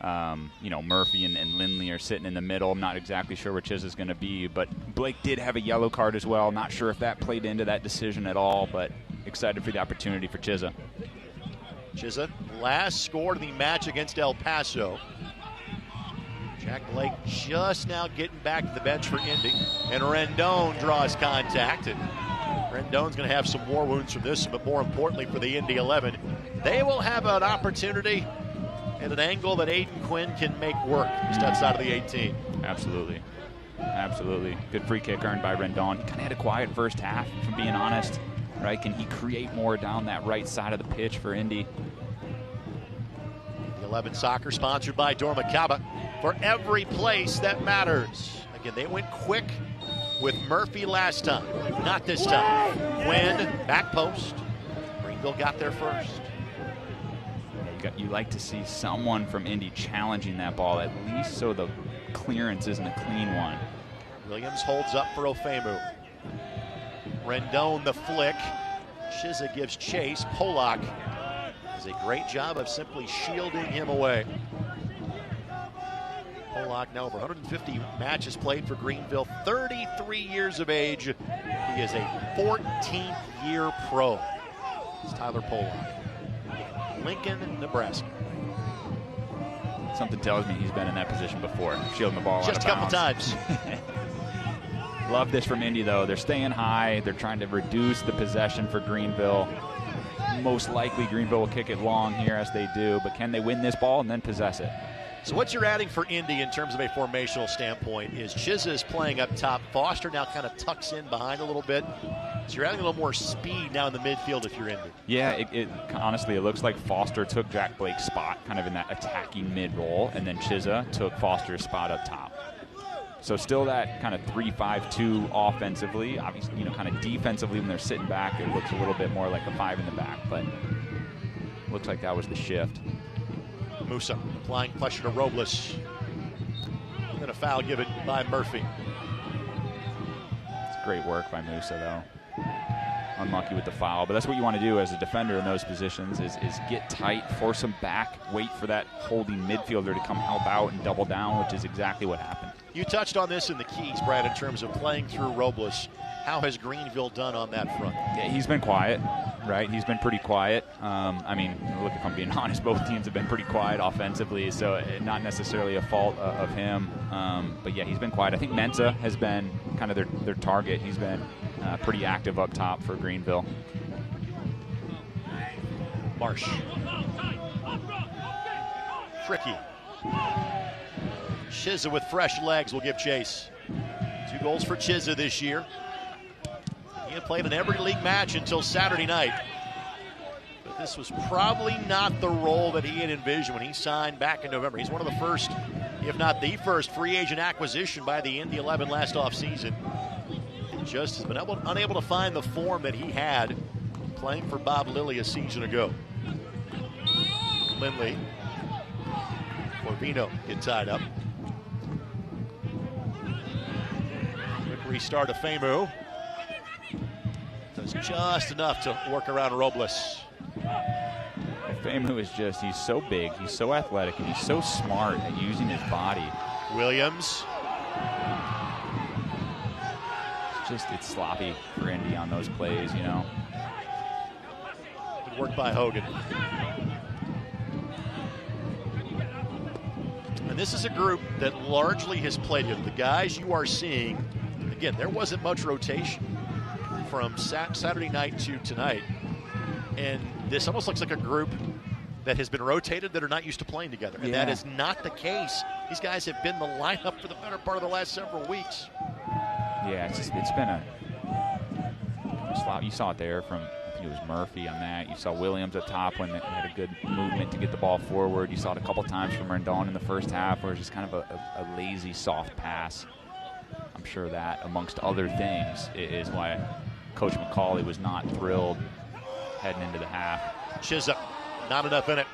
Murphy and Lindley are sitting in the middle. I'm not exactly sure where Chiza's going to be, but Blake did have a yellow card as well. Not sure if that played into that decision at all, but excited for the opportunity for Chiza. Chiza last scored in the match against El Paso. Jack Blake just now getting back to the bench for Indy, and Rendon draws contact. And Rendon's going to have some war wounds from this, but more importantly for the Indy 11, they will have an opportunity at an angle that Aiden Quinn can make work just outside of the 18. Absolutely. Good free kick earned by Rendon. He kind of had a quiet first half, if I'm being honest. Right? Can he create more down that right side of the pitch for Indy? The 11 Soccer, sponsored by Dormicaba, for every place that matters. Again, they went quick with Murphy last time. Not this time. Quinn, back post. Greenville got there first. You like to see someone from Indy challenging that ball, at least so the clearance isn't a clean one. Williams holds up for Ofemu. Rendon the flick. Chiza gives chase. Polak does a great job of simply shielding him away. Polak now over 150 matches played for Greenville, 33 years of age. He is a 14th year pro. It's Tyler Polak. Lincoln, Nebraska. Something tells me he's been in that position before, shielding the ball out of bounds. Just a couple times. Love this from Indy, though. They're staying high. They're trying to reduce the possession for Greenville. Most likely Greenville will kick it long here, as they do, but can they win this ball and then possess it? So what you're adding for Indy in terms of a formational standpoint is Chiza is playing up top. Foster now kind of tucks in behind a little bit. So you're adding a little more speed now in the midfield if you're Indy. Yeah, honestly, it looks like Foster took Jack Blake's spot kind of in that attacking mid-role, and then Chiza took Foster's spot up top. So still that kind of 3-5-2 offensively. Obviously, kind of defensively when they're sitting back, it looks a little bit more like a 5 in the back, but looks like that was the shift. Musa applying pressure to Robles. And then a foul given by Murphy. It's great work by Musa, though. Unlucky with the foul, but that's what you want to do as a defender in those positions is get tight, force them back, wait for that holding midfielder to come help out and double down, which is exactly what happened. You touched on this in the keys, Brad, in terms of playing through Robles. How has Greenville done on that front? Yeah, he's been quiet, right? He's been pretty quiet. Look, if I'm being honest, both teams have been pretty quiet offensively, so not necessarily a fault of him. But yeah, he's been quiet. I think Mensah has been kind of their target. He's been pretty active up top for Greenville. Marsh. Tricky. Chiza with fresh legs will give chase. 2 goals for Chiza this year. He had played in every league match until Saturday night. But this was probably not the role that he had envisioned when he signed back in November. He's one of the first, if not the first, free agent acquisition by the Indy 11 last offseason. He just has been unable to find the form that he had playing for Bob Lilly a season ago. Lindley. Corvino get tied up. Quick restart of Ofemu. Does just enough to work around Robles. Ofemu is he's so big, he's so athletic, and he's so smart at using his body. Williams. It's sloppy for Indy on those plays, Good work by Hogan. And this is a group that largely has played it. The guys you are seeing, again, there wasn't much rotation from Saturday night to tonight. And this almost looks like a group that has been rotated that are not used to playing together. And that is not the case. These guys have been the lineup for the better part of the last several weeks. Yeah, it's been a slop. You saw it there from it was Murphy on that. You saw Williams up top when they had a good movement to get the ball forward. You saw it a couple times from Rendon in the first half where it was just kind of a lazy, soft pass. I'm sure that, amongst other things, is why Coach McCauley was not thrilled heading into the half. Chisholm, not enough in it.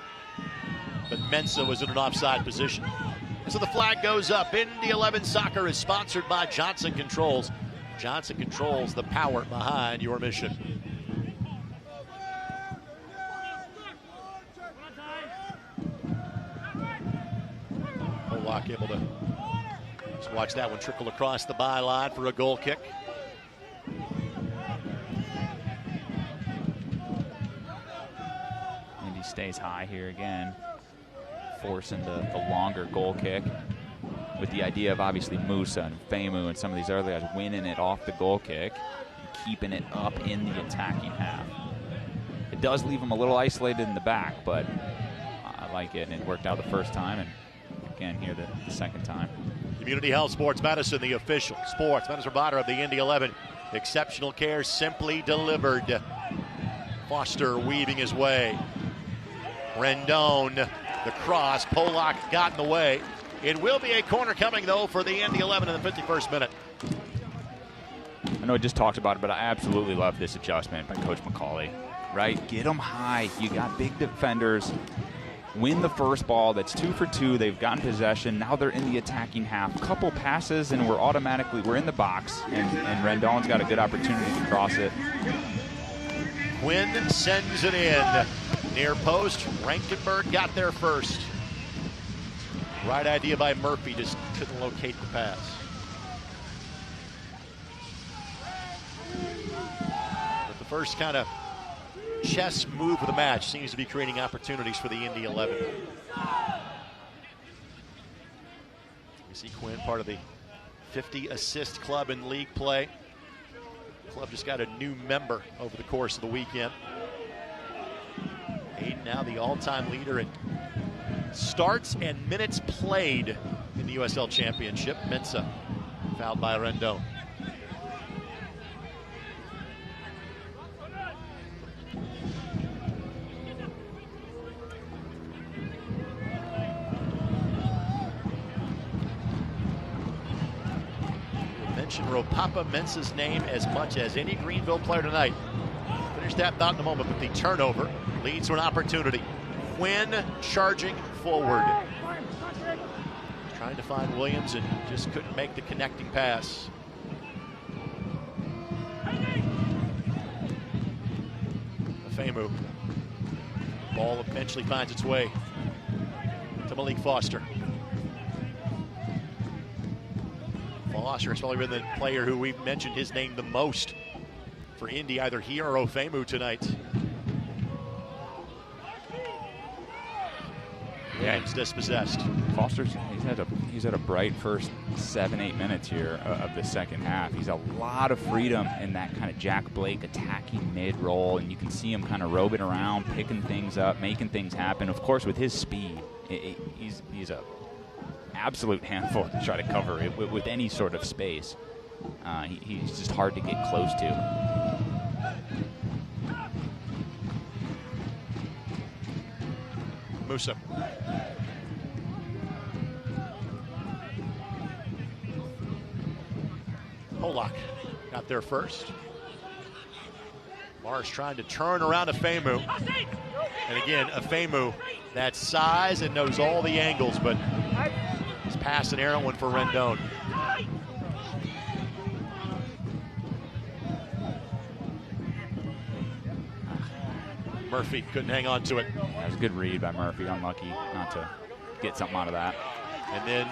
But Mensah was in an offside position. So the flag goes up. Indy 11 Soccer is sponsored by Johnson Controls. Johnson Controls, the power behind your mission. Polak able to just watch that one trickle across the byline for a goal kick. Indy stays high here again, forcing the longer goal kick, with the idea of obviously Musa and Femu and some of these early guys winning it off the goal kick and keeping it up in the attacking half. It does leave them a little isolated in the back, but I like it, and it worked out the first time, and again here the second time. Community Health Sports Medicine, the official sports medicine provider of the Indy 11. Exceptional care simply delivered. Foster weaving his way. Rendon, the cross. Polak got in the way. It will be a corner coming, though, for the Indy 11 in the 51st minute. I know I just talked about it, but I absolutely love this adjustment by Coach McCauley, right? Get them high. You got big defenders. Win the first ball. That's 2 for 2. They've gotten possession. Now they're in the attacking half. Couple passes, and we're in the box, and Rendon's got a good opportunity to cross it. Quinn sends it in. Near post, Rankenberg got there first. Right idea by Murphy, just couldn't locate the pass. But the first kind of chess move of the match seems to be creating opportunities for the Indy 11. You see Quinn, part of the 50-assist club in league play. The club just got a new member over the course of the weekend. Aiden now the all-time leader in starts and minutes played in the USL Championship. Mensah fouled by Rendon. We'll mention Ropapa Mensah's name as much as any Greenville player tonight. Finish that thought in a moment, but the turnover leads to an opportunity. Quinn charging forward. Trying to find Williams and just couldn't make the connecting pass. Femu. Ball eventually finds its way to Malik Foster. Foster has probably been the player who we've mentioned his name the most for Indy, either he or Ofemu tonight. Yeah, he's dispossessed. Foster's he's had a bright first 7-8 minutes here of the second half. He's a lot of freedom in that kind of Jack Blake attacking mid role, and you can see him kind of roving around, picking things up, making things happen. Of course, with his speed, he's a absolute handful to try to cover it with any sort of space. He's just hard to get close to. Musa. Polak got there first. Marsh trying to turn around Ofemu. And again, Ofemu, that size and knows all the angles, but his pass an arrow one for Rendon. Murphy couldn't hang on to it. That was a good read by Murphy. Unlucky not to get something out of that. And then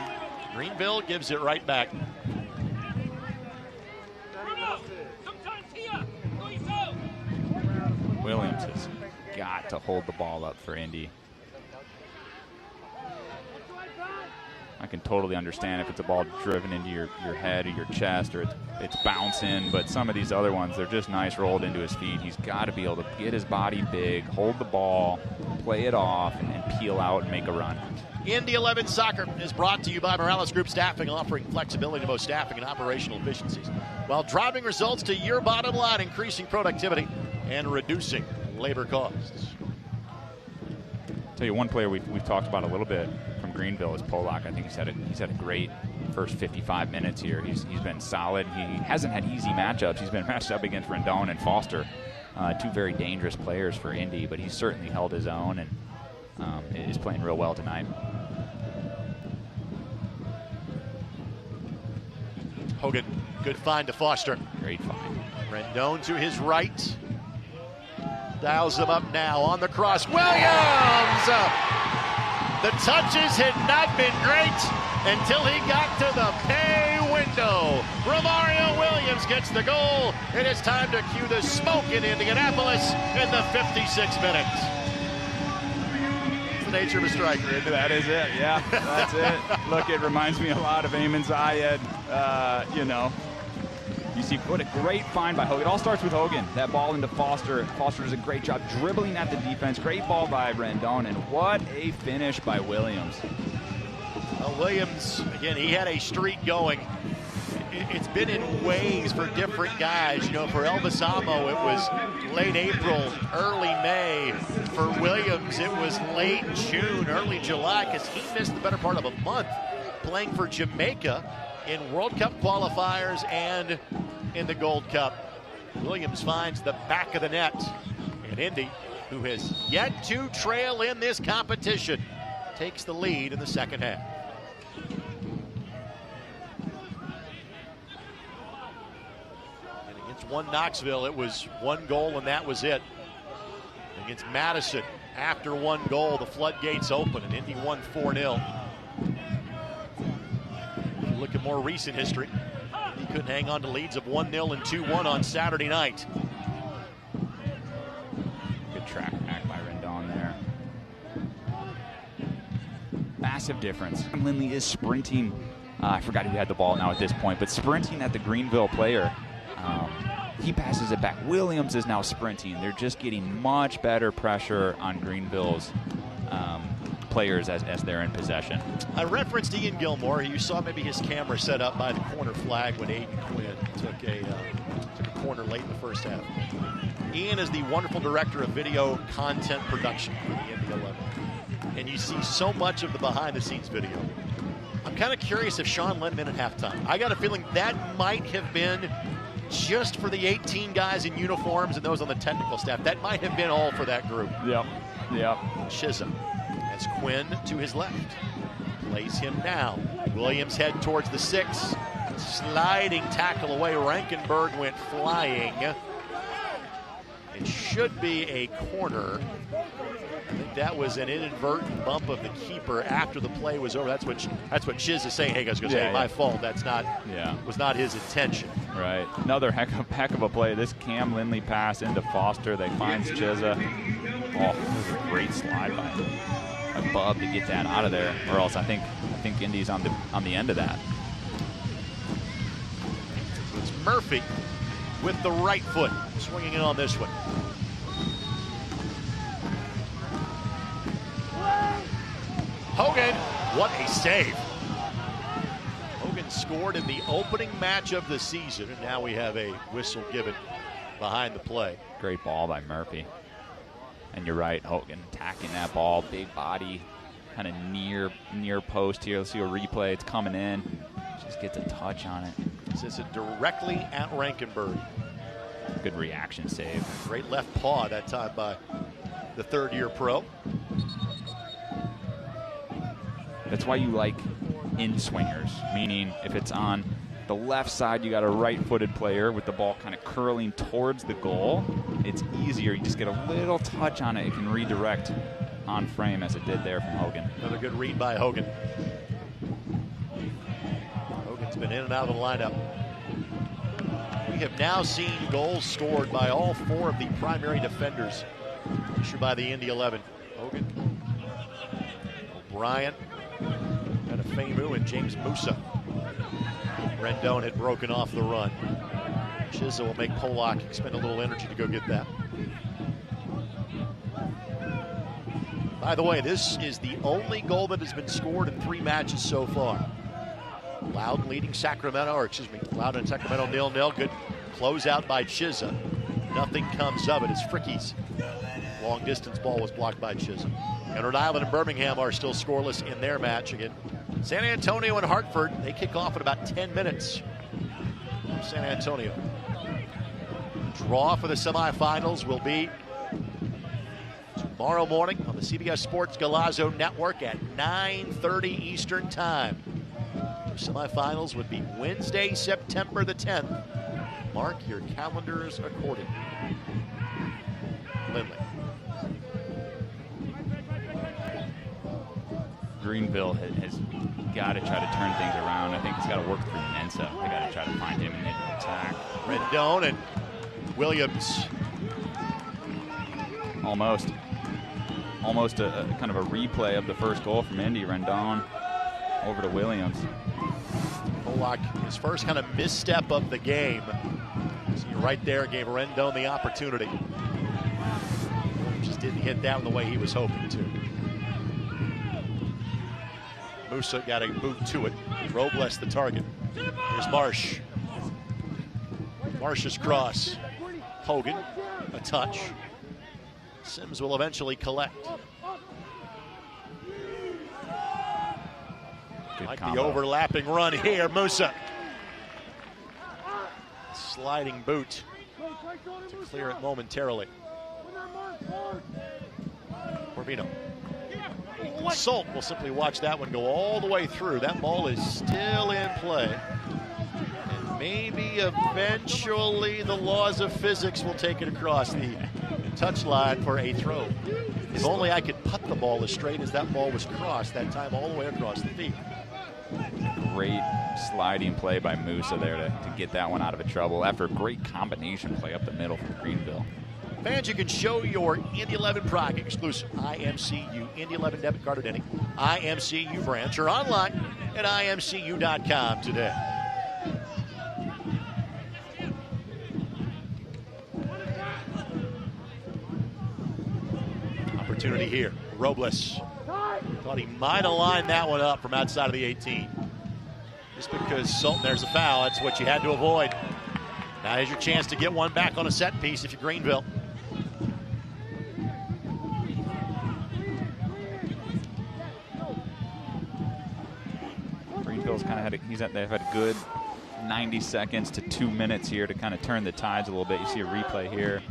Greenville gives it right back. Williams has got to hold the ball up for Indy. I can totally understand if it's a ball driven into your head or your chest or it's bouncing, but some of these other ones, they're just nice rolled into his feet. He's got to be able to get his body big, hold the ball, play it off, and peel out and make a run. Indy 11 Soccer is brought to you by Morales Group Staffing, offering flexibility to both staffing and operational efficiencies while driving results to your bottom line, increasing productivity and reducing labor costs. Tell you, one player we've talked about a little bit from Greenville is Polak. I think he's had a great first 55 minutes here. He's been solid. He hasn't had easy matchups. He's been matched up against Rendon and Foster, two very dangerous players for Indy, but he's certainly held his own and is playing real well tonight. Hogan, good find to Foster. Great find. Rendon to his right. Dials him up now on the cross. Williams! The touches had not been great until he got to the pay window. Romario Williams gets the goal. It is time to cue the smoke in Indianapolis in the 56th minute. It's the nature of a striker, isn't it? That is it, yeah, that's it. Look, it reminds me a lot of Ayman Zayed, you know. You see, what a great find by Hogan. It all starts with Hogan. That ball into Foster. Foster does a great job dribbling at the defense. Great ball by Rendon, and what a finish by Williams. Well, Williams, again, he had a streak going. It's been in waves for different guys. You know, for Elvis Amo, it was late April, early May. For Williams, it was late June, early July, because he missed the better part of a month playing for Jamaica in World Cup qualifiers and in the Gold Cup. Williams finds the back of the net. And Indy, who has yet to trail in this competition, takes the lead in the second half. And against one Knoxville, it was one goal and that was it. Against Madison, after one goal, the floodgates open and Indy won 4-0. Look at more recent history. He couldn't hang on to leads of 1-0 and 2-1 on Saturday night. Good track back by Rendon there. Massive difference. Lindley is sprinting. I forgot who had the ball now at this point, but sprinting at the Greenville player. He passes it back. Williams is now sprinting. They're just getting much better pressure on Greenville's players as they're in possession. I referenced Ian Gilmore. You saw maybe his camera set up by the corner flag when Aiden Quinn took a corner late in the first half. Ian is the wonderful director of video content production for the Indy 11. And you see so much of the behind-the-scenes video. I'm kind of curious if Sean let him in at halftime. I got a feeling that might have been just for the 18 guys in uniforms and those on the technical staff. That might have been all for that group. Yep. Chisholm. Quinn to his left. Plays him now. Williams head towards the 6. Sliding tackle away. Rankenberg went flying. It should be a corner. I think that was an inadvertent bump of the keeper after the play was over. That's what Chiz is saying. Hey guys, my fault. That's not was not his intention. Right. Another heck of a play. This Cam Lindley pass into Foster. They find Chizza. Oh, this is a great slide by Bub to get that out of there, or else I think Indy's on the end of that. It's Murphy with the right foot swinging in on this one. Hogan, what a save. Hogan scored in the opening match of the season, and now we have a whistle given behind the play. Great ball by Murphy. And you're right, Hogan attacking that ball, big body, kind of near post here. Let's see a replay. It's coming in. Just gets a touch on it. Sits it directly at Rankenberg. Good reaction save. Great left paw that time by the third-year pro. That's why you like in-swingers, meaning if it's on the left side, you got a right-footed player with the ball kind of curling towards the goal. It's easier. You just get a little touch on it. It can redirect on frame as it did there from Hogan. Another good read by Hogan. Hogan's been in and out of the lineup. We have now seen goals scored by all 4 of the primary defenders issued by the Indy 11. Hogan, O'Brien, and Afemu, and James Musa. Rendon had broken off the run. Chizza will make Polak expend a little energy to go get that. By the way, this is the only goal that has been scored in 3 matches so far. Loudon leading Sacramento, Loudon and Sacramento 0-0. Good closeout by Chizza. Nothing comes of it as Fricky's long distance ball was blocked by Chisholm. And Rhode Island and Birmingham are still scoreless in their match again. San Antonio and Hartford, they kick off in about 10 minutes. San Antonio. Draw for the semifinals will be tomorrow morning on the CBS Sports Galazzo Network at 9:30 Eastern Time. The semifinals would be Wednesday, September the 10th. Mark your calendars accordingly. Lindley. Greenville has got to try to turn things around. I think he's got to work through Mensa. They got to try to find him in the attack. Rendon and Williams. Almost a kind of a replay of the first goal from Indy. Rendon over to Williams. Polak, his first kind of misstep of the game. So you're right there, gave Rendon the opportunity. Just didn't hit that the way he was hoping to. Musa got a boot to it. Robles the target. Here's Marsh. Marsh's cross. Hogan, a touch. Sims will eventually collect. Good like combo. The overlapping run here, Musa. Sliding boot to clear it momentarily. Corvino. Salt will simply watch that one go all the way through. That ball is still in play. And maybe eventually the laws of physics will take it across the touchline for a throw. If only I could putt the ball as straight as that ball was crossed that time all the way across the field. Great sliding play by Musa there to get that one out of trouble after a great combination play up the middle from Greenville. Fans, you can show your Indy 11 Prague exclusive IMCU Indy 11 debit card at any IMCU branch or online at imcu.com today. Opportunity here. Robles thought he might have lined that one up from outside of the 18. Just because Sultan, there's a foul, that's what you had to avoid. Now here's your chance to get one back on a set piece if you're Greenville. Greenville's kind of they've had a good 90 seconds to 2 minutes here to kind of turn the tides a little bit. You see a replay here.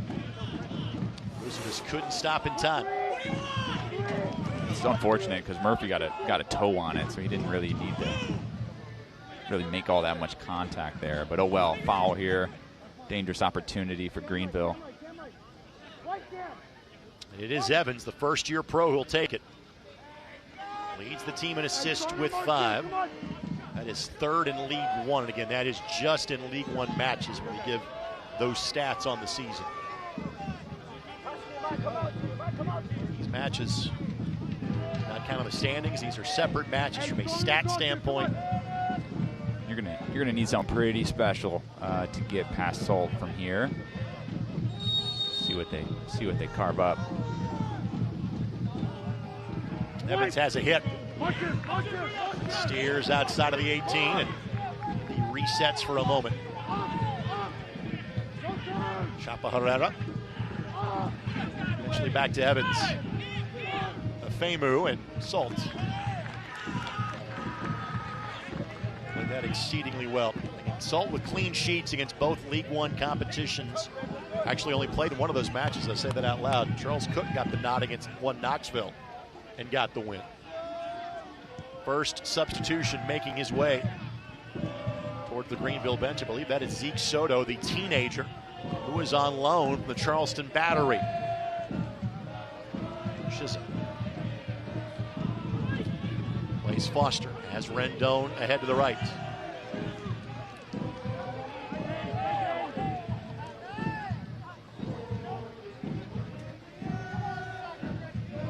Musa just couldn't stop in time. It's unfortunate because Murphy got a toe on it, so he didn't really need to really make all that much contact there. But oh well, foul here. Dangerous opportunity for Greenville. It is Evans, the first-year pro, who'll take it. Leads the team in assists with 5. That is 3rd in League One. And again, that is just in League One matches when you give those stats on the season. These matches, not counting the standings, these are separate matches from a stat standpoint. You're gonna need something pretty special to get past Salt from here. See what they carve up. Evans has a hit. Steers outside of the 18 and he resets for a moment. Chapa Herrera. Eventually back to Evans. Femu and Salt. Played that exceedingly well. Salt with clean sheets against both League One competitions. Actually only played in one of those matches, I say that out loud. Charles Cook got the nod against one Knoxville and got the win. First substitution making his way toward the Greenville bench. I believe that is Zeke Soto, the teenager who is on loan from the Charleston Battery. Chisholm plays Foster, has Rendon ahead to the right.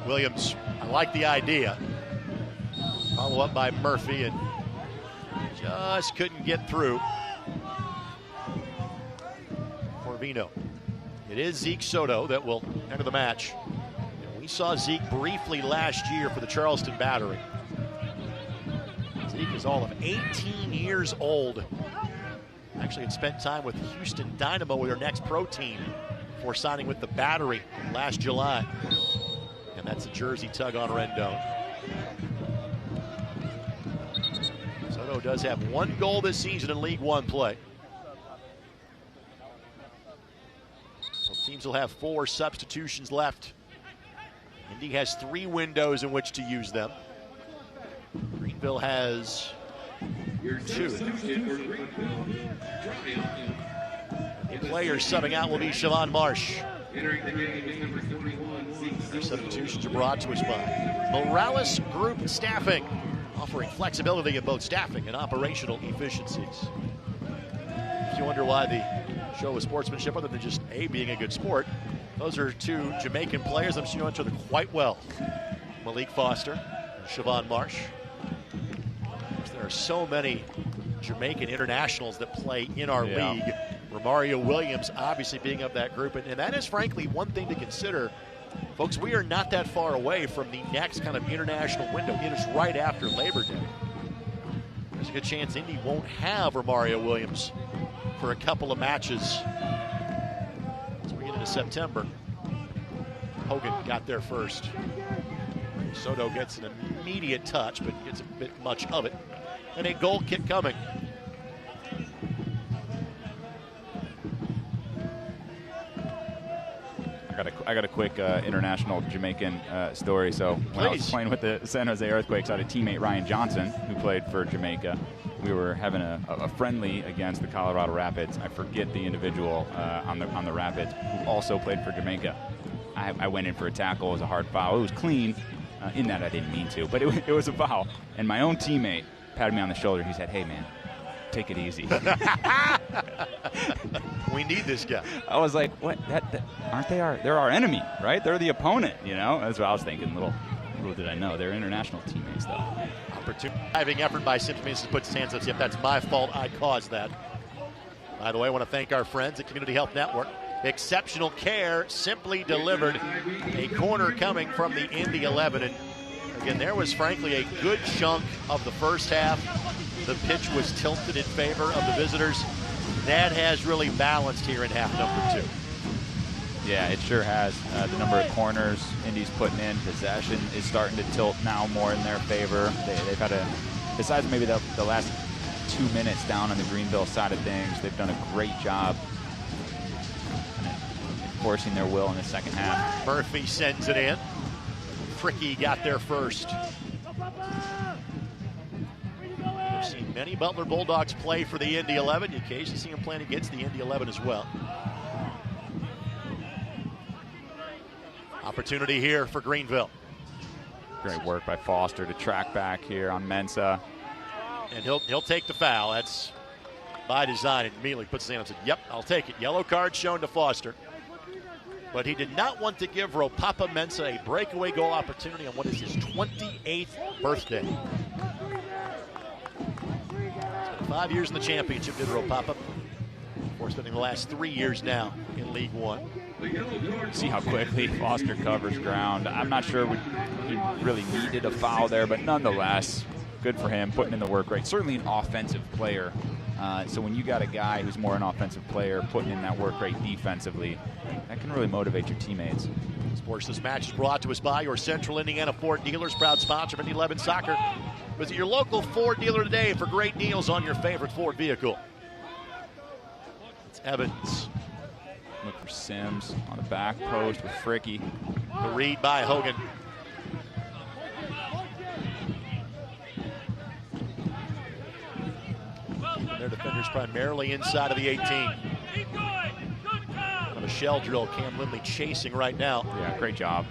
Williams, I like the idea. Follow up by Murphy and just couldn't get through. Corvino. It is Zeke Soto that will enter the match. And we saw Zeke briefly last year for the Charleston Battery. Zeke is all of 18 years old. Actually had spent time with Houston Dynamo with their next pro team before signing with the Battery last July. And that's a jersey tug on Rendon. Soto does have 1 goal this season in League One play. So teams will have 4 substitutions left. Indy has 3 windows in which to use them. Greenville has 2. The player subbing out will be Siobhan Marsh. Our substitutions are brought to us by Morales Group Staffing, offering flexibility in both staffing and operational efficiencies. If you wonder why the show is sportsmanship other than just being a good sport, those are 2 Jamaican players I'm sure you know each other quite well. Malik Foster and Siobhan Marsh. There are so many Jamaican internationals that play in our league. Romario Williams obviously being of that group, and that is frankly one thing to consider. Folks, we are not that far away from the next kind of international window. It is right after Labor Day. There's a good chance Indy won't have Romario Williams for a couple of matches as we get into September. Hogan got there first. Soto gets an immediate touch, but gets a bit much of it. And a goal kick coming. I got a quick international Jamaican story. So when I was playing with the San Jose Earthquakes, I had a teammate, Ryan Johnson, who played for Jamaica. We were having a friendly against the Colorado Rapids. I forget the individual on the Rapids who also played for Jamaica. I went in for a tackle. It was a hard foul. It was clean. In that I didn't mean to, but it was a foul. And my own teammate patted me on the shoulder. He said, "Hey, man, take it easy." We need this guy. I was like, "What? Aren't they they're our enemy, right? They're the opponent, you know?" That's what I was thinking. Little did I know. They're international teammates, though. Opportunity. Driving effort by Simpson puts his hands up. Yep, that's my fault. I caused that. By the way, I want to thank our friends at Community Health Network. Exceptional care, simply delivered. A corner coming from the Indy 11. And again, there was frankly a good chunk of the first half. The pitch was tilted in favor of the visitors. That has really balanced here in half number 2. Yeah, it sure has. The number of corners Indy's putting in, possession is starting to tilt now more in their favor. They've had besides maybe the last 2 minutes down on the Greenville side of things, they've done a great job forcing their will in the second half. Murphy sends it in. Fricky got there first. We've seen many Butler Bulldogs play for the Indy 11. You occasionally see them playing against the Indy 11 as well. Opportunity here for Greenville. Great work by Foster to track back here on Mensah. And he'll take the foul. That's by design. And immediately puts his hand up and said, "Yep, I'll take it." Yellow card shown to Foster. But he did not want to give Ropapa Mensah a breakaway goal opportunity on what is his 28th birthday. Spent 5 years in the championship, did Ropapa. Before spending the last 3 years now in League One. See how quickly Foster covers ground. I'm not sure he really needed a foul there, but nonetheless, good for him, putting in the work rate. Certainly an offensive player. So when you got a guy who's more an offensive player putting in that work rate defensively, that can really motivate your teammates. Sports This Match is brought to us by your Central Indiana Ford dealers, proud sponsor of Indy 11 Soccer. Visit your local Ford dealer today for great deals on your favorite Ford vehicle. It's Evans. Look for Sims on the back post with Fricky. The read by Hogan. Their defenders primarily inside of the 18. On a shell drill, Cam Lindley chasing right now. Yeah, great job.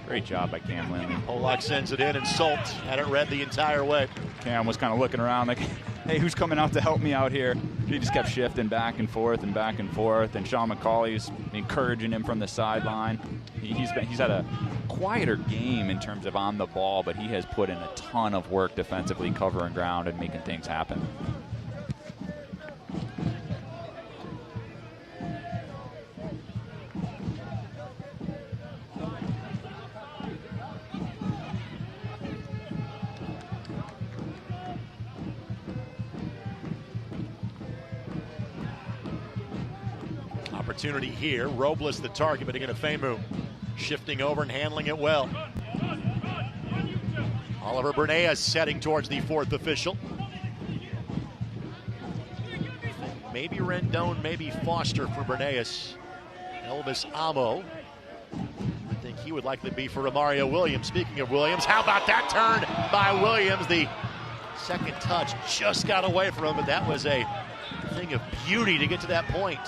Great job by Cam Lindley. Pollock sends it in, and Salt had it read the entire way. Cam was kind of looking around like, hey, who's coming out to help me out here? He just kept shifting back and forth and back and forth, and Sean McCauley's encouraging him from the sideline. He's had a quieter game in terms of on the ball, but he has put in a ton of work defensively, covering ground and making things happen. opportunity here. Robles the target, but again, Femu shifting over and handling it well. Oliver Bernays heading towards the fourth official. Maybe Rendon, maybe Foster for Bernays. Elvis Amo. I think he would likely be for Romario Williams. Speaking of Williams, how about that turn by Williams? The second touch just got away from him, but that was a thing of beauty to get to that point.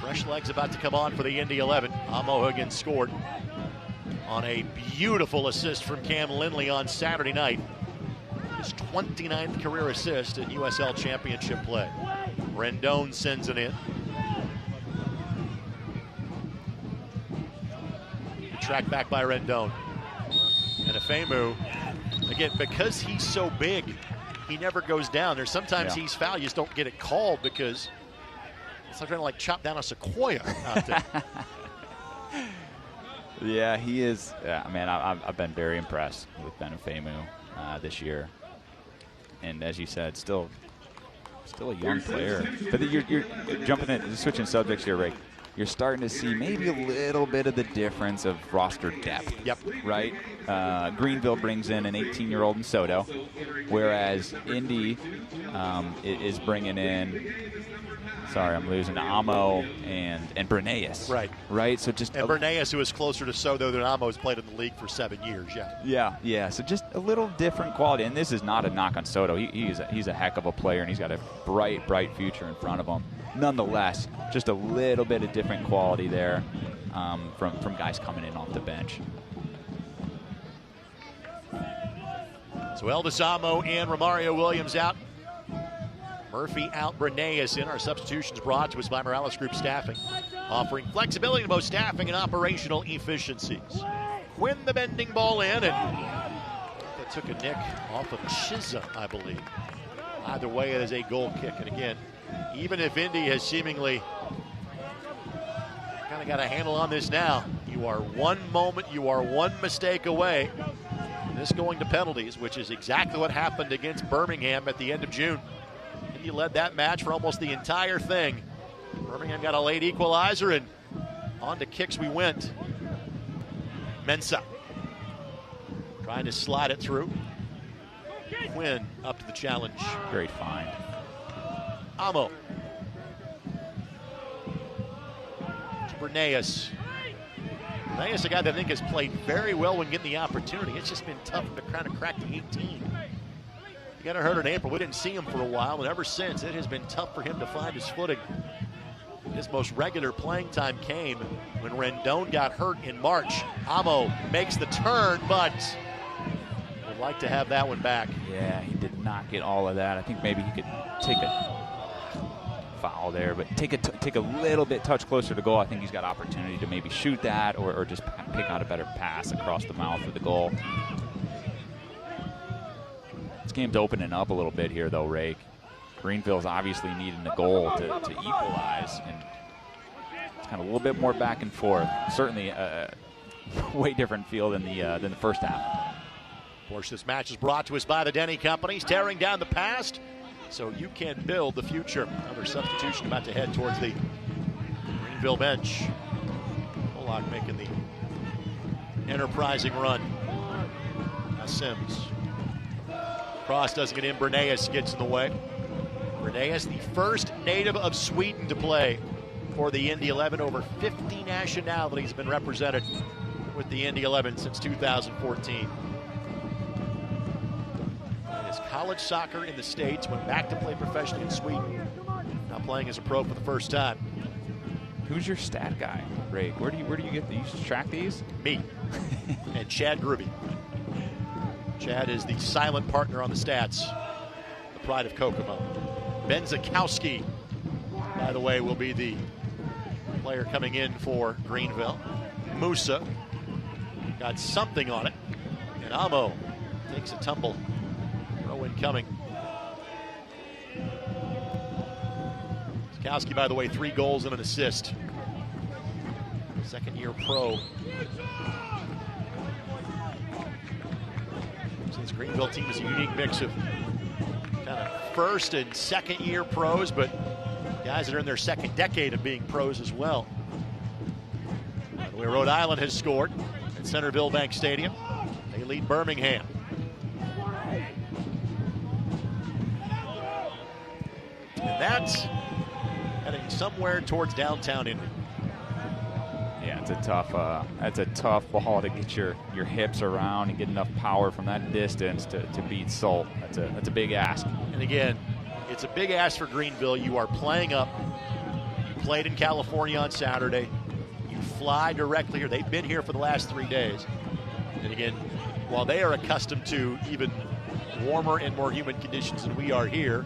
Fresh legs about to come on for the Indy 11. Amo again scored on a beautiful assist from Cam Lindley on Saturday night. His 29th career assist in USL Championship play. Rendon sends it in. Track back by Rendon. And Femu, again, because he's so big, he never goes down. There's sometimes he's fouled, you just don't get it called because it's like trying to chop down a sequoia out there. Yeah, he is. Yeah, man, I've been very impressed with Ben Femu this year. And as you said, still a young player. But you're jumping in, switching subjects here, Ray. You're starting to see maybe a little bit of the difference of roster depth. Yep. Right? Greenville brings in an 18-year-old in Soto, whereas Indy is bringing in, sorry, I'm losing, Amo and Bernays. Right. Right? So just and Bernays, who is closer to Soto than Amo, has played in the league for 7 years, Yeah. So just a little different quality. And this is not a knock on Soto. He's a heck of a player, and he's got a bright future in front of him. Nonetheless, just a little bit of different quality there from guys coming in off the bench. So Elvis Amo and Romario Williams out. Murphy out, Bernays in. Our substitutions brought to us by Morales Group Staffing, offering flexibility in both staffing and operational efficiencies. Quinn the bending ball in, and that took a nick off of Chiza, I believe. Either way, it is a goal kick. And again, even if Indy has seemingly kind of got a handle on this now, you are one mistake away from this going to penalties, which is exactly what happened against Birmingham at the end of June. Indy led that match for almost the entire thing. Birmingham got a late equalizer, and on to kicks we went. Mensah trying to slide it through. Quinn up to the challenge. Great find. Amo. Bernays. Bernays, a guy that I think has played very well when getting the opportunity. It's just been tough to kind of crack the 18. He got hurt in April. We didn't see him for a while, and ever since, it has been tough for him to find his footing. His most regular playing time came when Rendon got hurt in March. Amo makes the turn, but would like to have that one back. Yeah, he did not get all of that. I think maybe he could take a foul there, but take a little bit touch closer to goal. I think he's got opportunity to maybe shoot that or just pick out a better pass across the mouth of the goal. This game's opening up a little bit here, though, Rake. Greenville's obviously needing a goal to equalize, and it's kind of a little bit more back and forth. Certainly a way different feel than the first half. Of course, this match is brought to us by the Denny Companies, tearing down the past so you can build the future. Another substitution about to head towards the Greenville bench. Pollock making the enterprising run. Now Sims. Cross doesn't get in. Bernays gets in the way. Bernays, the first native of Sweden to play for the Indy 11. Over 50 nationalities have been represented with the Indy 11 since 2014. His college soccer in the States, went back to play professionally in Sweden. Now playing as a pro for the first time. Who's your stat guy, Ray? Where do you get these? You track these? Me and Chad Gruby. Chad is the silent partner on the stats. The pride of Kokomo. Ben Zakowski, by the way, will be the player coming in for Greenville. Musa got something on it. And Amo takes a tumble. Throw incoming. Zakowski, by the way, 3 goals and an assist. Second-year pro. So this Greenville team is a unique mix of kind of first and second-year pros, but Guys that are in their second decade of being pros as well. By the way, Rhode Island has scored at Centerville Bank Stadium. They lead Birmingham. And that's heading somewhere towards downtown Indy. Yeah, it's a tough ball to get your hips around and get enough power from that distance to beat Solt. That's a big ask. And again, it's a big ask for Greenville. You are playing up. You played in California on Saturday. You fly directly here. They've been here for the last 3 days. And again, while they are accustomed to even warmer and more humid conditions than we are here,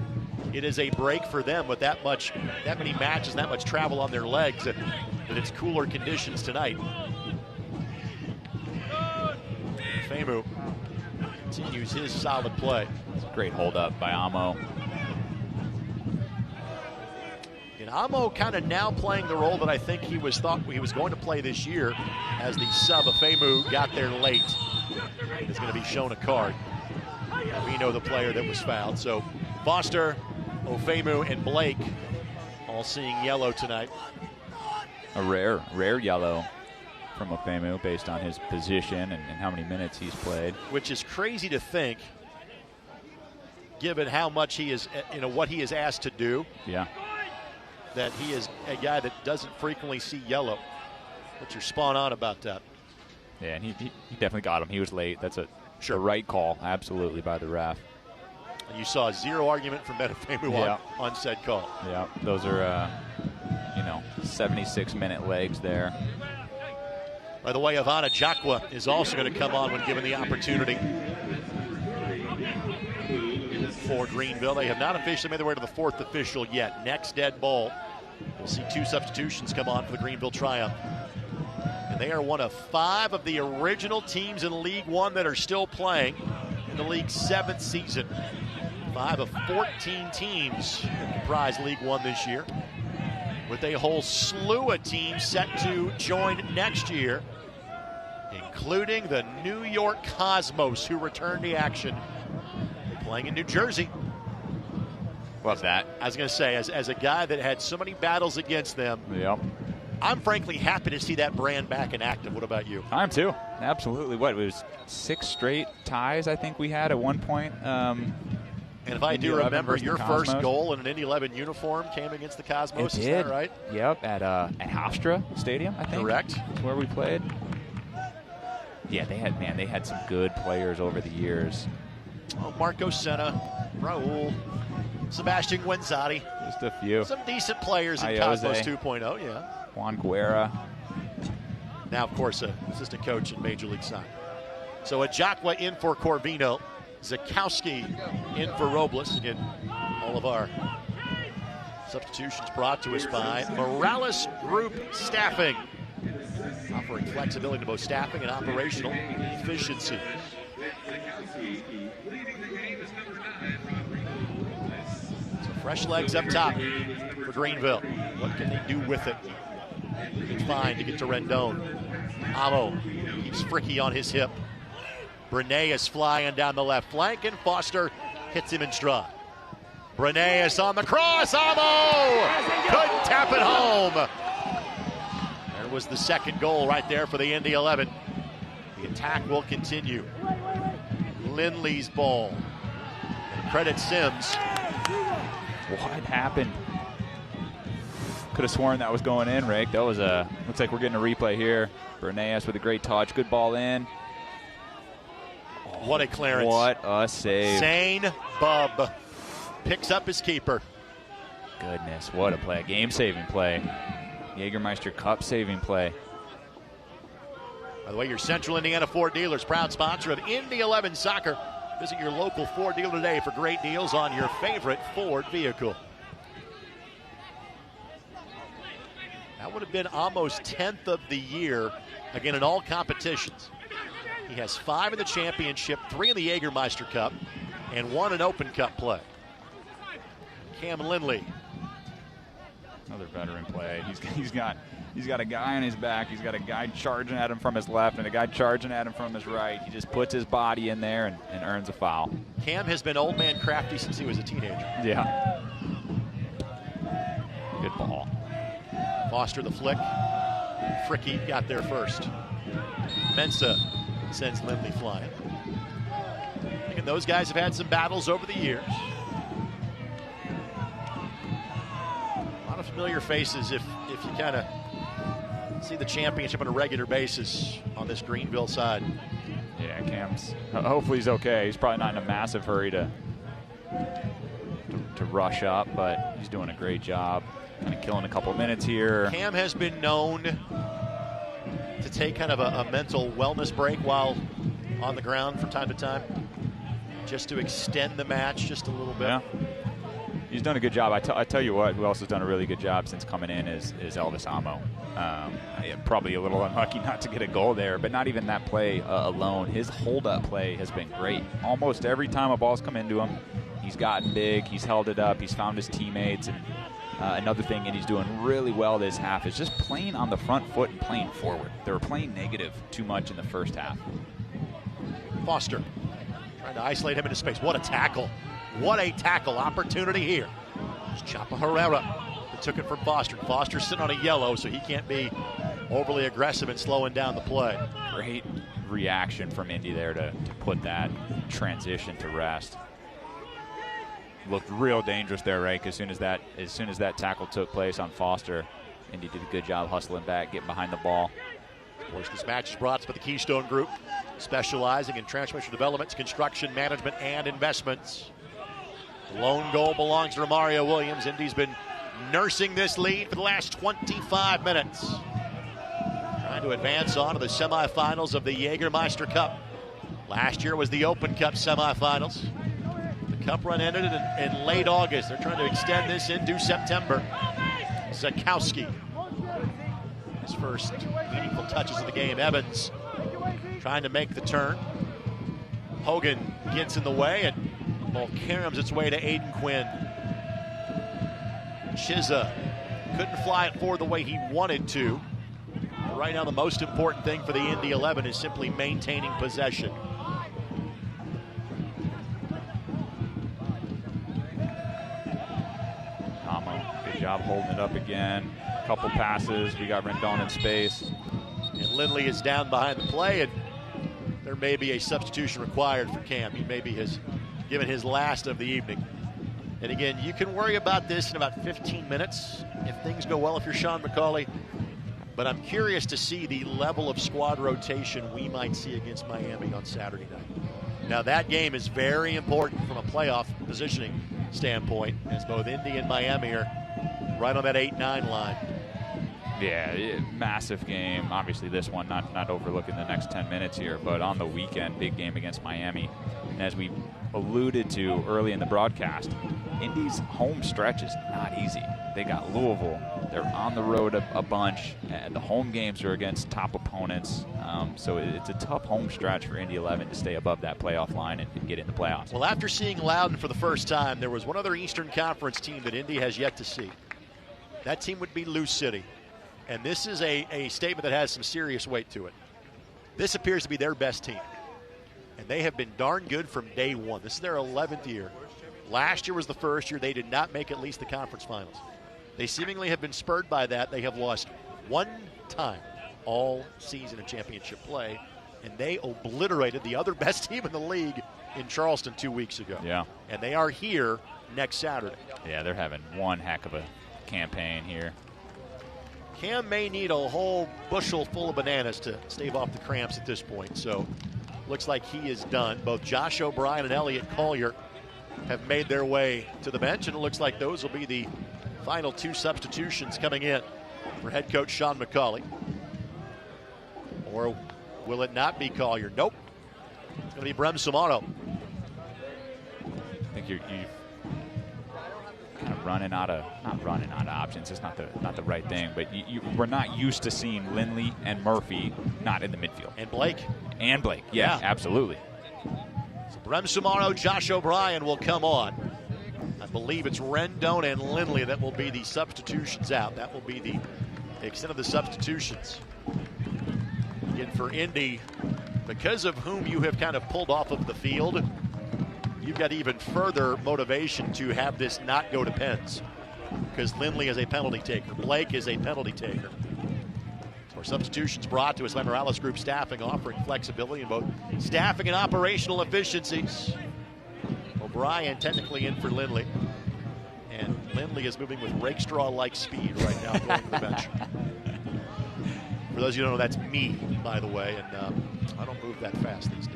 it is a break for them with that many matches, that much travel on their legs, that it's cooler conditions tonight. Femu continues his solid play. It's a great hold up by Amo. And Amo kind of now playing the role that I think he was going to play this year, as the sub of Femu got there late. Is going to be shown a card. We know the player that was fouled. So Foster, Ofemu, and Blake all seeing yellow tonight. A rare yellow from Ofemu based on his position and how many minutes he's played. Which is crazy to think, given how much he is, what he is asked to do. Yeah. That he is a guy that doesn't frequently see yellow. But you're spot on about that. Yeah, and he definitely got him. He was late. That's the right call, absolutely, by the ref. And you saw zero argument from Benefemu on said call. Yeah, those are, 76-minute legs there. By the way, Ivana Jakwa is also going to come on when given the opportunity for Greenville. They have not officially made their way to the fourth official yet. Next dead ball. We'll see 2 substitutions come on for the Greenville Triumph. And they are one of 5 of the original teams in League One that are still playing in the league's 7th season. 5 of 14 teams that comprise League One this year, with a whole slew of teams set to join next year, including the New York Cosmos, who return to action. They're playing in New Jersey. What's that? I was going to say, as a guy that had so many battles against them, I'm frankly happy to see that brand back and active. What about you? I'm too. Absolutely. What, it was 6 straight ties I think we had at one point. And if I do remember, your first goal in an Indy 11 uniform came against the Cosmos. It is did. That right? Yep, at Hofstra Stadium, I think. Correct. That's where we played. Yeah, they had some good players over the years. Oh, Marco Senna, Raul, Sebastian Guenzati. Just a few. Some decent players in Iose. Cosmos 2.0, yeah. Juan Guerra. Now, of course, an assistant coach in Major League Soccer. So Ajakwa in for Corvino. Zakowski in for Robles. Again, all of our substitutions brought to us by Morales Group Staffing, offering flexibility to both staffing and operational efficiency. So fresh legs up top for Greenville. What can they do with it? It's fine to get to Rendon. Amo keeps Fricky on his hip. Breneas flying down the left flank, and Foster hits him in stride. Breneas on the cross. Amo couldn't tap it home. There was the second goal right there for the Indy 11. The attack will continue. Lindley's ball. And credit Sims. What happened? Could have sworn that was going in, Rick. That was looks like we're getting a replay here. Breneas with a great touch. Good ball in. What a clearance. What a save. Zane Bub picks up his keeper. Goodness, what a play. Game-saving play. Jägermeister Cup saving play. By the way, your Central Indiana Ford dealers, proud sponsor of Indy 11 Soccer. Visit your local Ford dealer today for great deals on your favorite Ford vehicle. That would have been almost 10th of the year, again, in all competitions. He has 5 in the championship, 3 in the Jägermeister Cup, and 1 in Open Cup play. Cam Lindley. Another veteran play. He's got a guy on his back. He's got a guy charging at him from his left and a guy charging at him from his right. He just puts his body in there and earns a foul. Cam has been old man crafty since he was a teenager. Yeah. Good ball. Foster the flick. Fricky got there first. Mensah sends Lindley flying. And those guys have had some battles over the years. A lot of familiar faces if you kind of see the championship on a regular basis on this Greenville side. Yeah, Cam's hopefully he's okay. He's probably not in a massive hurry to rush up, but he's doing a great job. Kind of killing a couple of minutes here. Cam has been known to take kind of a mental wellness break while on the ground from time to time, just to extend the match just a little bit. Yeah. He's done a good job. I tell you what, who else has done a really good job since coming in is Elvis Amo. Probably a little unlucky not to get a goal there, but not even that play alone. His hold-up play has been great. Almost every time a ball's come into him, he's gotten big, he's held it up, he's found his teammates. And another thing that he's doing really well this half is just playing on the front foot and playing forward. They were playing negative too much in the first half. Foster trying to isolate him into space. What a tackle. What a tackle opportunity here. It's Chapa Herrera that took it from Foster. Foster's sitting on a yellow, so he can't be overly aggressive in slowing down the play. Great reaction from Indy there to put that transition to rest. Looked real dangerous there, right? As soon as that tackle took place on Foster, Indy did a good job hustling back, getting behind the ball. Of course, this match is brought to you by the Keystone Group, specializing in transformational developments, construction, management, and investments. The lone goal belongs to Mario Williams. Indy's been nursing this lead for the last 25 minutes. Trying to advance on to the semifinals of the Jägermeister Cup. Last year was the Open Cup semifinals. The Cup run ended in late August. They're trying to extend this into September. Zakowski, his first meaningful touches of the game. Evans trying to make the turn. Hogan gets in the way, and the ball caroms its way to Aiden Quinn. Chiza couldn't fly it forward the way he wanted to. But right now, the most important thing for the Indy 11 is simply maintaining possession. Good job holding it up again. A couple passes. We got Rendon in space. And Lindley is down behind the play, and there may be a substitution required for Cam. He maybe has given his last of the evening. And again, you can worry about this in about 15 minutes if things go well if you're Sean McCauley. But I'm curious to see the level of squad rotation we might see against Miami on Saturday night. Now, that game is very important from a playoff positioning standpoint, as both Indy and Miami are right on that 8-9 line. Yeah, massive game. Obviously, this one not overlooking the next 10 minutes here, but on the weekend, big game against Miami. And as we alluded to early in the broadcast, Indy's home stretch is not easy. They got Louisville. They're on the road a bunch. And the home games are against top opponents. So it's a tough home stretch for Indy 11 to stay above that playoff line and get in the playoffs. Well, after seeing Loudoun for the first time, there was one other Eastern Conference team that Indy has yet to see. That team would be Lou City. And this is a statement that has some serious weight to it. This appears to be their best team. And they have been darn good from day one. This is their 11th year. Last year was the first year they did not make at least the conference finals. They seemingly have been spurred by that. They have lost one time all season in championship play, and they obliterated the other best team in the league in Charleston 2 weeks ago. Yeah. And they are here next Saturday. Yeah, they're having one heck of a campaign here. Cam may need a whole bushel full of bananas to stave off the cramps at this point. So looks like he is done. Both Josh O'Brien and Elliot Collier have made their way to the bench, and it looks like those will be the final two substitutions coming in for head coach Sean McCauley. Or will it not be Collier? Nope. It's going to be Brem Samaro. I think you're kind of running out of, not running out of options. It's not the right thing, but we're not used to seeing Lindley and Murphy not in the midfield. And Blake. And Blake, yeah. Absolutely. So Brem Samaro, Josh O'Brien will come on. I believe it's Rendon and Lindley that will be the substitutions out. That will be the extent of the substitutions. Again, for Indy, because of whom you have kind of pulled off of the field, you've got even further motivation to have this not go to pens. because Lindley is a penalty taker. Blake is a penalty taker. So our substitutions brought to us by Morales Group Staffing, offering flexibility in both staffing and operational efficiencies. O'Brien technically in for Lindley. And Lindley is moving with rake straw-like speed right now going to the bench. For those of you who don't know, that's me, by the way, and I don't move that fast these days.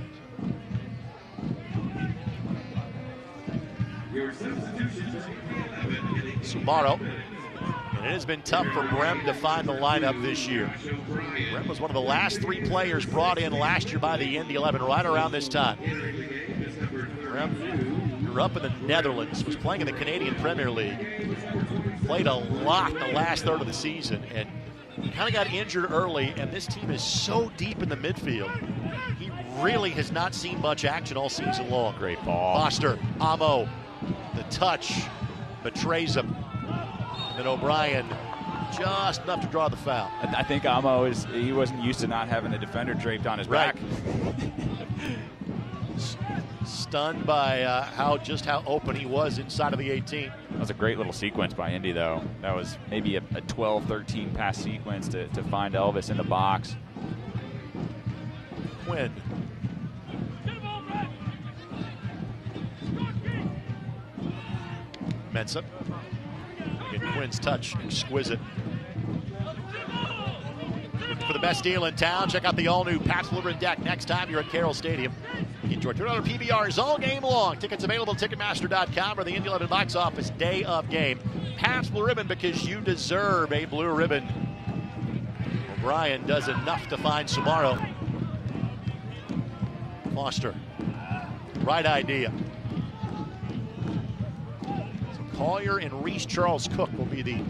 Sumaro. And it has been tough for Brem to find the lineup this year. Brem was one of the last 3 players brought in last year by the Indy 11 right around this time. Brem grew up in the Netherlands, was playing in the Canadian Premier League, played a lot the last third of the season, and kind of got injured early, and this team is so deep in the midfield. He really has not seen much action all season long. Great ball. Foster, Amo, the touch betrays him. And then O'Brien just enough to draw the foul. I think Amo he wasn't used to not having the defender draped on his back. Stunned by how open he was inside of the 18. That was a great little sequence by Indy, though. That was maybe a 12-13 pass sequence to find Elvis in the box. Quinn. Mensah. Again, Quinn's touch, exquisite. Looking for the best deal in town. Check out the all-new Pabst Blue Ribbon deck next time you're at Carroll Stadium. Enjoy $2 PBRs all game long. Tickets available at Ticketmaster.com or the Indy 11 box office day of game. Pabst Blue Ribbon, because you deserve a blue ribbon. O'Brien does enough to find Sumaro. Foster. Right idea. So Collier and Reese Charles Cook will be the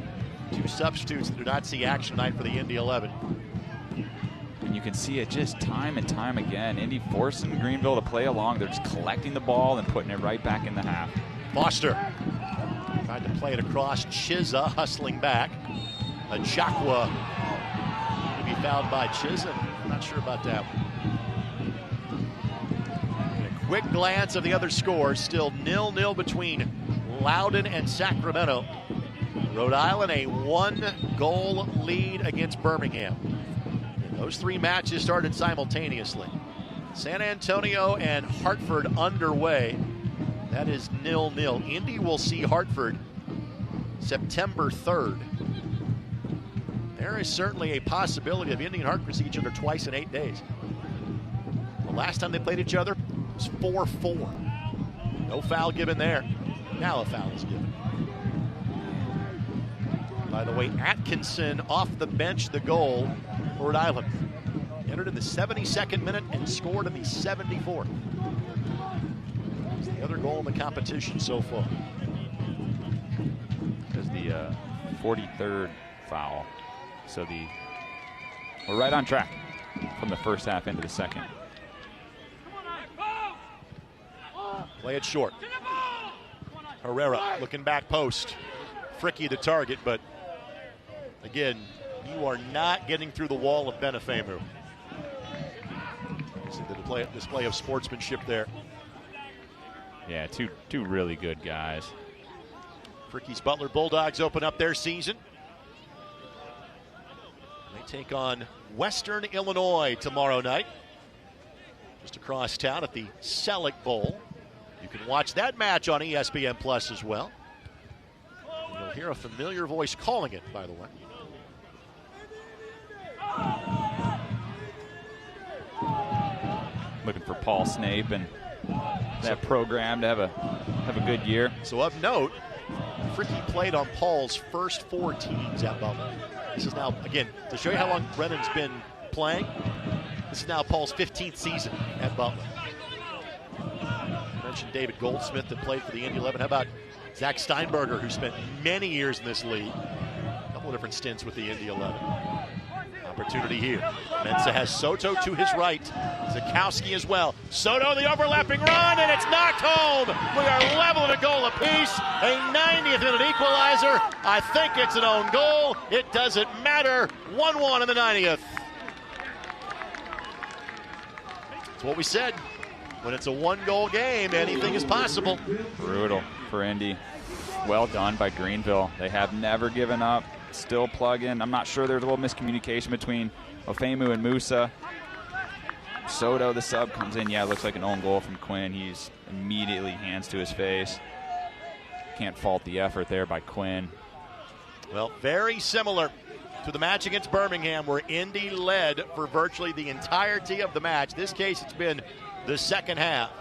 2 substitutes that do not see action tonight for the Indy 11. And you can see it just time and time again. Indy forcing Greenville to play along. They're just collecting the ball and putting it right back in the half. Foster tried to play it across. Chiza hustling back. Achakwa to be fouled by Chiza. I'm not sure about that one. A quick glance of the other scores. Still 0-0 between Loudoun and Sacramento. Rhode Island a 1-goal lead against Birmingham. Those 3 matches started simultaneously. San Antonio and Hartford underway. That is 0-0. Indy will see Hartford September 3rd. There is certainly a possibility of Indy and Hartford see each other twice in 8 days. The last time they played each other was 4-4. No foul given there. Now a foul is given. By the way, Atkinson off the bench, the goal for Rhode Island. Entered in the 72nd minute and scored in the 74th. It's the other goal in the competition so far. Because the 43rd foul. So we're right on track from the first half into the second. Play it short. Herrera looking back post. Fricky the target, but again, you are not getting through the wall of Benefemu. See the display of sportsmanship there. Yeah, two really good guys. Fricky's Butler Bulldogs open up their season. They take on Western Illinois tomorrow night. Just across town at the Selleck Bowl. You can watch that match on ESPN Plus as well. And you'll hear a familiar voice calling it, by the way. Looking for Paul Snape and that program to have a good year. So of note, Fricky played on Paul's first 4 teams at Butler. This is now, again, to show you how long Brennan's been playing, this is now Paul's 15th season at Butler. I mentioned David Goldsmith that played for the Indy 11. How about Zach Steinberger, who spent many years in this league? A couple of different stints with the Indy 11. Opportunity here. Mensah has Soto to his right. Zakowski as well. Soto the overlapping run, and it's knocked home. We are level at a goal apiece. A 90th minute equalizer. I think it's an own goal. It doesn't matter. 1-1 in the 90th. That's what we said. When it's a 1-goal game, anything is possible. Brutal for Indy. well done by Greenville. They have never given up, still plugging. I'm not sure, there's a little miscommunication between Ofemu and Musa. Soto, the sub, comes in. Yeah, it looks like an own goal from Quinn. He's immediately hands to his face. Can't fault the effort there by Quinn. Well, very similar to the match against Birmingham, where Indy led for virtually the entirety of the match. This case, it's been the second half.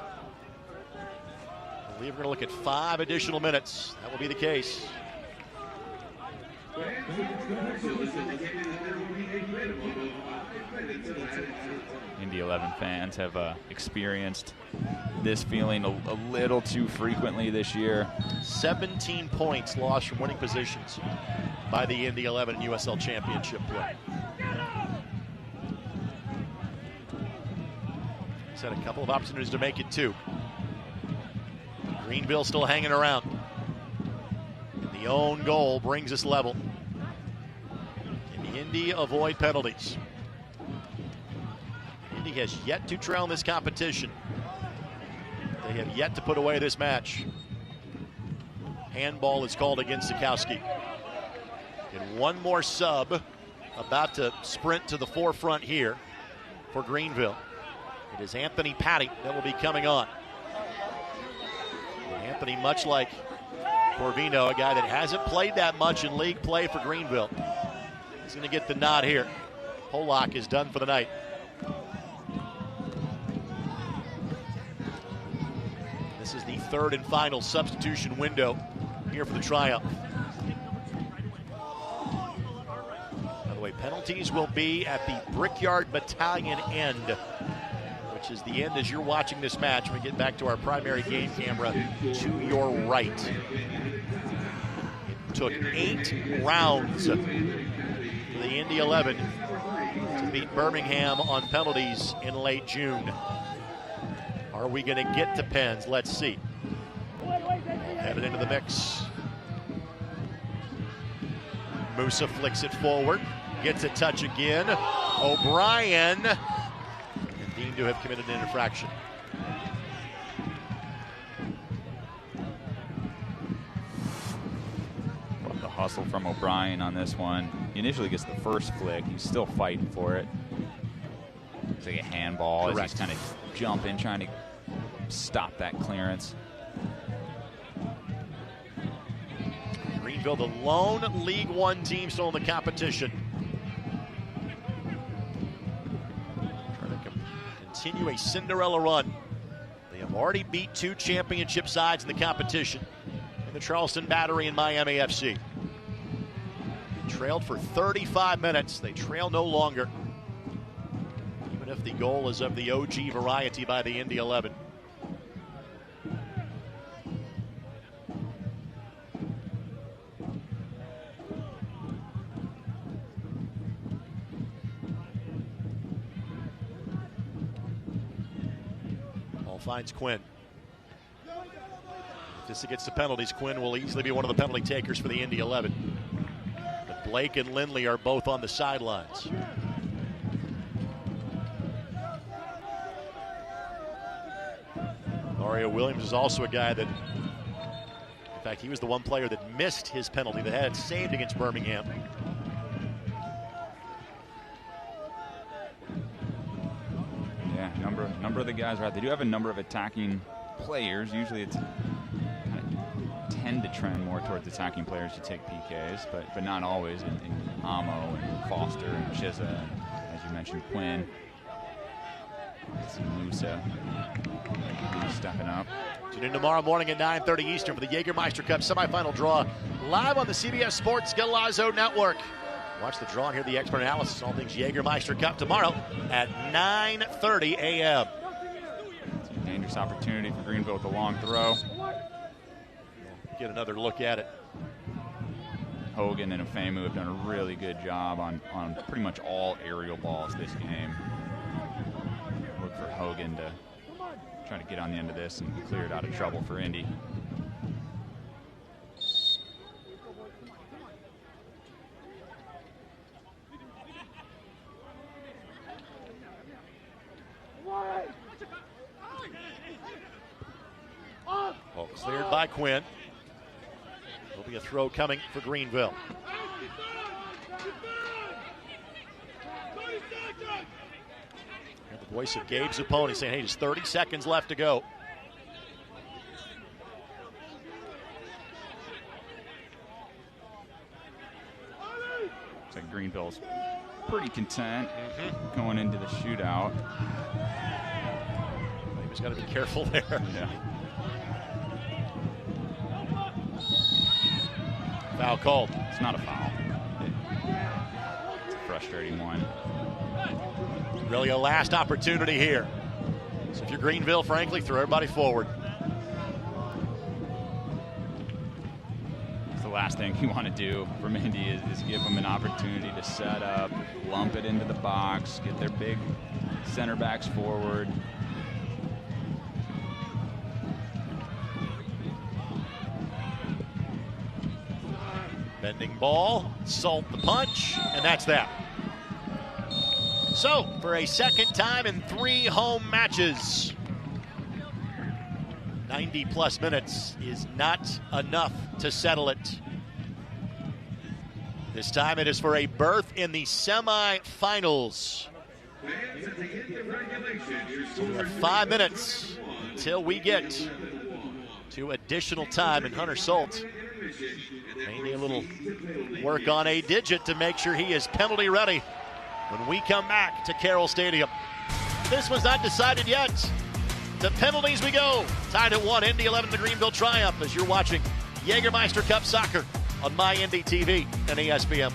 I believe we're going to look at 5 additional minutes. That will be the case. Indy 11 fans have experienced this feeling a little too frequently this year. 17 points lost from winning positions by the Indy 11 in USL Championship play. He's had a couple of opportunities to make it too. Greenville still hanging around. The own goal brings us level. Can Indy avoid penalties? Indy has yet to trail in this competition. They have yet to put away this match. Handball is called against Sikowski. And one more sub about to sprint to the forefront here for Greenville. It is Anthony Patty that will be coming on. And Anthony, much like Corvino, a guy that hasn't played that much in league play for Greenville, he's going to get the nod here. Polak is done for the night. This is the third and final substitution window here for the Triumph. By the way, penalties will be at the Brickyard Battalion end, which is the end as you're watching this match. We get back to our primary game camera to your right. It took 8 rounds for the Indy 11 to beat Birmingham on penalties in late June. Are we going to get to pens? Let's see. Headed into the mix. Musa flicks it forward. Gets a touch again. O'Brien deemed to have committed an infraction. Love the hustle from O'Brien on this one. He initially gets the first flick. He's still fighting for it. It's like a handball. Correct. As he's kind of jumping, trying to stop that clearance. Greenville, the lone League One team still in the competition. Trying to continue a Cinderella run. They have already beat 2 championship sides in the competition in the Charleston Battery and Miami FC. They trailed for 35 minutes. They trail no longer, even if the goal is of the OG variety by the Indy 11. Finds Quinn. If this gets the penalties, Quinn will easily be one of the penalty takers for the Indy 11. But Blake and Lindley are both on the sidelines. Mario Williams is also a guy that, in fact, he was the one player that missed his penalty that had it saved against Birmingham. Number of the guys are out. They do have a number of attacking players. Usually it's tend to trend more towards attacking players to take PKs, but not always. In Amo and Foster and Chiza, as you mentioned, Quinn. Musa stepping up. Tune in tomorrow morning at 9:30 Eastern for the Jägermeister Cup semifinal draw live on the CBS Sports Galazo Network. Watch the draw and hear the expert analysis on all things Jägermeister Cup tomorrow at 9:30 a.m. Dangerous opportunity for Greenville with a long throw. Get another look at it. Hogan and Ofemu have done a really good job on pretty much all aerial balls this game. Look for Hogan to try to get on the end of this and clear it out of trouble for Indy. Ball cleared by Quinn. Be a throw coming for Greenville. And the voice of Gabe Zapponi saying, hey, just 30 seconds left to go. Looks like Greenville's pretty content going into the shootout. He's got to be careful there. Yeah. Foul called. It's not a foul. It's a frustrating one. Really a last opportunity here. So if you're Greenville, frankly, throw everybody forward. It's the last thing you want to do from Indy is give them an opportunity to set up, lump it into the box, get their big center backs forward. Bending ball, Salt the punch, and that's that. So, for a second time in 3 home matches, 90-plus minutes is not enough to settle it. This time it is for a berth in the semifinals. So we have 5 minutes until we get to additional time, and Hunter Salt may need a little work on a digit to make sure he is penalty ready when we come back to Carroll Stadium. This was not decided yet. To penalties we go. Tied at 1, Indy 11, the Greenville Triumph, as you're watching Jägermeister Cup Soccer on My Indy TV and ESPN+.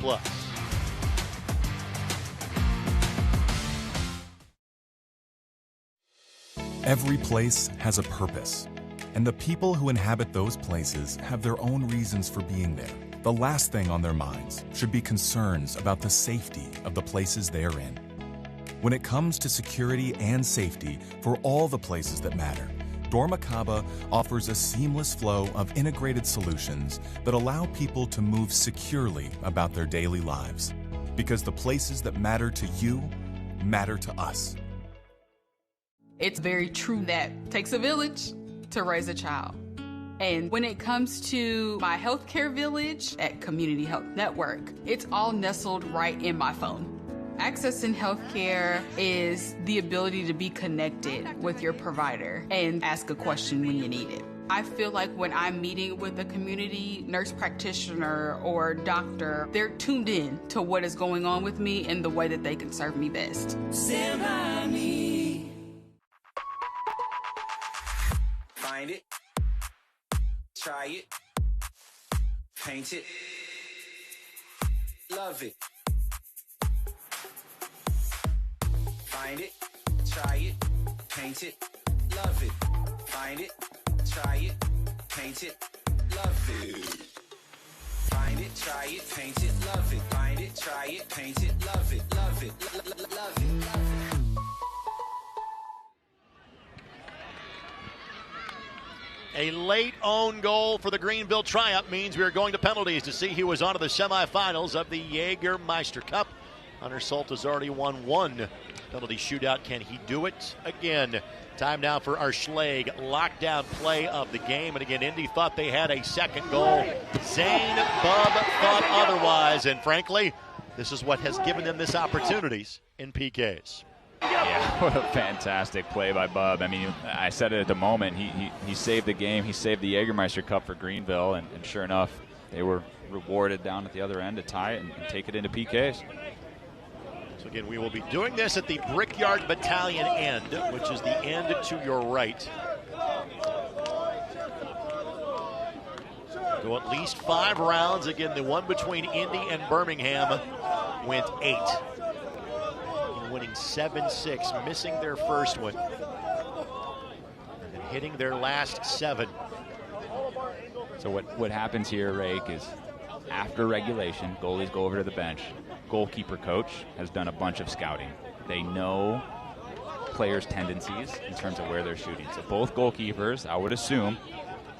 Every place has a purpose, and the people who inhabit those places have their own reasons for being there. The last thing on their minds should be concerns about the safety of the places they are in. When it comes to security and safety for all the places that matter, Dormakaba offers a seamless flow of integrated solutions that allow people to move securely about their daily lives. Because the places that matter to you matter to us. It's very true that it takes a village to raise a child. And when it comes to my healthcare village at Community Health Network, it's all nestled right in my phone. Accessing healthcare is the ability to be connected with your provider and ask a question when you need it. I feel like when I'm meeting with a community nurse practitioner or doctor, they're tuned in to what is going on with me and the way that they can serve me best. Stand by me. Find it. Try it. Paint it. Love it. Find it, try it, paint it, love it. Find it, try it, paint it, love it. Find it, try it, paint it, love it. Find it, try it, paint it, love it, love it, love it, love it. A late own goal for the Greenville Triumph means we are going to penalties to see who is on to the semifinals of the Jägermeister Cup. Hunter Salt has already won 1 penalty shootout. Can he do it again? Time now for our Schleg lockdown play of the game. And again, Indy thought they had a second goal. Zane Bub thought otherwise. And frankly, this is what has given them this opportunities in PKs. Yeah, what a fantastic play by Bub. I mean, I said it at the moment. He saved the game. He saved the Jägermeister Cup for Greenville. And sure enough, they were rewarded down at the other end to tie it and take it into PKs. So again, we will be doing this at the Brickyard Battalion end, which is the end to your right. Go at least 5 rounds. Again, the one between Indy and Birmingham went 8. Winning 7-6, missing their first one, and hitting their last 7. So what happens here, Rake, is after regulation, goalies go over to the bench. Goalkeeper coach has done a bunch of scouting. They know players' tendencies in terms of where they're shooting. So both goalkeepers, I would assume,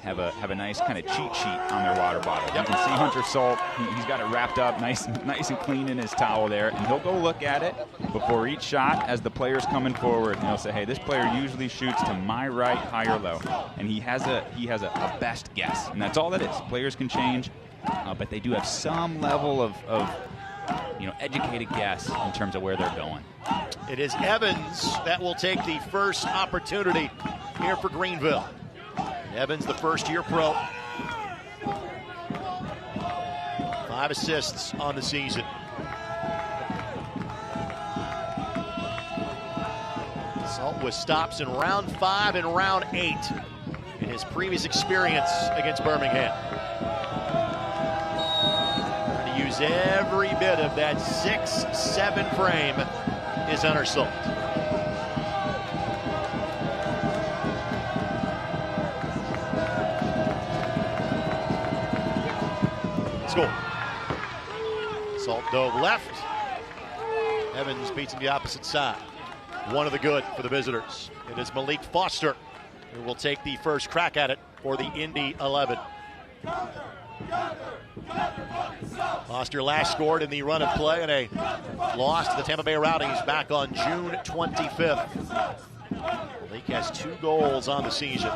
have a nice kind of cheat sheet on their water bottle. You can see Hunter Salt. He's got it wrapped up nice and clean in his towel there, and he'll go look at it before each shot as the player's coming forward. And he'll say, hey, this player usually shoots to my right, high or low. And he has a best guess, and that's all that is. Players can change, but they do have some level of educated guess in terms of where they're going. It is Evans that will take the first opportunity here for Greenville. Evans, the first-year pro. 5 assists on the season. Salt with stops in round 5 and round 8 in his previous experience against Birmingham. Trying to use every bit of that 6-7 frame is Hunter Salt. Salt dove left. Evans beats him the opposite side. One of the good for the visitors. It is Malik Foster who will take the first crack at it for the Indy 11. Foster last scored in the run of play in a loss to the Tampa Bay Rowdies back on June 25th. Malik has 2 goals on the season.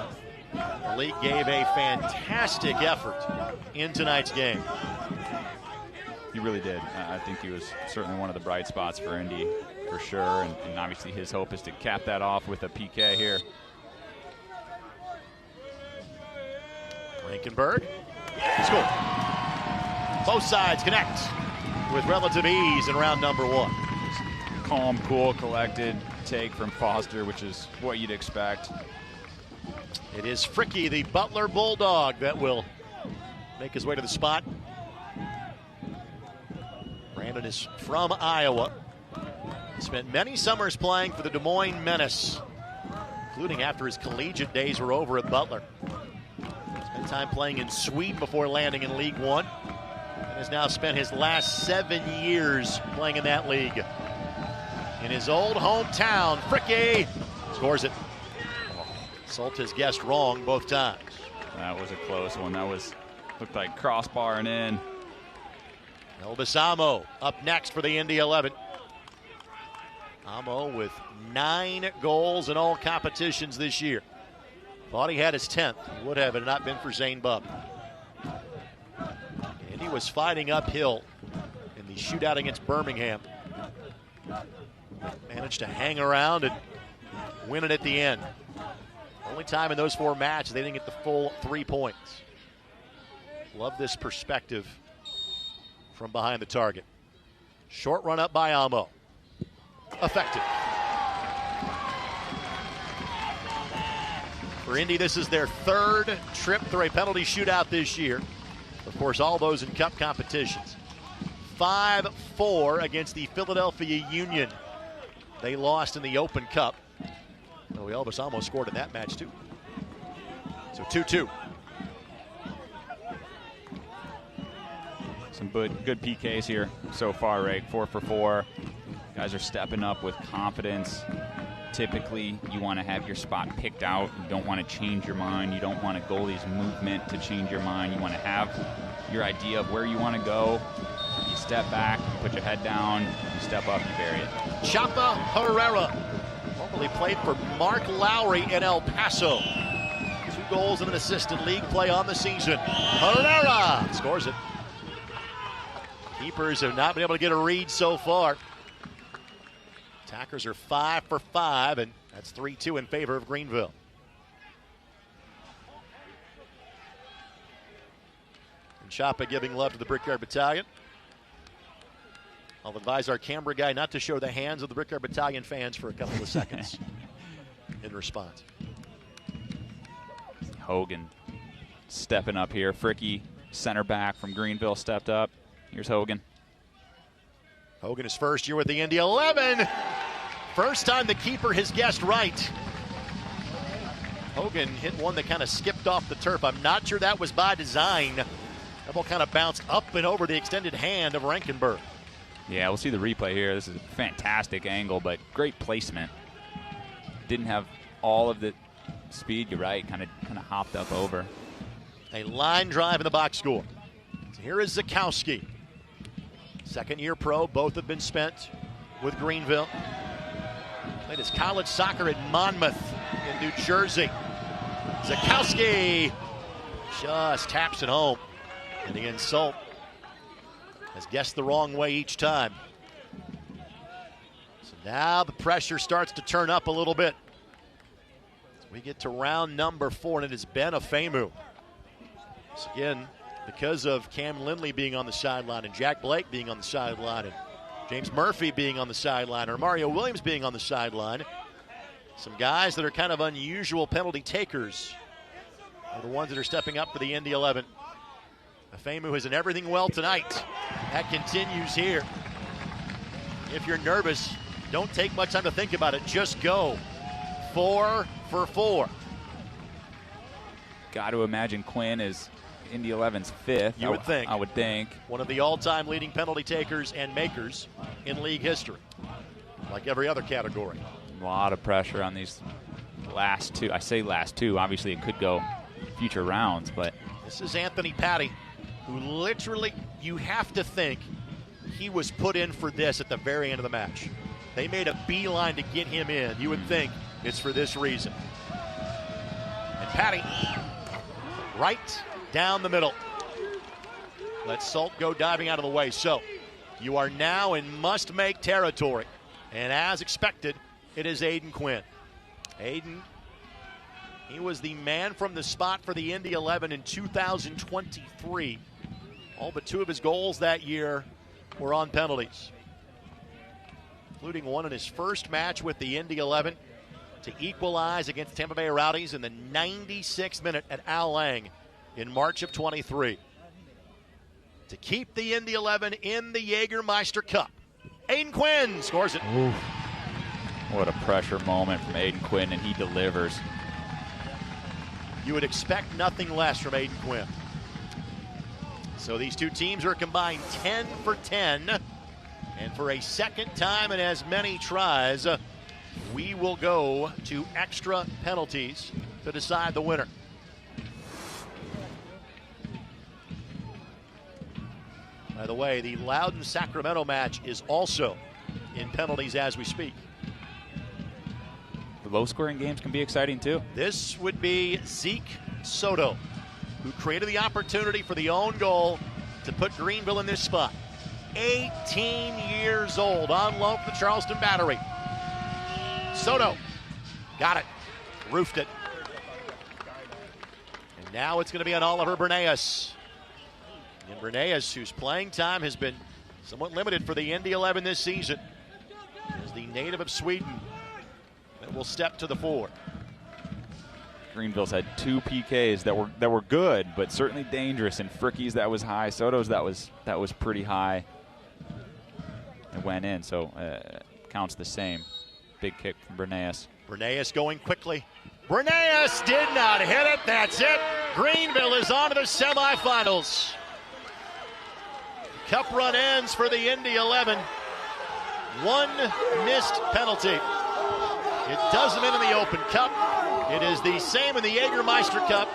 Malik gave a fantastic effort in tonight's game. He really did. I think he was certainly one of the bright spots for Indy, for sure. And obviously his hope is to cap that off with a PK here. Rankenberg. Score. Both sides connect with relative ease in round number 1. Calm, cool, collected take from Foster, which is what you'd expect. It is Fricky, the Butler Bulldog, that will make his way to the spot. Brandon is from Iowa. Spent many summers playing for the Des Moines Menace, including after his collegiate days were over at Butler. Spent time playing in Sweden before landing in League One, and has now spent his last 7 years playing in that league. In his old hometown, Fricky scores it. Salt has guessed wrong both times. That was a close one. Looked like crossbar and in. Elvis Amo up next for the Indy 11. Amo with 9 goals in all competitions this year. Thought he had his 10th. He would have it not been for Zane Bubb. Indy was fighting uphill in the shootout against Birmingham. Managed to hang around and win it at the end. Only time in those 4 matches they didn't get the full 3 points. Love this perspective from behind the target. Short run up by Amo. Effective. For Indy, this is their 3rd trip through a penalty shootout this year. Of course, all those in cup competitions. 5-4 against the Philadelphia Union. They lost in the Open Cup. Well, Elvis Amo scored in that match, too. So 2-2. Some good PKs here so far, Ray. 4 for 4. Guys are stepping up with confidence. Typically, you want to have your spot picked out. You don't want to change your mind. You don't want a goalie's movement to change your mind. You want to have your idea of where you want to go. You step back, you put your head down, you step up, you bury it. Chapa Herrera, formerly played for Mark Lowry in El Paso. 2 goals and an assist in league play on the season. Herrera scores it. Keepers have not been able to get a read so far. Attackers are 5 for 5, and that's 3-2 in favor of Greenville. And Chapa giving love to the Brickyard Battalion. I'll advise our camera guy not to show the hands of the Brickyard Battalion fans for a couple of seconds in response. Hogan stepping up here. Fricky, center back from Greenville, stepped up. Here's Hogan. Hogan is first year with the Indy 11. First time the keeper has guessed right. Hogan hit one that kind of skipped off the turf. I'm not sure that was by design. That ball kind of bounced up and over the extended hand of Rankenberg. Yeah, we'll see the replay here. This is a fantastic angle, but great placement. Didn't have all of the speed. You're right. Kind of hopped up over. A line drive in the box score. So here is Zakowski. Second-year pro. Both have been spent with Greenville. Played his college soccer at Monmouth in New Jersey. Zakowski just taps it home. And the insult has guessed the wrong way each time. So now the pressure starts to turn up a little bit. As we get to round number 4, and it is Ben Afemu. So again, because of Cam Lindley being on the sideline and Jack Blake being on the sideline and James Murphy being on the sideline or Mario Williams being on the sideline, some guys that are kind of unusual penalty takers are the ones that are stepping up for the Indy 11. Afemu has done everything well tonight. That continues here. If you're nervous, don't take much time to think about it. Just go. 4 for 4. Got to imagine Quinn is Indy 11's 5th. You would think. I would think. One of the all-time leading penalty takers and makers in league history, like every other category. A lot of pressure on these last two. I say last two. Obviously, it could go future rounds, but this is Anthony Patty, who literally, you have to think he was put in for this at the very end of the match. They made a beeline to get him in. You would think it's for this reason. And Patty, right down the middle. Let Salt go diving out of the way. So you are now in must-make territory. And as expected, it is Aiden Quinn. Aiden, he was the man from the spot for the Indy 11 in 2023. All but 2 of his goals that year were on penalties, including one in his first match with the Indy 11 to equalize against Tampa Bay Rowdies in the 96th minute at Al Lang in March of 23. To keep the Indy 11 in the Jägermeister Cup, Aiden Quinn scores it. Oof. What a pressure moment from Aiden Quinn, and he delivers. You would expect nothing less from Aiden Quinn. So these two teams are combined 10 for 10. And for a second time in as many tries, we will go to extra penalties to decide the winner. By the way, the Loudoun-Sacramento match is also in penalties as we speak. The low-scoring games can be exciting, too. This would be Zeke Soto, who created the opportunity for the own goal to put Greenville in this spot. 18 years old, on loan from the Charleston Battery. Soto got it, roofed it. And now it's going to be on Oliver Bernays. And Bernays, whose playing time has been somewhat limited for the Indy 11 this season, is the native of Sweden that will step to the fore. Greenville's had 2 PKs that were good, but certainly dangerous. And Fricky's that was high. Soto's that was pretty high. It went in, so counts the same. Big kick from Bernays. Bernays going quickly. Bernays did not hit it. That's it. Greenville is on to the semifinals. Cup run ends for the Indy 11. 1 missed penalty. It does them in the Open Cup. It is the same in the Jägermeister Cup.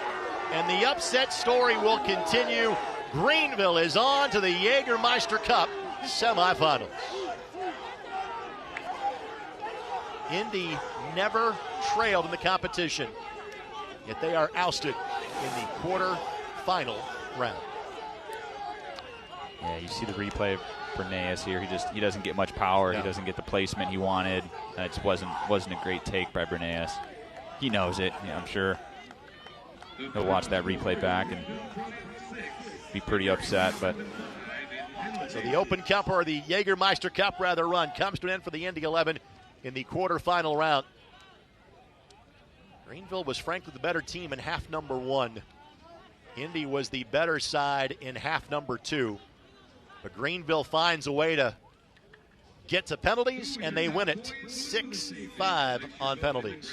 And the upset story will continue. Greenville is on to the Jägermeister Cup semifinals. Indy never trailed in the competition, yet they are ousted in the quarter-final round. Yeah, you see the replay of Bernays here. He doesn't get much power. No. He doesn't get the placement he wanted. It just wasn't a great take by Bernays. He knows it. Yeah, I'm sure he'll watch that replay back and be pretty upset. But so the Open Cup, or the Jägermeister Cup rather, run comes to an end for the Indy 11 in the quarterfinal round. Greenville was frankly the better team in half number 1. Indy was the better side in half number 2. But Greenville finds a way to get to penalties, and they win it 6-5 on penalties.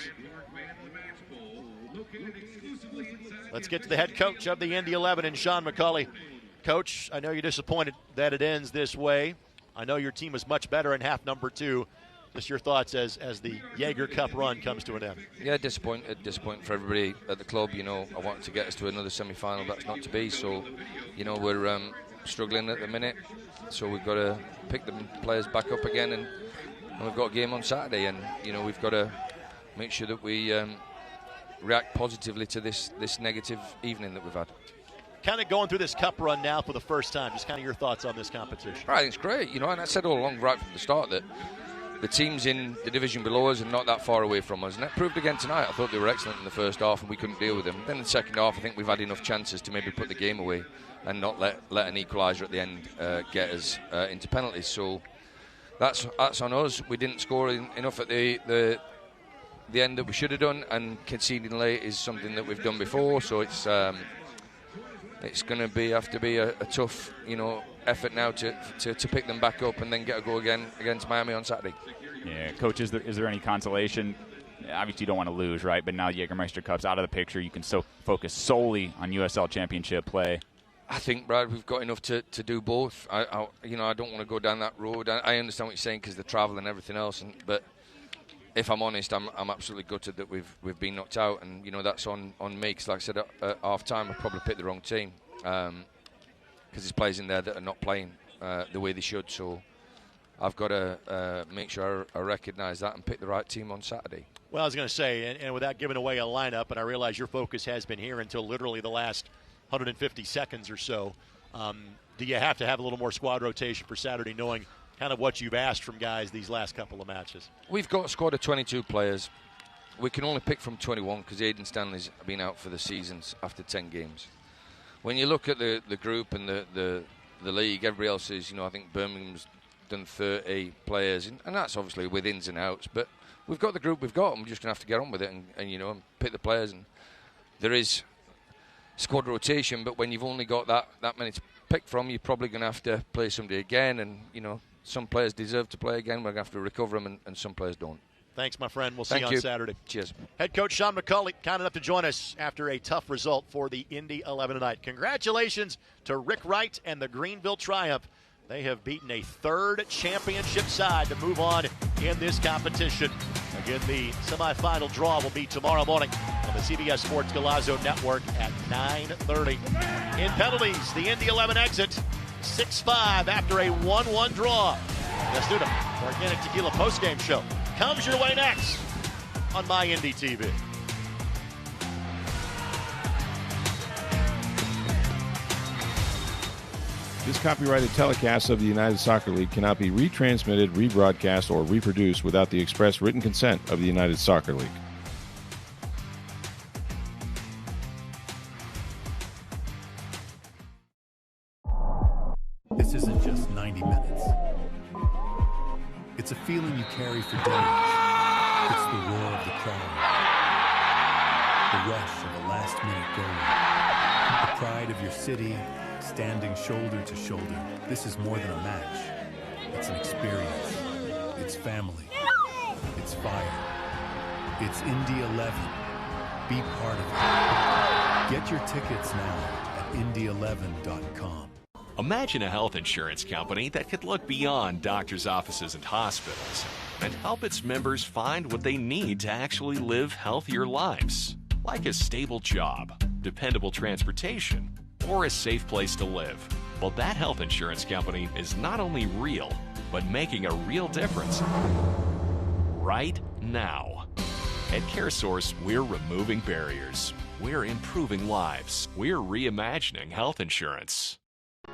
Let's get to the head coach of the Indy 11, and Sean McCauley. Coach, I know you're disappointed that it ends this way. I know your team was much better in half number 2. Just your thoughts as the Jaeger Cup run comes to an end. Yeah, disappointed for everybody at the club. You know, I wanted to get us to another semi-final. That's not to be. So, you know, we're struggling at the minute. So we've got to pick the players back up again, and we've got a game on Saturday. And you know, we've got to make sure that we react positively to this negative evening that we've had. Kind of going through this cup run now for the first time. Just kind of your thoughts on this competition. I think it's great. You know, and I said all along right from the start that the teams in the division below us are not that far away from us, and that proved again tonight. I thought they were excellent in the first half and we couldn't deal with them. Then in the second half, I think we've had enough chances to maybe put the game away and not let an equaliser at the end get us into penalties. So that's on us. We didn't score enough at the end that we should have done, and conceding late is something that we've done before. So it's going to have to be a tough, you know, effort now to pick them back up and then get a go again against Miami on Saturday. Yeah, Coach, is there any consolation? Obviously you don't want to lose, right? But now Jägermeister Cup's out of the picture. You can focus solely on USL Championship play. I think, Brad, we've got enough to do both. I don't want to go down that road. I understand what you're saying because the travel and everything else, but if I'm honest, I'm absolutely gutted that we've been knocked out, and you know that's on me. Because like I said at half time, I probably picked the wrong team because there's players in there that are not playing the way they should. So I've got to make sure I recognise that and pick the right team on Saturday. Well, I was going to say, and without giving away a lineup, and I realize your focus has been here until literally the last 150 seconds or so. Do you have to have a little more squad rotation for Saturday, knowing kind of what you've asked from guys these last couple of matches? We've got a squad of 22 players. We can only pick from 21 because Aidan Stanley's been out for the seasons after 10 games. When you look at the group and the league, everybody else is, you know, I think Birmingham's done 30 players, and that's obviously with ins and outs, but we've got the group we've got, and we're just going to have to get on with it and you know, pick the players. And there is squad rotation, but when you've only got that many to pick from, you're probably going to have to play somebody again, and you know, some players deserve to play again. We're going to have to recover them, and some players don't. Thanks, my friend. We'll see you on Saturday. Cheers. Head coach Sean McCulley, kind enough to join us after a tough result for the Indy 11 tonight. Congratulations to Rick Wright and the Greenville Triumph. They have beaten a third championship side to move on in this competition. Again, the semifinal draw will be tomorrow morning on the CBS Sports Golazo Network at 9:30. In penalties, the Indy 11 exit 6-5 after a 1-1 draw. Let's do the Organic Tequila postgame show. Comes your way next on My Indy TV. This copyrighted telecast of the United Soccer League cannot be retransmitted, rebroadcast, or reproduced without the express written consent of the United Soccer League. This isn't just 90 minutes. It's a feeling you carry for days. It's the roar of the crowd, the rush of a last-minute goal, the pride of your city, standing shoulder to shoulder. This is more than a match. It's an experience. It's family. It's fire. It's Indy 11. Be part of it. Get your tickets now at indy11.com. Imagine a health insurance company that could look beyond doctors' offices and hospitals and help its members find what they need to actually live healthier lives, like a stable job, dependable transportation, or a safe place to live. Well, that health insurance company is not only real, but making a real difference right now. At CareSource, we're removing barriers. We're improving lives. We're reimagining health insurance.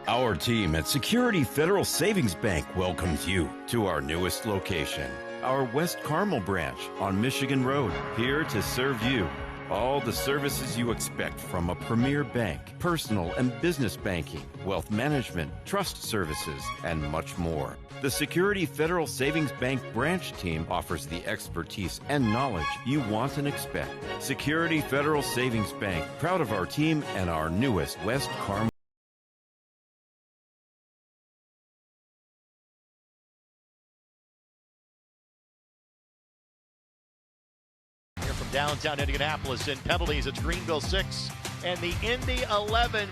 Our team at Security Federal Savings Bank welcomes you to our newest location, our West Carmel branch on Michigan Road, here to serve you. All the services you expect from a premier bank, personal and business banking, wealth management, trust services, and much more. The Security Federal Savings Bank branch team offers the expertise and knowledge you want and expect. Security Federal Savings Bank, proud of our team and our newest West Carmel. Downtown Indianapolis. In penalties, it's Greenville 6 and the Indy 11-5.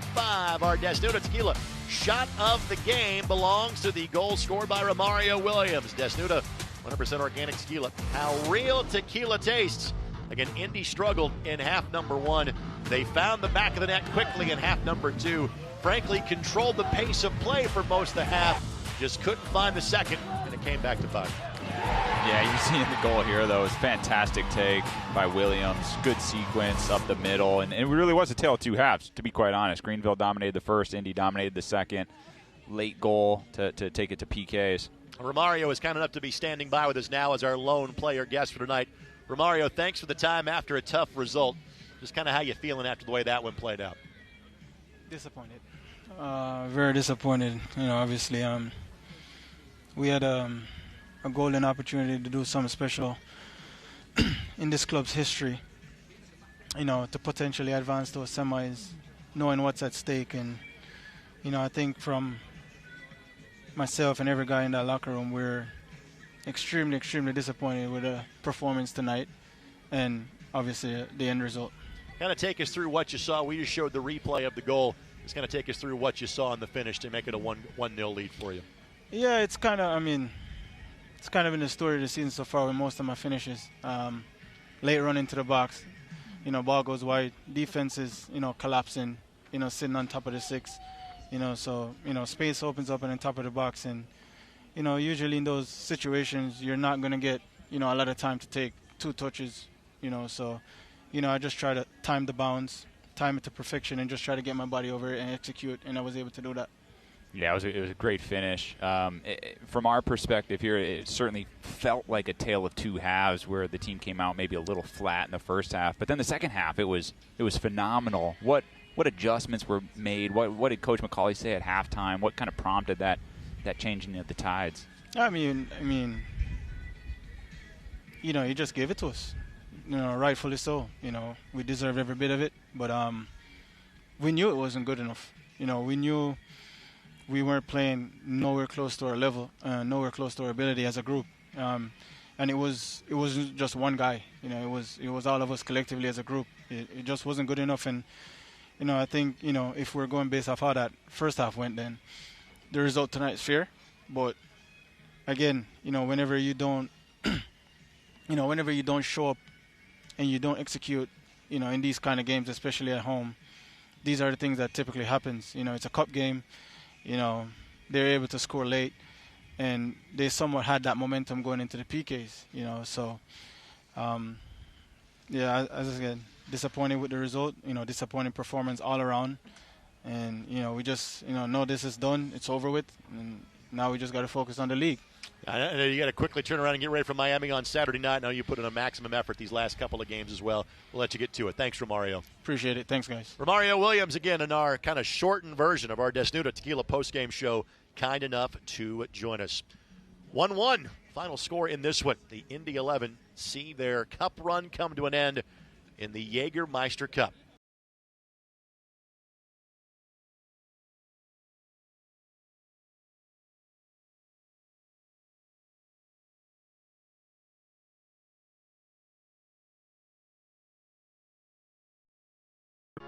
Our Desnuda Tequila shot of the game belongs to the goal scored by Romario Williams. Desnuda 100% organic tequila. How real tequila tastes. Again, Indy struggled in half number 1. They found the back of the net quickly in half number 2. Frankly, controlled the pace of play for most of the half. Just couldn't find the second, and it came back to 5. Yeah, you see in the goal here, though, it's a fantastic take by Williams. Good sequence up the middle, and it really was a tale of two halves, to be quite honest. Greenville dominated the first, Indy dominated the second. Late goal to take it to PKs. Romario is kind enough to be standing by with us now as our lone player guest for tonight. Romario, thanks for the time after a tough result. Just kind of how you feeling after the way that one played out? Disappointed. Very disappointed. Obviously, we had a golden opportunity to do something special in this club's history, to potentially advance to a semis, knowing what's at stake. And, I think from myself and every guy in that locker room, we're extremely, extremely disappointed with the performance tonight and obviously the end result. Kind of take us through what you saw. We just showed the replay of the goal. It's going to take us through what you saw in the finish to make it a 1-0 lead for you. Yeah, it's kind of been the story of the season so far with most of my finishes. Late run into the box, ball goes wide. Defense is, collapsing, sitting on top of the 6. So, space opens up on the top of the box. And, usually in those situations, you're not going to get, a lot of time to take 2 touches, So, I just try to time the bounce, time it to perfection, and just try to get my body over it and execute, and I was able to do that. Yeah, it was a great finish. From our perspective here, it certainly felt like a tale of two halves where the team came out maybe a little flat in the first half. But then the second half, it was phenomenal. What adjustments were made? What did Coach McCauley say at halftime? What kind of prompted that changing of the tides? I mean, he just gave it to us. Rightfully so. We deserved every bit of it. But we knew it wasn't good enough. We knew we weren't playing nowhere close to our level, nowhere close to our ability as a group. And it wasn't just one guy. It was all of us collectively as a group. It just wasn't good enough. And I think if we're going based off how that first half went, then the result tonight is fair. But again, whenever you don't, whenever you don't show up and you don't execute, in these kind of games, especially at home, these are the things that typically happens. It's a cup game. They're able to score late, and they somewhat had that momentum going into the PKs. So, yeah, as I said, disappointed with the result. Disappointing performance all around, and we just know this is done. It's over with, and now we just got to focus on the league. I know you got to quickly turn around and get ready for Miami on Saturday night. I know you put in a maximum effort these last couple of games as well. We'll let you get to it. Thanks, Romario. Appreciate it. Thanks, guys. Romario Williams, again, in our kind of shortened version of our Desnuda Tequila postgame show, kind enough to join us. 1-1, final score in this one. The Indy 11 see their cup run come to an end in the Jägermeister Cup.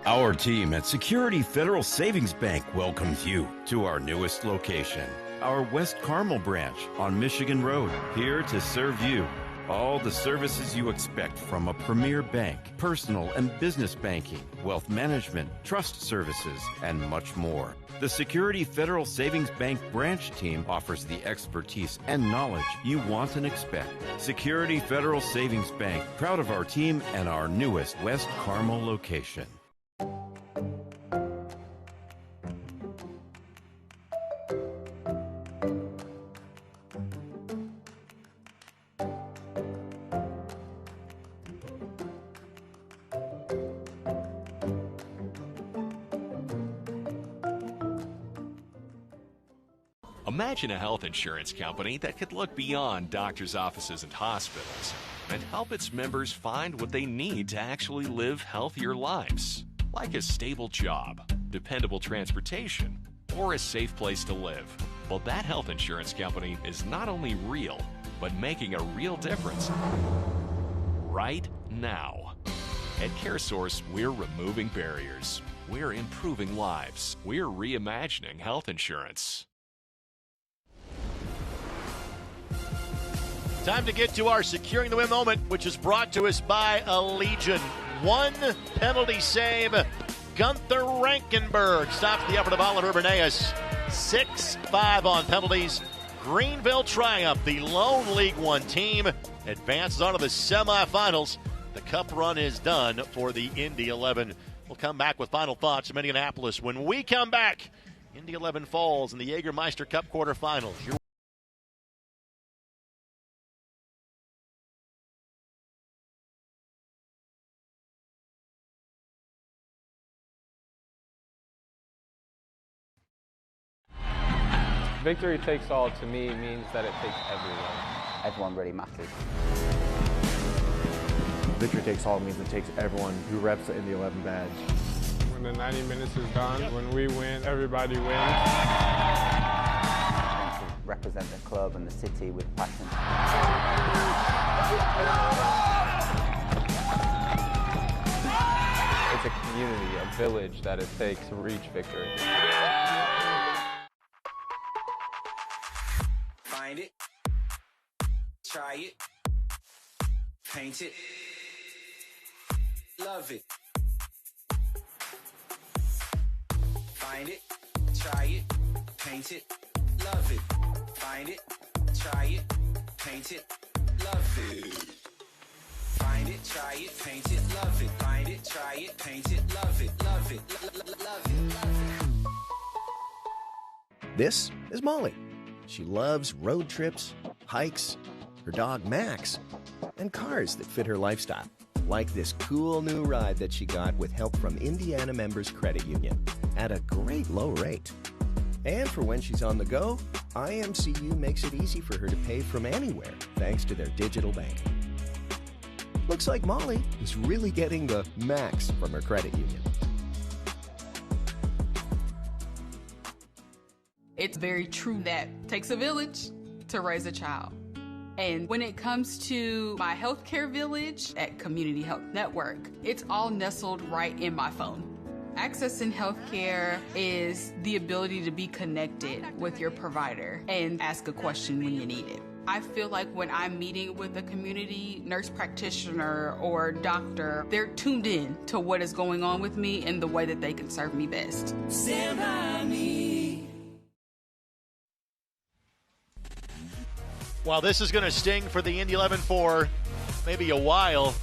Our team at Security Federal Savings Bank welcomes you to our newest location, our West Carmel branch on Michigan Road, here to serve you. All the services you expect from a premier bank, personal and business banking, wealth management, trust services, and much more. The Security Federal Savings Bank branch team offers the expertise and knowledge you want and expect. Security Federal Savings Bank, proud of our team and our newest West Carmel location. Imagine a health insurance company that could look beyond doctors' offices and hospitals and help its members find what they need to actually live healthier lives, like a stable job, dependable transportation, or a safe place to live. Well, that health insurance company is not only real, but making a real difference right now. At CareSource, we're removing barriers. We're improving lives. We're reimagining health insurance. Time to get to our Securing the Win moment, which is brought to us by Allegiant. One penalty save. Gunther Rankenberg stops the effort of Oliver Bernays. 6-5 on penalties. Greenville triumph. The lone League One team advances on to the semifinals. The cup run is done for the Indy 11. We'll come back with final thoughts from Indianapolis. When we come back, Indy 11 falls in the Jägermeister Cup quarterfinals. Victory takes all to me means that it takes everyone. Everyone really matters. Victory takes all means it takes everyone who reps the Indy 11 badge. When the 90 minutes is done, when we win, everybody wins. To represent the club and the city with passion. It's a community, a village that it takes to reach victory. Find it, try it, paint it, love it. Find it, try it, paint it, love it. Find it, try it, paint it, love it. Find it, try it, paint it, love it. Find it, try it, paint it, love it, love it, love it, love it. This is Molly. She loves road trips, hikes, her dog Max, and cars that fit her lifestyle, like this cool new ride that she got with help from Indiana Members Credit Union at a great low rate. And for when she's on the go, IMCU makes it easy for her to pay from anywhere thanks to their digital banking. Looks like Molly is really getting the max from her credit union. It's very true that it takes a village to raise a child. And when it comes to my healthcare village at Community Health Network, it's all nestled right in my phone. Accessing healthcare is the ability to be connected with your provider and ask a question when you need it. I feel like when I'm meeting with a community nurse practitioner or doctor, they're tuned in to what is going on with me and the way that they can serve me best. Stand by me. While this is going to sting for the Indy 11 for maybe a while,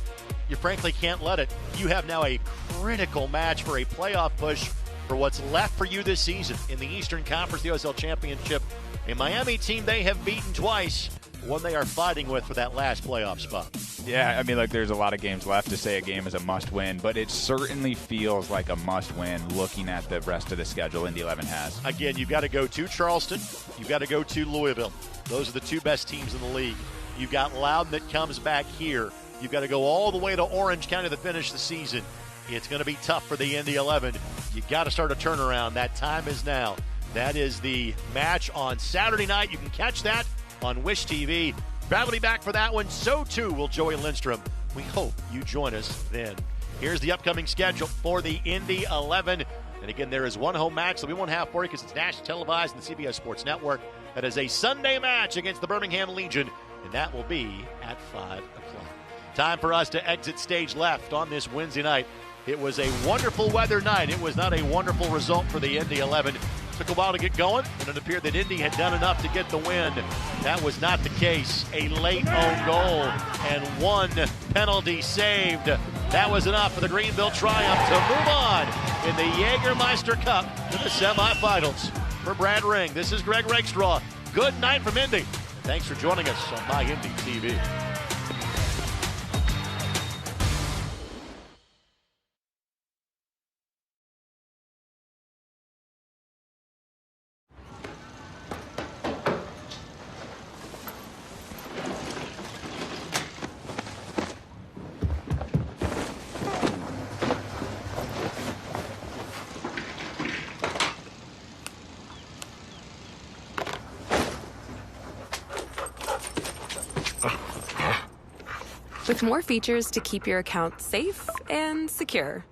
you frankly can't let it. You have now a critical match for a playoff push for what's left for you this season in the Eastern Conference, the USL Championship. A Miami team they have beaten twice, one they are fighting with for that last playoff spot. Yeah, I mean, look, there's a lot of games left to say a game is a must-win, but it certainly feels like a must-win looking at the rest of the schedule Indy 11 has. Again, you've got to go to Charleston. You've got to go to Louisville. Those are the two best teams in the league. You've got Loudon that comes back here. You've got to go all the way to Orange County to finish the season. It's going to be tough for the Indy 11. You've got to start a turnaround. That time is now. That is the match on Saturday night. You can catch that on Wish TV. Proud to be back for that one. So, too, will Joey Lindstrom. We hope you join us then. Here's the upcoming schedule for the Indy 11. And again, there is one home match that we won't have for you because it's nationally televised on the CBS Sports Network. That is a Sunday match against the Birmingham Legion, and that will be at 5 o'clock. Time for us to exit stage left on this Wednesday night. It was a wonderful weather night. It was not a wonderful result for the Indy 11. Took a while to get going, and it appeared that Indy had done enough to get the win. That was not the case. A late own goal and one penalty saved. That was enough for the Greenville triumph to move on in the Jägermeister Cup to the semifinals. For Brad Ring, this is Greg Rakestraw. Good night from Indy. And thanks for joining us on My Indy TV. With more features to keep your account safe and secure.